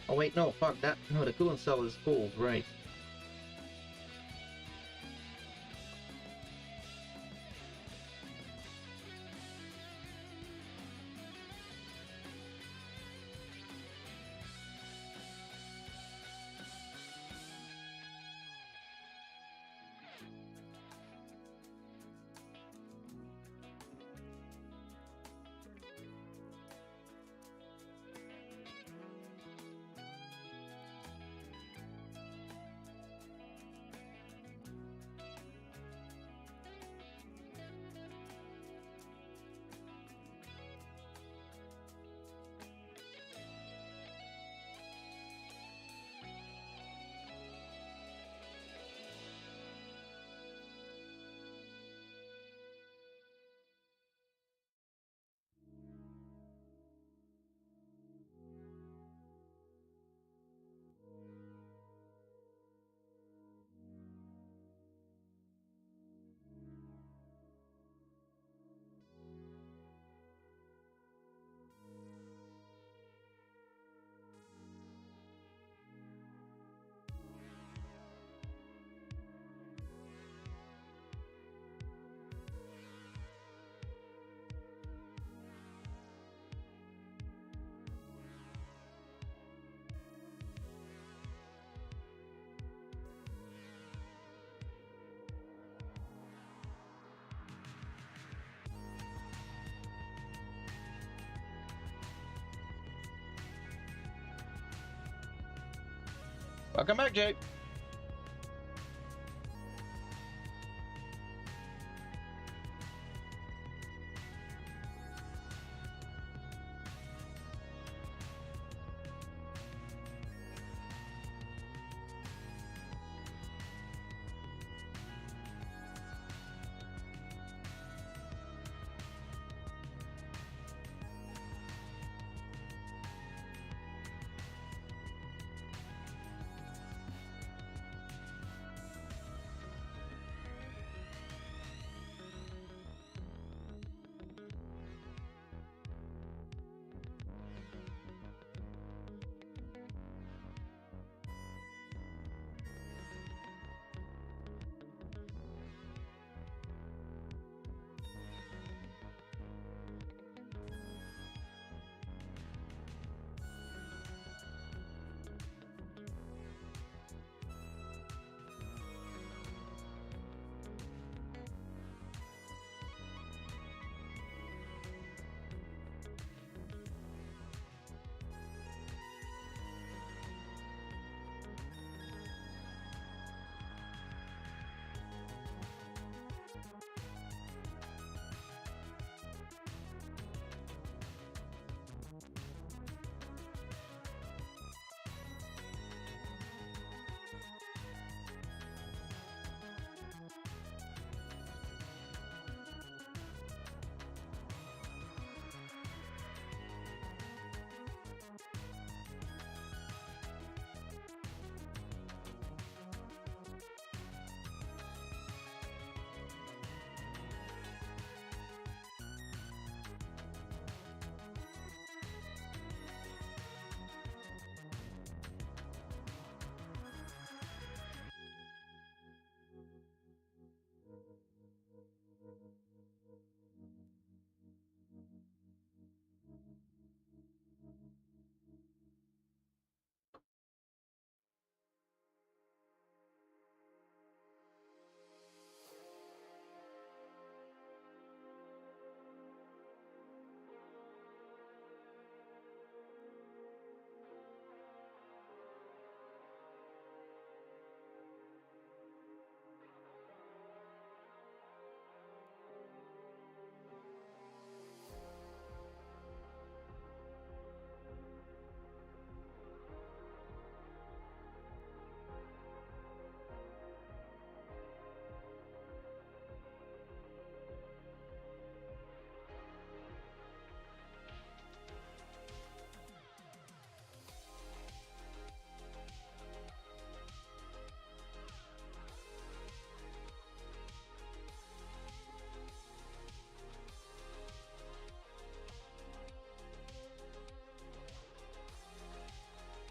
A: Oh wait, no, fuck that. No, the coolant cell is cold, right? Welcome back, Jay.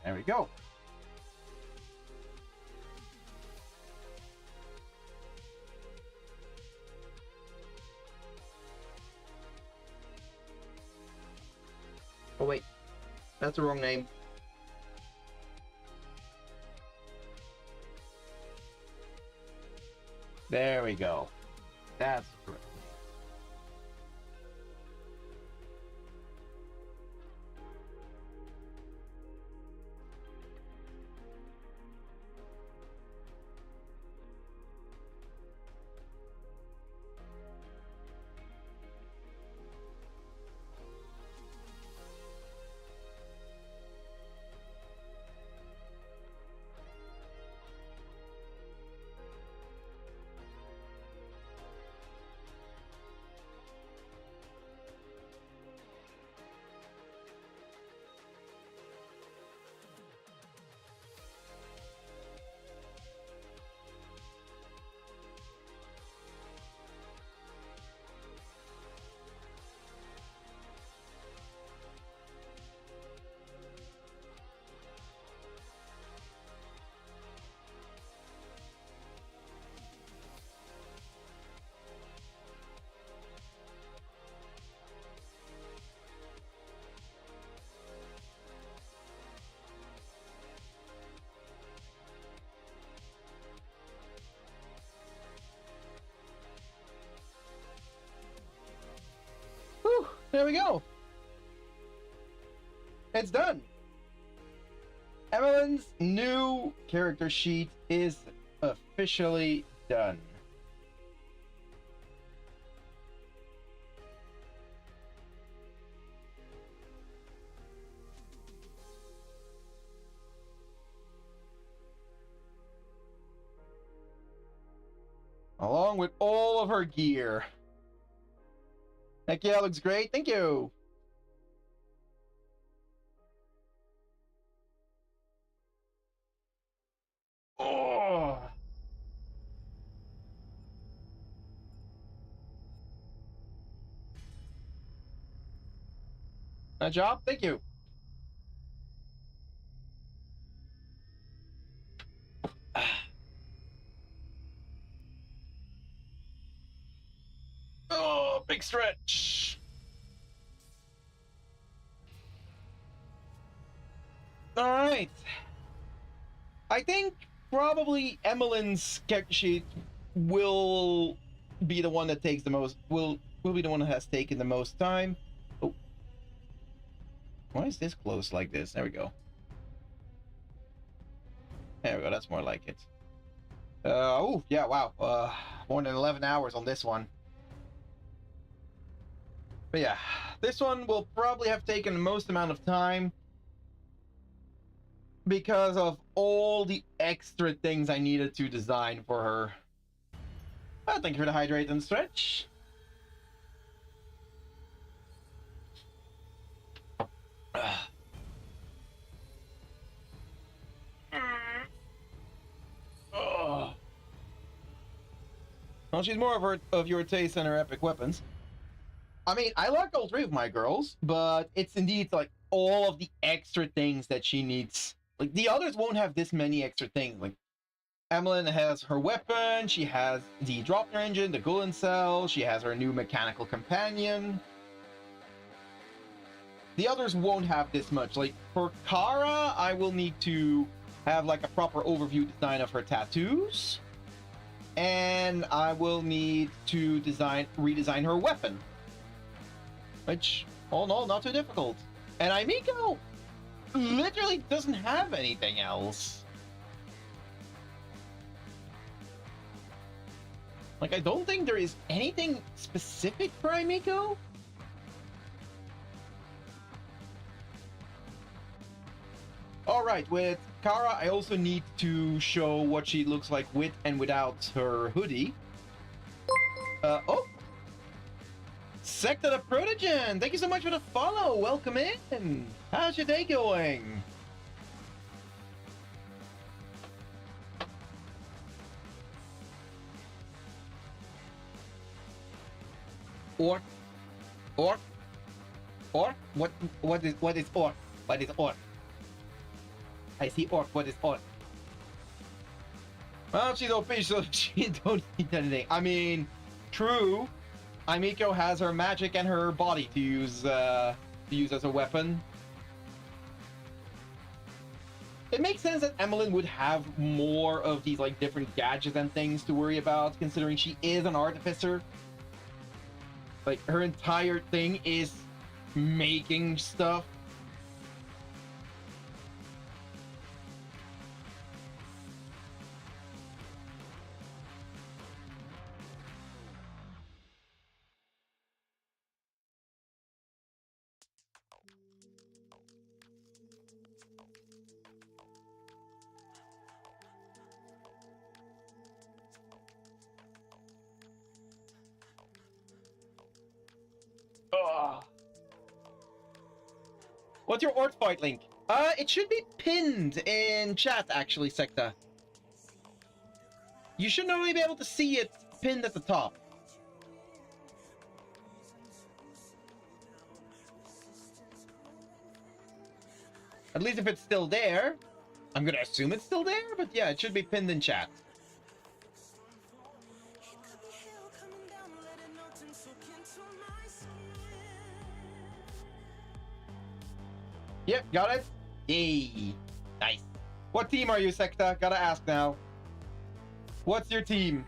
A: There we go.
D: Oh wait, that's the wrong name.
A: There we go. That's correct. Whew, there we go. It's done. Emmalyn's new character sheet is officially done. Along with all of her gear. Heck yeah, looks great. Thank you. Oh. Nice job. Thank you. Oh, big stretch. All right. I think probably Emmalyn's character sheet will be the one that takes the most. Will be the one that has taken the most time. Oh, why is this close like this? There we go. There we go. That's more like it. Oh yeah, wow. More than 11 hours on this one. But yeah, this one will probably have taken the most amount of time because of all the extra things I needed to design for her. Thank you for the hydrate and stretch. Oh. Well, she's more of your taste than her epic weapons. I mean, I like all three of my girls, but it's indeed like all of the extra things that she needs. Like the others won't have this many extra things. Like Emmalyn has her weapon, she has the Dropner engine, the Golden Cell, she has her new mechanical companion. The others won't have this much. Like for Kara, I will need to have like a proper overview design of her tattoos. And I will need to redesign her weapon. Which, all in all, not too difficult. And Aimiko literally doesn't have anything else. Like, I don't think there is anything specific for Aimiko. Alright, with Kara, I also need to show what she looks like with and without her hoodie. Oh! Sector the Protogen! Thank you so much for the follow! Welcome in! How's your day going? Orc? Orc? Orc? What is orc? What is orc? I see orc. What is orc? Well, she's OP, so she don't need anything. I mean, true. Aimiko has her magic and her body to use as a weapon. It makes sense that Emmalyn would have more of these like different gadgets and things to worry about, considering she is an artificer. Like her entire thing is making stuff. Ugh. What's your orc fight link? It should be pinned in chat, actually, Sekta. You should normally be able to see it pinned at the top. At least if it's still there. I'm gonna assume it's still there, but yeah, it should be pinned in chat. Yep, got it. Yay. Nice. What team are you, Sekta? Gotta ask now. What's your team?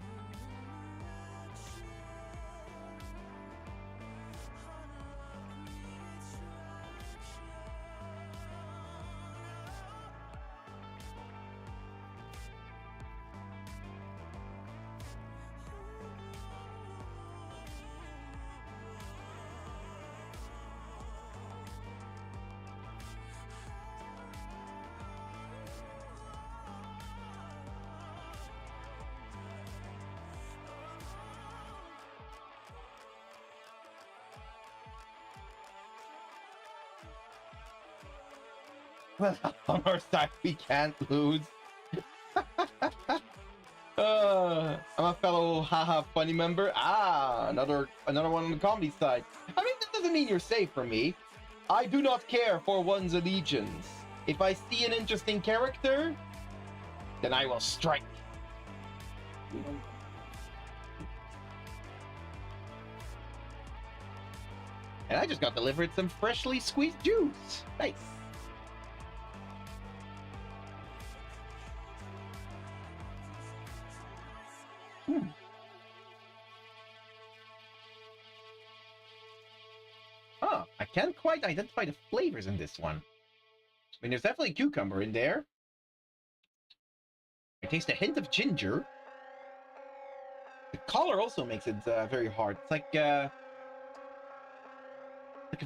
A: Well, on our side, we can't lose. I'm a fellow haha funny member. Ah, another one on the comedy side. I mean, that doesn't mean you're safe from me. I do not care for one's allegiance. If I see an interesting character, then I will strike. And I just got delivered some freshly squeezed juice. Nice. Oh, I can't quite identify the flavors in this one. I mean, there's definitely cucumber in there. I taste a hint of ginger. The color also makes it very hard. It's like a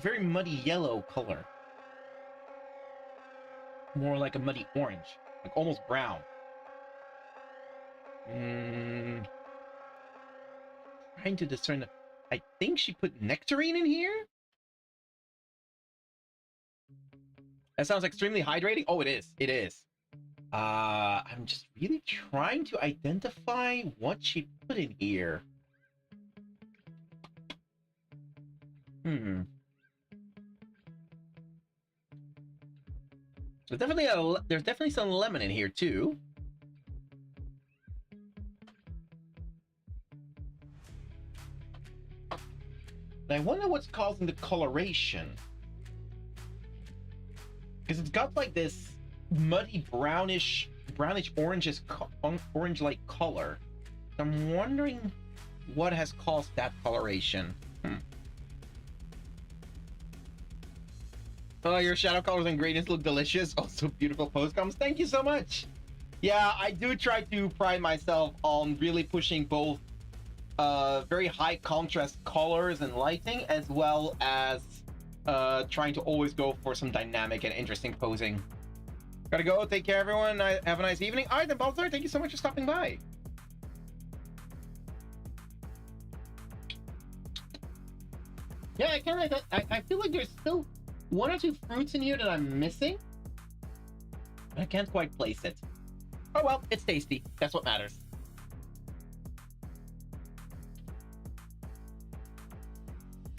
A: very muddy yellow color. More like a muddy orange, like almost brown. Trying to discern. I think she put nectarine in here. That sounds extremely hydrating. Oh, it is. It is. I'm just really trying to identify what she put in here. There's definitely some lemon in here too. And I wonder what's causing the coloration. Because it's got like this muddy brownish orange-like color. So I'm wondering what has caused that coloration. Oh, your shadow colors and ingredients look delicious. Also beautiful postcoms. Thank you so much. Yeah, I do try to pride myself on really pushing both very high contrast colors and lighting, as well as trying to always go for some dynamic and interesting posing. Gotta go. Take care, everyone. Have a nice evening. All right, then, Balthazar, thank you so much for stopping by. Yeah, I feel like there's still one or two fruits in here that I'm missing. I can't quite place it. Oh well, it's tasty. That's what matters.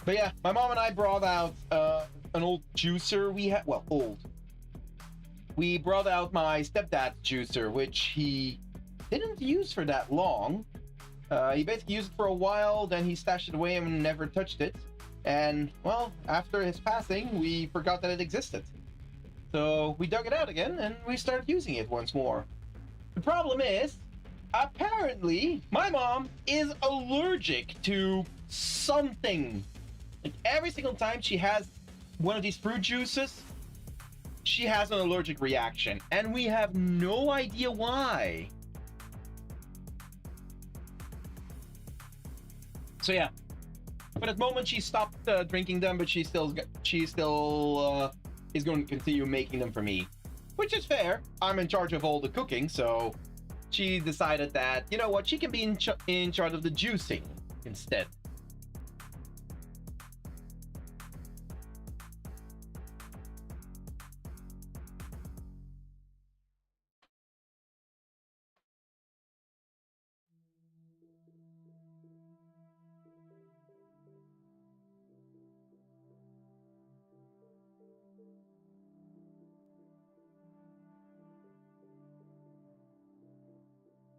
A: But yeah, my mom and I brought out an old juicer we had. Well, old. we brought out my stepdad's juicer, which he didn't use for that long. He basically used it for a while, then he stashed it away and never touched it. And, well, after his passing, we forgot that it existed. So we dug it out again, and we started using it once more. The problem is, apparently, my mom is allergic to something. Like, every single time she has one of these fruit juices, she has an allergic reaction, and we have no idea why. So yeah, but at the moment she stopped drinking them, but she still is going to continue making them for me, which is fair. I'm in charge of all the cooking, so she decided that, you know what, she can be in charge of the juicing instead.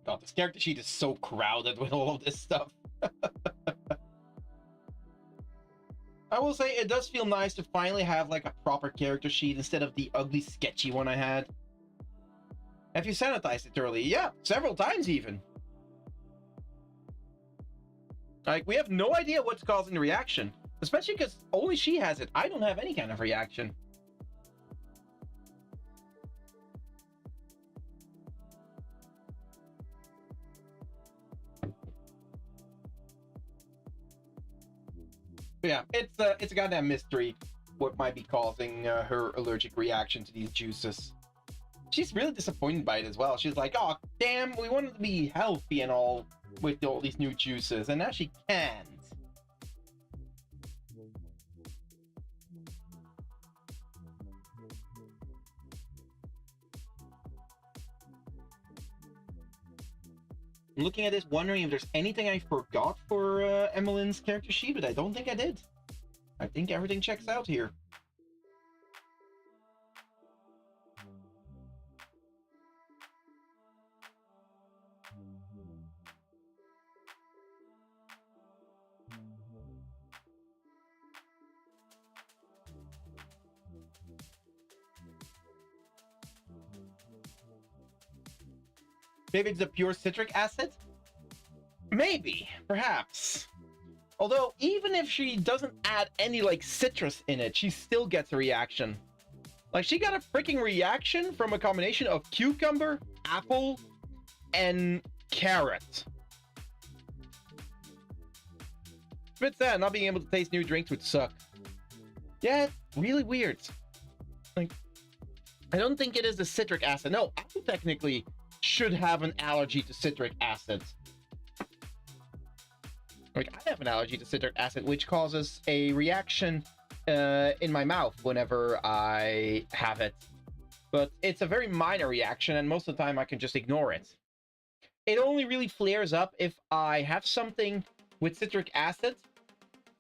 A: God, this character sheet is so crowded with all of this stuff. I will say it does feel nice to finally have like a proper character sheet instead of the ugly, sketchy one I had. Have you sanitized it early? Yeah, several times even. Like, we have no idea what's causing the reaction. Especially because only she has it. I don't have any kind of reaction. But yeah, it's a goddamn mystery what might be causing her allergic reaction to these juices. She's really disappointed by it as well. She's like, oh, damn, we wanted to be healthy and all with all these new juices, and now she can't. I'm looking at this, wondering if there's anything I forgot for Emmalyn's character sheet, but I don't think I did. I think everything checks out here. Maybe it's a pure citric acid? Maybe, perhaps. Although, even if she doesn't add any, like, citrus in it, she still gets a reaction. Like, she got a freaking reaction from a combination of cucumber, apple, and carrot. It's a bit sad, not being able to taste new drinks would suck. Yeah, really weird. Like, I don't think it is the citric acid. No, apple technically should have an allergy to citric acid. Like, I have an allergy to citric acid, which causes a reaction in my mouth whenever I have it. But it's a very minor reaction, and most of the time I can just ignore it. It only really flares up if I have something with citric acid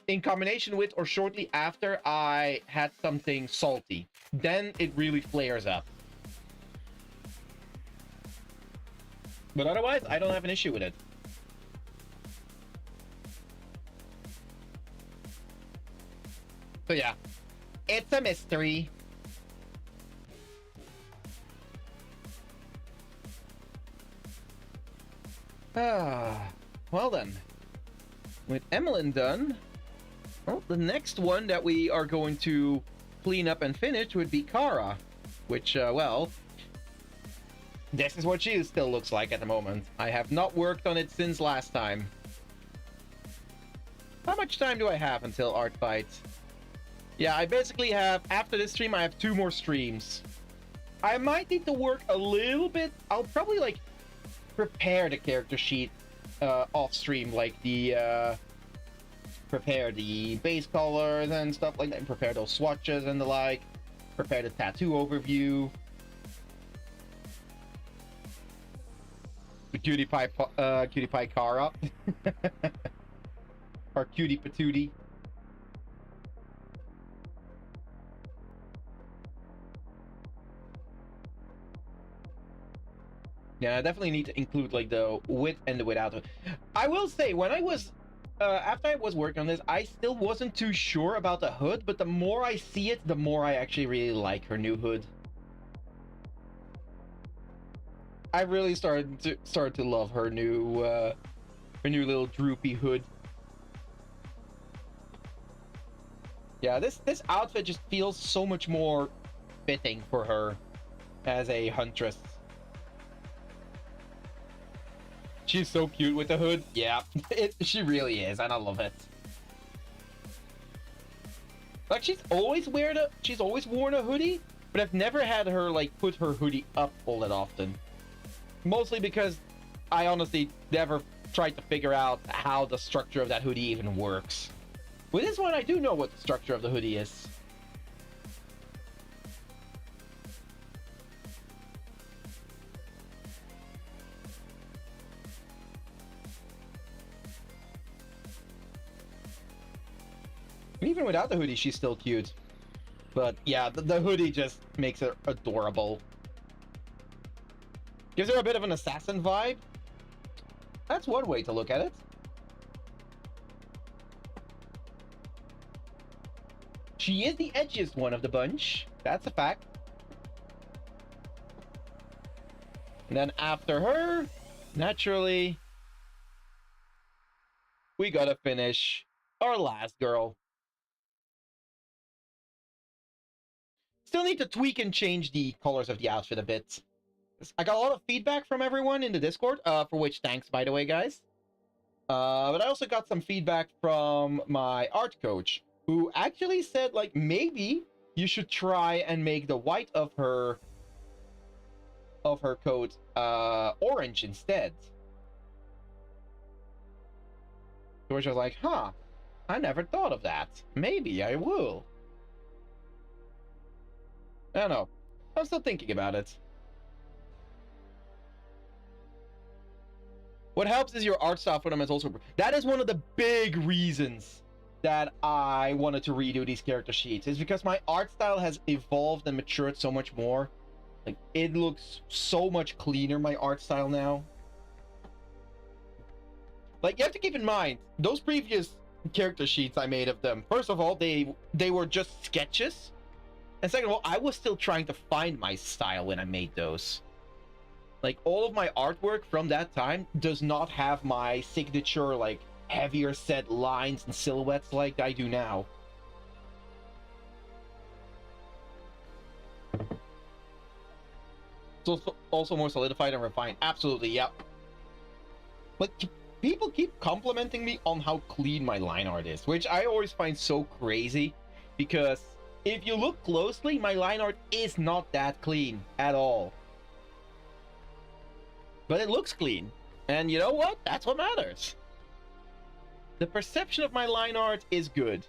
A: in combination with or shortly after I had something salty. Then it really flares up. But otherwise, I don't have an issue with it. So yeah, it's a mystery. Well then, with Emmalyn done, well, the next one that we are going to clean up and finish would be Kara, which, well, this is what she still looks like at the moment. I have not worked on it since last time. How much time do I have until Art Fight? Yeah, I basically have, after this stream, I have 2 more streams. I might need to work a little bit. I'll probably, like, prepare the character sheet off stream, like the, prepare the base colors and stuff like that, prepare those swatches and the like, prepare the tattoo overview. The cutie pie Kara. Or cutie patootie. Yeah, I definitely need to include like the with and the without. I will say, when I was after I was working on this, I still wasn't too sure about the hood, but the more I see it, the more I actually really like her new hood. I really started to love her new little droopy hood. Yeah, this outfit just feels so much more fitting for her as a huntress. She's so cute with the hood. Yeah, she really is, and I love it. Like, she's always worn a hoodie, but I've never had her like put her hoodie up all that often. Mostly because I honestly never tried to figure out how the structure of that hoodie even works. With this one, I do know what the structure of the hoodie is. And even without the hoodie, she's still cute. But yeah, the hoodie just makes her adorable. Gives her a bit of an assassin vibe. That's one way to look at it. She is the edgiest one of the bunch. That's a fact. And then after her, naturally, we gotta finish our last girl. Still need to tweak and change the colors of the outfit a bit. I got a lot of feedback from everyone in the Discord, for which thanks, by the way, guys. But I also got some feedback from my art coach, who actually said, like, maybe you should try and make the white of her coat orange instead. To which I was like, huh, I never thought of that. Maybe I will. I don't know. I'm still thinking about it. What helps is your art style for them is also... That is one of the big reasons that I wanted to redo these character sheets. Is because my art style has evolved and matured so much more. Like, it looks so much cleaner, my art style now. Like, you have to keep in mind, those previous character sheets I made of them, first of all, they were just sketches. And second of all, I was still trying to find my style when I made those. Like, all of my artwork from that time does not have my signature, like, heavier set lines and silhouettes like I do now. It's also more solidified and refined. Absolutely, yep. Like, people keep complimenting me on how clean my line art is, which I always find so crazy, because if you look closely, my line art is not that clean at all. But it looks clean. And you know what? That's what matters. The perception of my line art is good.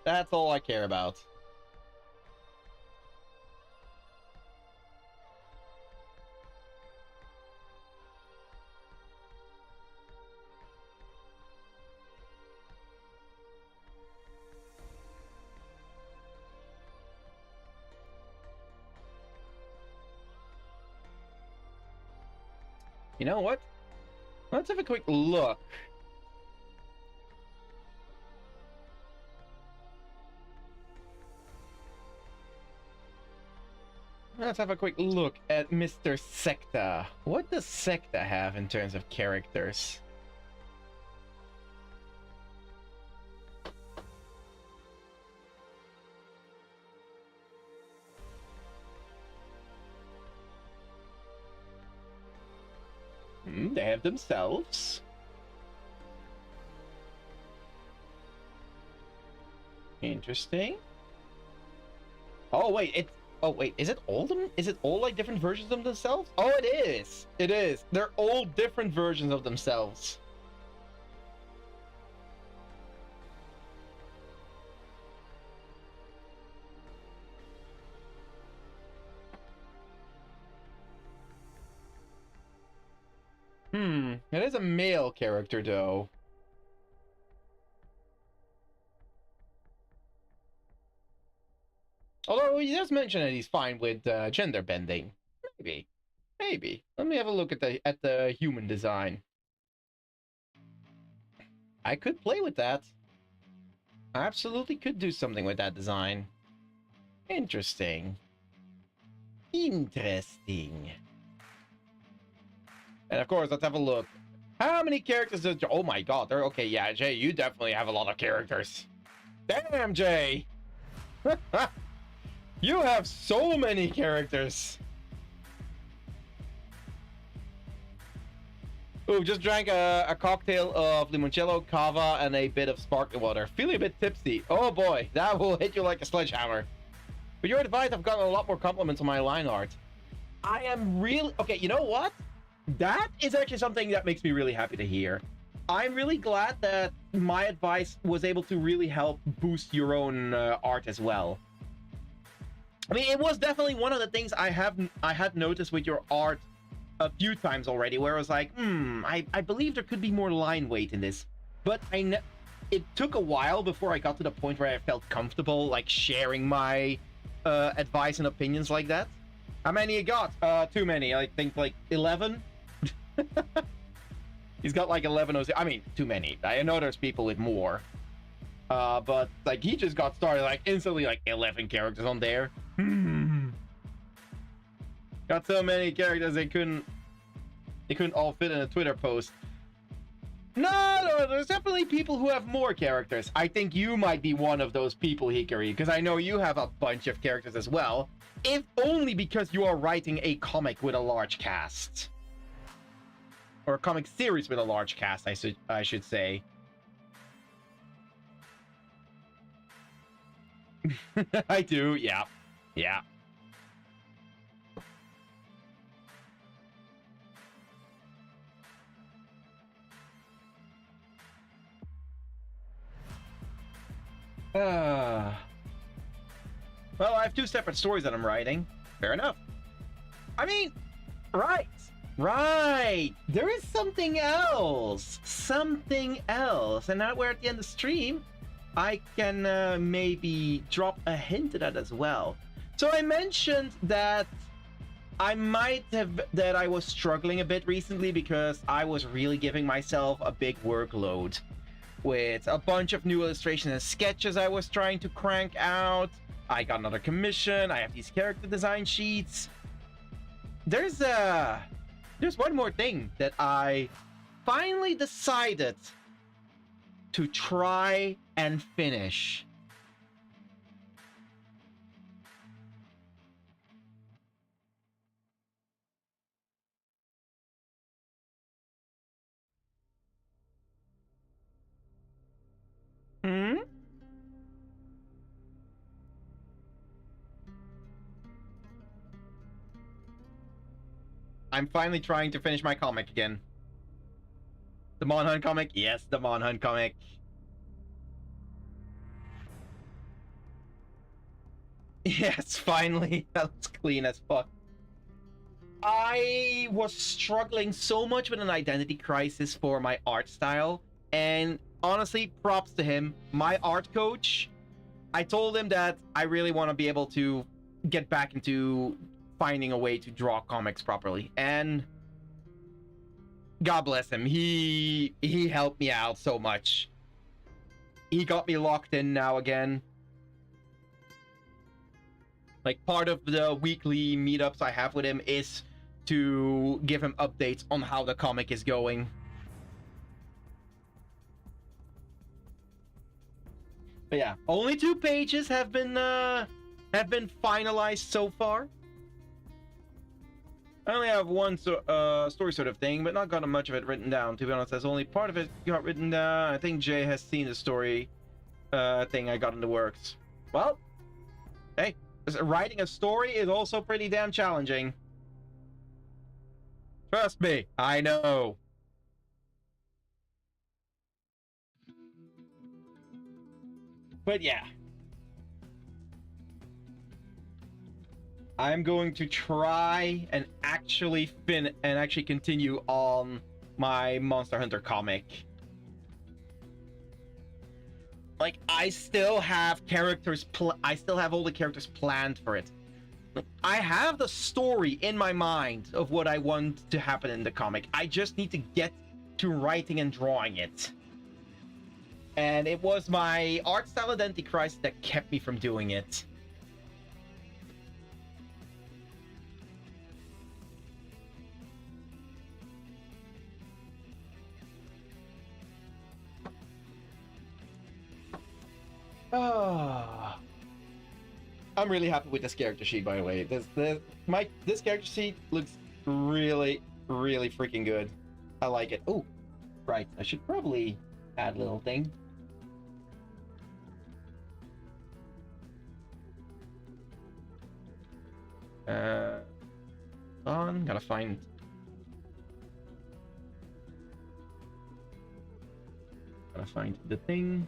A: That's all I care about. You know what? Let's have a quick look. Let's have a quick look at Mr. Secta. What does Secta have in terms of characters? They have themselves. Interesting. Oh wait, is it all them? Is it all like different versions of themselves? Oh, it is. It is. They're all different versions of themselves. It is a male character though. Although he does mention that he's fine with gender bending. Maybe. Maybe. Let me have a look at the human design. I could play with that. I absolutely could do something with that design. Interesting. Interesting. And of course, let's have a look. How many characters does... Oh my god, they're... Okay, yeah, Jay, you definitely have a lot of characters. Damn, Jay! You have so many characters. Ooh, just drank a cocktail of limoncello, cava, and a bit of sparkling water. Feeling a bit tipsy. Oh boy, that will hit you like a sledgehammer. With your advice, I've gotten a lot more compliments on my line art. I am really... Okay, you know what? That is actually something that makes me really happy to hear. I'm really glad that my advice was able to really help boost your own art as well. I mean, it was definitely one of the things I had noticed with your art a few times already, where I was like, I believe there could be more line weight in this. But it took a while before I got to the point where I felt comfortable, like, sharing my advice and opinions like that. How many you got? Too many. I think, like, 11? He's got, like, 11 OC. I mean, too many. I know there's people with more. But, like, he just got started, like, instantly, like, 11 characters on there. Got so many characters they couldn't all fit in a Twitter post. No, there's definitely people who have more characters. I think you might be one of those people, Hikari, because I know you have a bunch of characters as well. If only because you are writing a comic with a large cast. Or a comic series with a large cast, I should say. I do, yeah. Yeah. Well, I have two separate stories that I'm writing. Fair enough. I mean, right. There is something else. And now we're at the end of the stream, I can maybe drop a hint of that as well. So I mentioned that I was struggling a bit recently because I was really giving myself a big workload with a bunch of new illustrations and sketches I was trying to crank out. I got another commission. I have these character design sheets. There's one more thing that I finally decided to try and finish. I'm finally trying to finish my comic again. The Monhunt comic? Yes, the Monhunt comic. Yes, finally. That's clean as fuck. I was struggling so much with an identity crisis for my art style, and honestly, props to him. My art coach, I told him that I really want to be able to get back into finding a way to draw comics properly, and God bless him, he helped me out so much. He got me locked in now again. Like, part of the weekly meetups I have with him is to give him updates on how the comic is going. But yeah, only 2 pages have been finalized so far. I only have one story sort of thing, but not got much of it written down, to be honest. As only part of it got written down. I think Jay has seen the story thing I got in the works. Well, hey, writing a story is also pretty damn challenging. Trust me, I know. But yeah. I'm going to try and actually continue on my Monster Hunter comic. Like, I still have characters I still have all the characters planned for it. I have the story in my mind of what I want to happen in the comic. I just need to get to writing and drawing it. And it was my art style identity crisis that kept me from doing it. Ah. I'm really happy with this character sheet, by the way. This character sheet looks really, really freaking good. I like it. Oh, right. I should probably add a little thing. On. Gotta find the thing.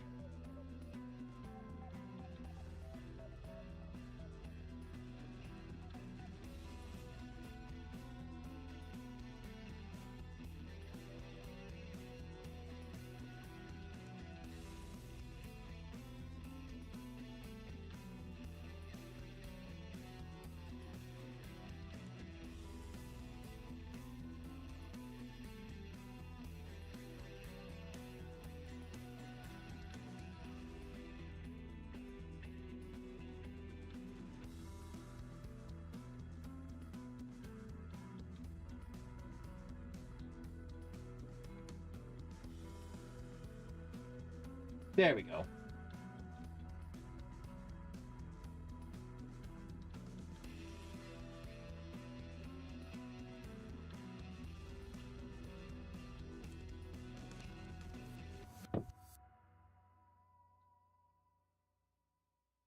A: There we go.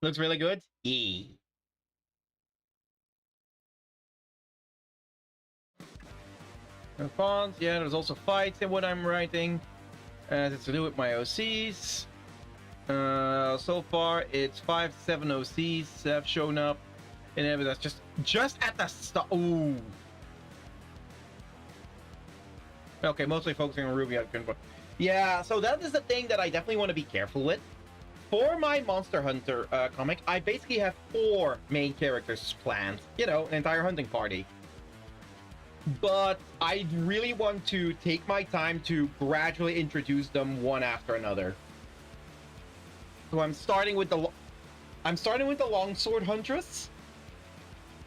A: Looks really good. Yeah. Fonts, yeah, there's also fights in what I'm writing. It's to do with my OCs. So far, it's 5-7 OCs have shown up. And that's just at the start. Ooh. Okay, mostly focusing on Ruby. Yeah, so that is the thing that I definitely want to be careful with. For my Monster Hunter comic, I basically have 4 main characters planned. You know, an entire hunting party. But I really want to take my time to gradually introduce them one after another. So I'm starting with the Longsword Huntress.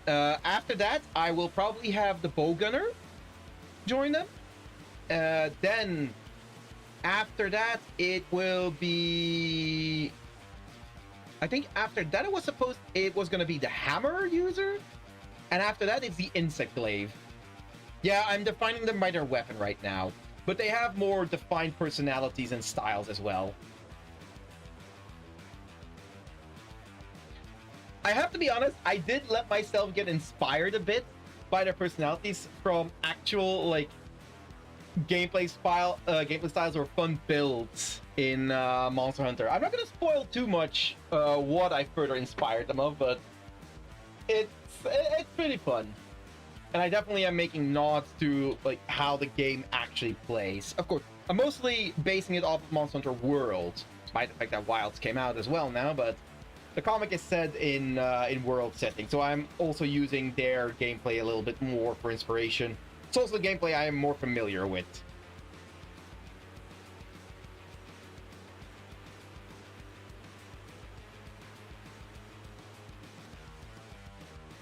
A: After that, I will probably have the Bow Gunner join them. Then after that, it will be. I think after that it was gonna be the Hammer user, and after that it's the Insect Glaive. Yeah, I'm defining them by their weapon right now, but they have more defined personalities and styles as well. I have to be honest, I did let myself get inspired a bit by their personalities from actual, like, gameplay styles or fun builds in Monster Hunter. I'm not gonna spoil too much what I further inspired them of, but it's pretty fun. And I definitely am making nods to like how the game actually plays. Of course, I'm mostly basing it off of Monster Hunter World, despite the fact that Wilds came out as well now, but the comic is set in world setting, so I'm also using their gameplay a little bit more for inspiration. It's also the gameplay I am more familiar with.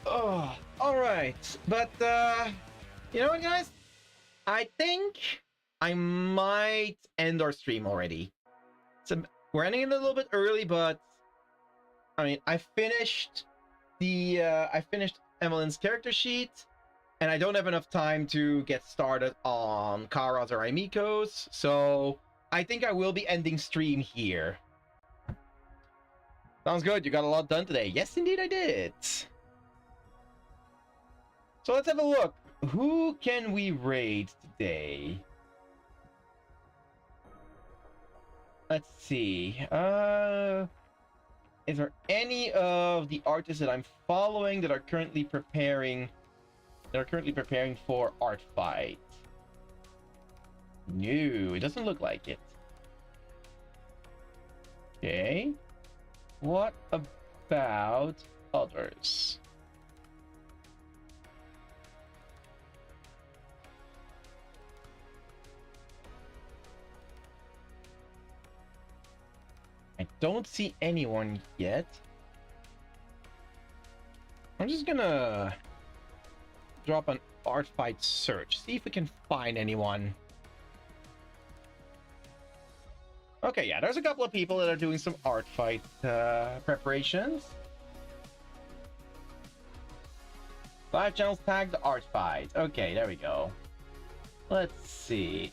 A: Oh, alright. But, you know what, guys? I think I might end our stream already. So, we're ending it a little bit early, but I mean, I finished Emmalyn's character sheet, and I don't have enough time to get started on Kara's or Aimiko's, so I think I will be ending stream here. Sounds good. You got a lot done today. Yes, indeed, I did. So let's have a look. Who can we raid today? Let's see. Is there any of the artists that I'm following that are currently preparing for Art Fight? No, it doesn't look like it. Okay. What about others? don't see anyone yet. I'm just gonna drop an art fight search, see if we can find anyone. Okay, yeah, there's a couple of people that are doing some art fight preparations. 5 channels tagged art fight. Okay, there we go. Let's see.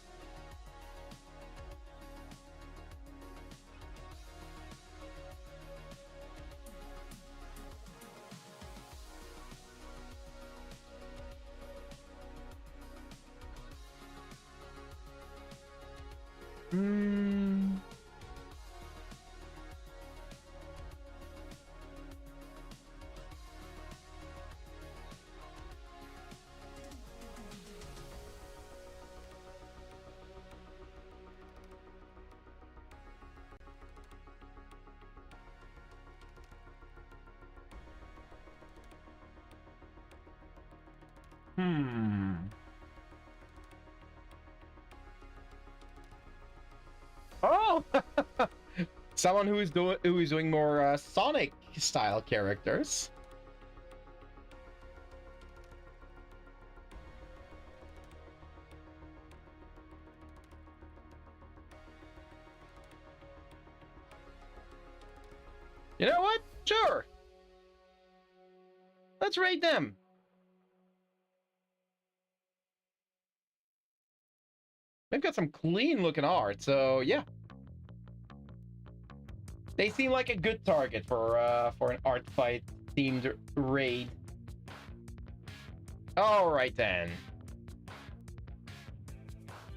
A: Oh, someone who is doing more Sonic style characters. You know what? Sure. Let's rate them. They've got some clean looking art, so yeah. They seem like a good target for an art fight themed raid. All right then.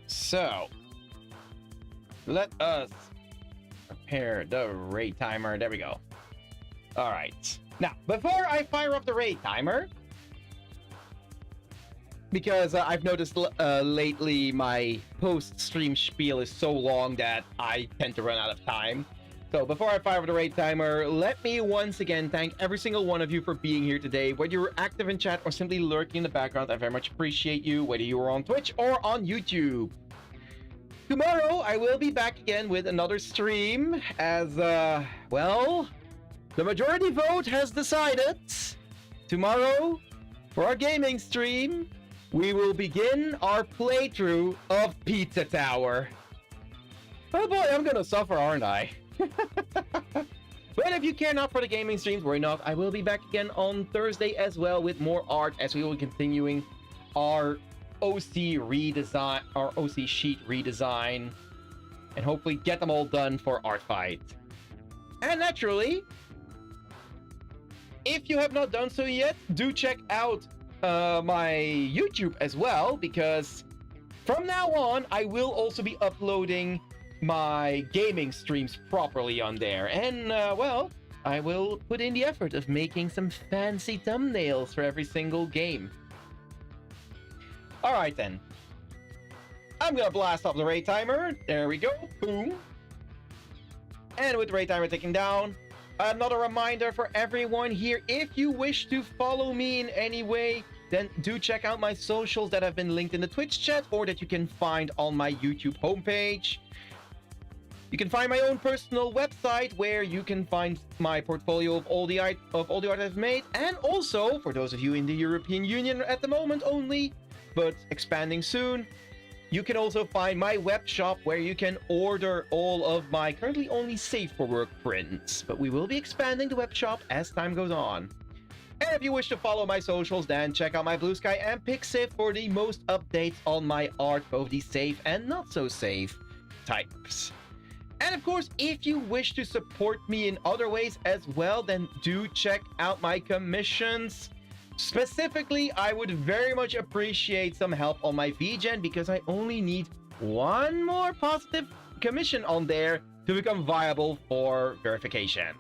A: So let us prepare the raid timer. There we go. All right. Now, before I fire up the raid timer, because I've noticed lately my post-stream spiel is so long that I tend to run out of time. So before I fire up the raid timer, let me once again thank every single one of you for being here today. Whether you're active in chat or simply lurking in the background, I very much appreciate you, whether you are on Twitch or on YouTube. Tomorrow, I will be back again with another stream as, well, the majority vote has decided. Tomorrow, for our gaming stream, we will begin our playthrough of Pizza Tower. Oh boy, I'm gonna suffer, aren't I? But if you care not for the gaming streams, worry not. I will be back again on Thursday as well with more art as we will be continuing our OC redesign, our OC sheet redesign, and hopefully get them all done for Art Fight. And naturally, if you have not done so yet, do check out my YouTube as well, because from now on, I will also be uploading my gaming streams properly on there. And, well, I will put in the effort of making some fancy thumbnails for every single game. Alright then. I'm gonna blast off the raid timer. There we go. Boom. And with the raid timer ticking down, another reminder for everyone here, if you wish to follow me in any way, then do check out my socials that have been linked in the Twitch chat or that you can find on my YouTube homepage. You can find my own personal website where you can find my portfolio of all the art I've made, and also, for those of you in the European Union at the moment only, but expanding soon, you can also find my web shop where you can order all of my currently only safe for work prints, but we will be expanding the web shop as time goes on. And if you wish to follow my socials, then check out my Blue Sky and Pixif for the most updates on my art, both the safe and not so safe types. And of course, if you wish to support me in other ways as well, then do check out my commissions. Specifically, I would very much appreciate some help on my VGen because I only need one more positive commission on there to become viable for verification.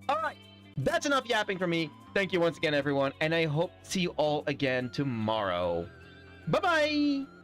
A: Alright, that's enough yapping from me. Thank you once again, everyone, and I hope to see you all again tomorrow. Bye-bye!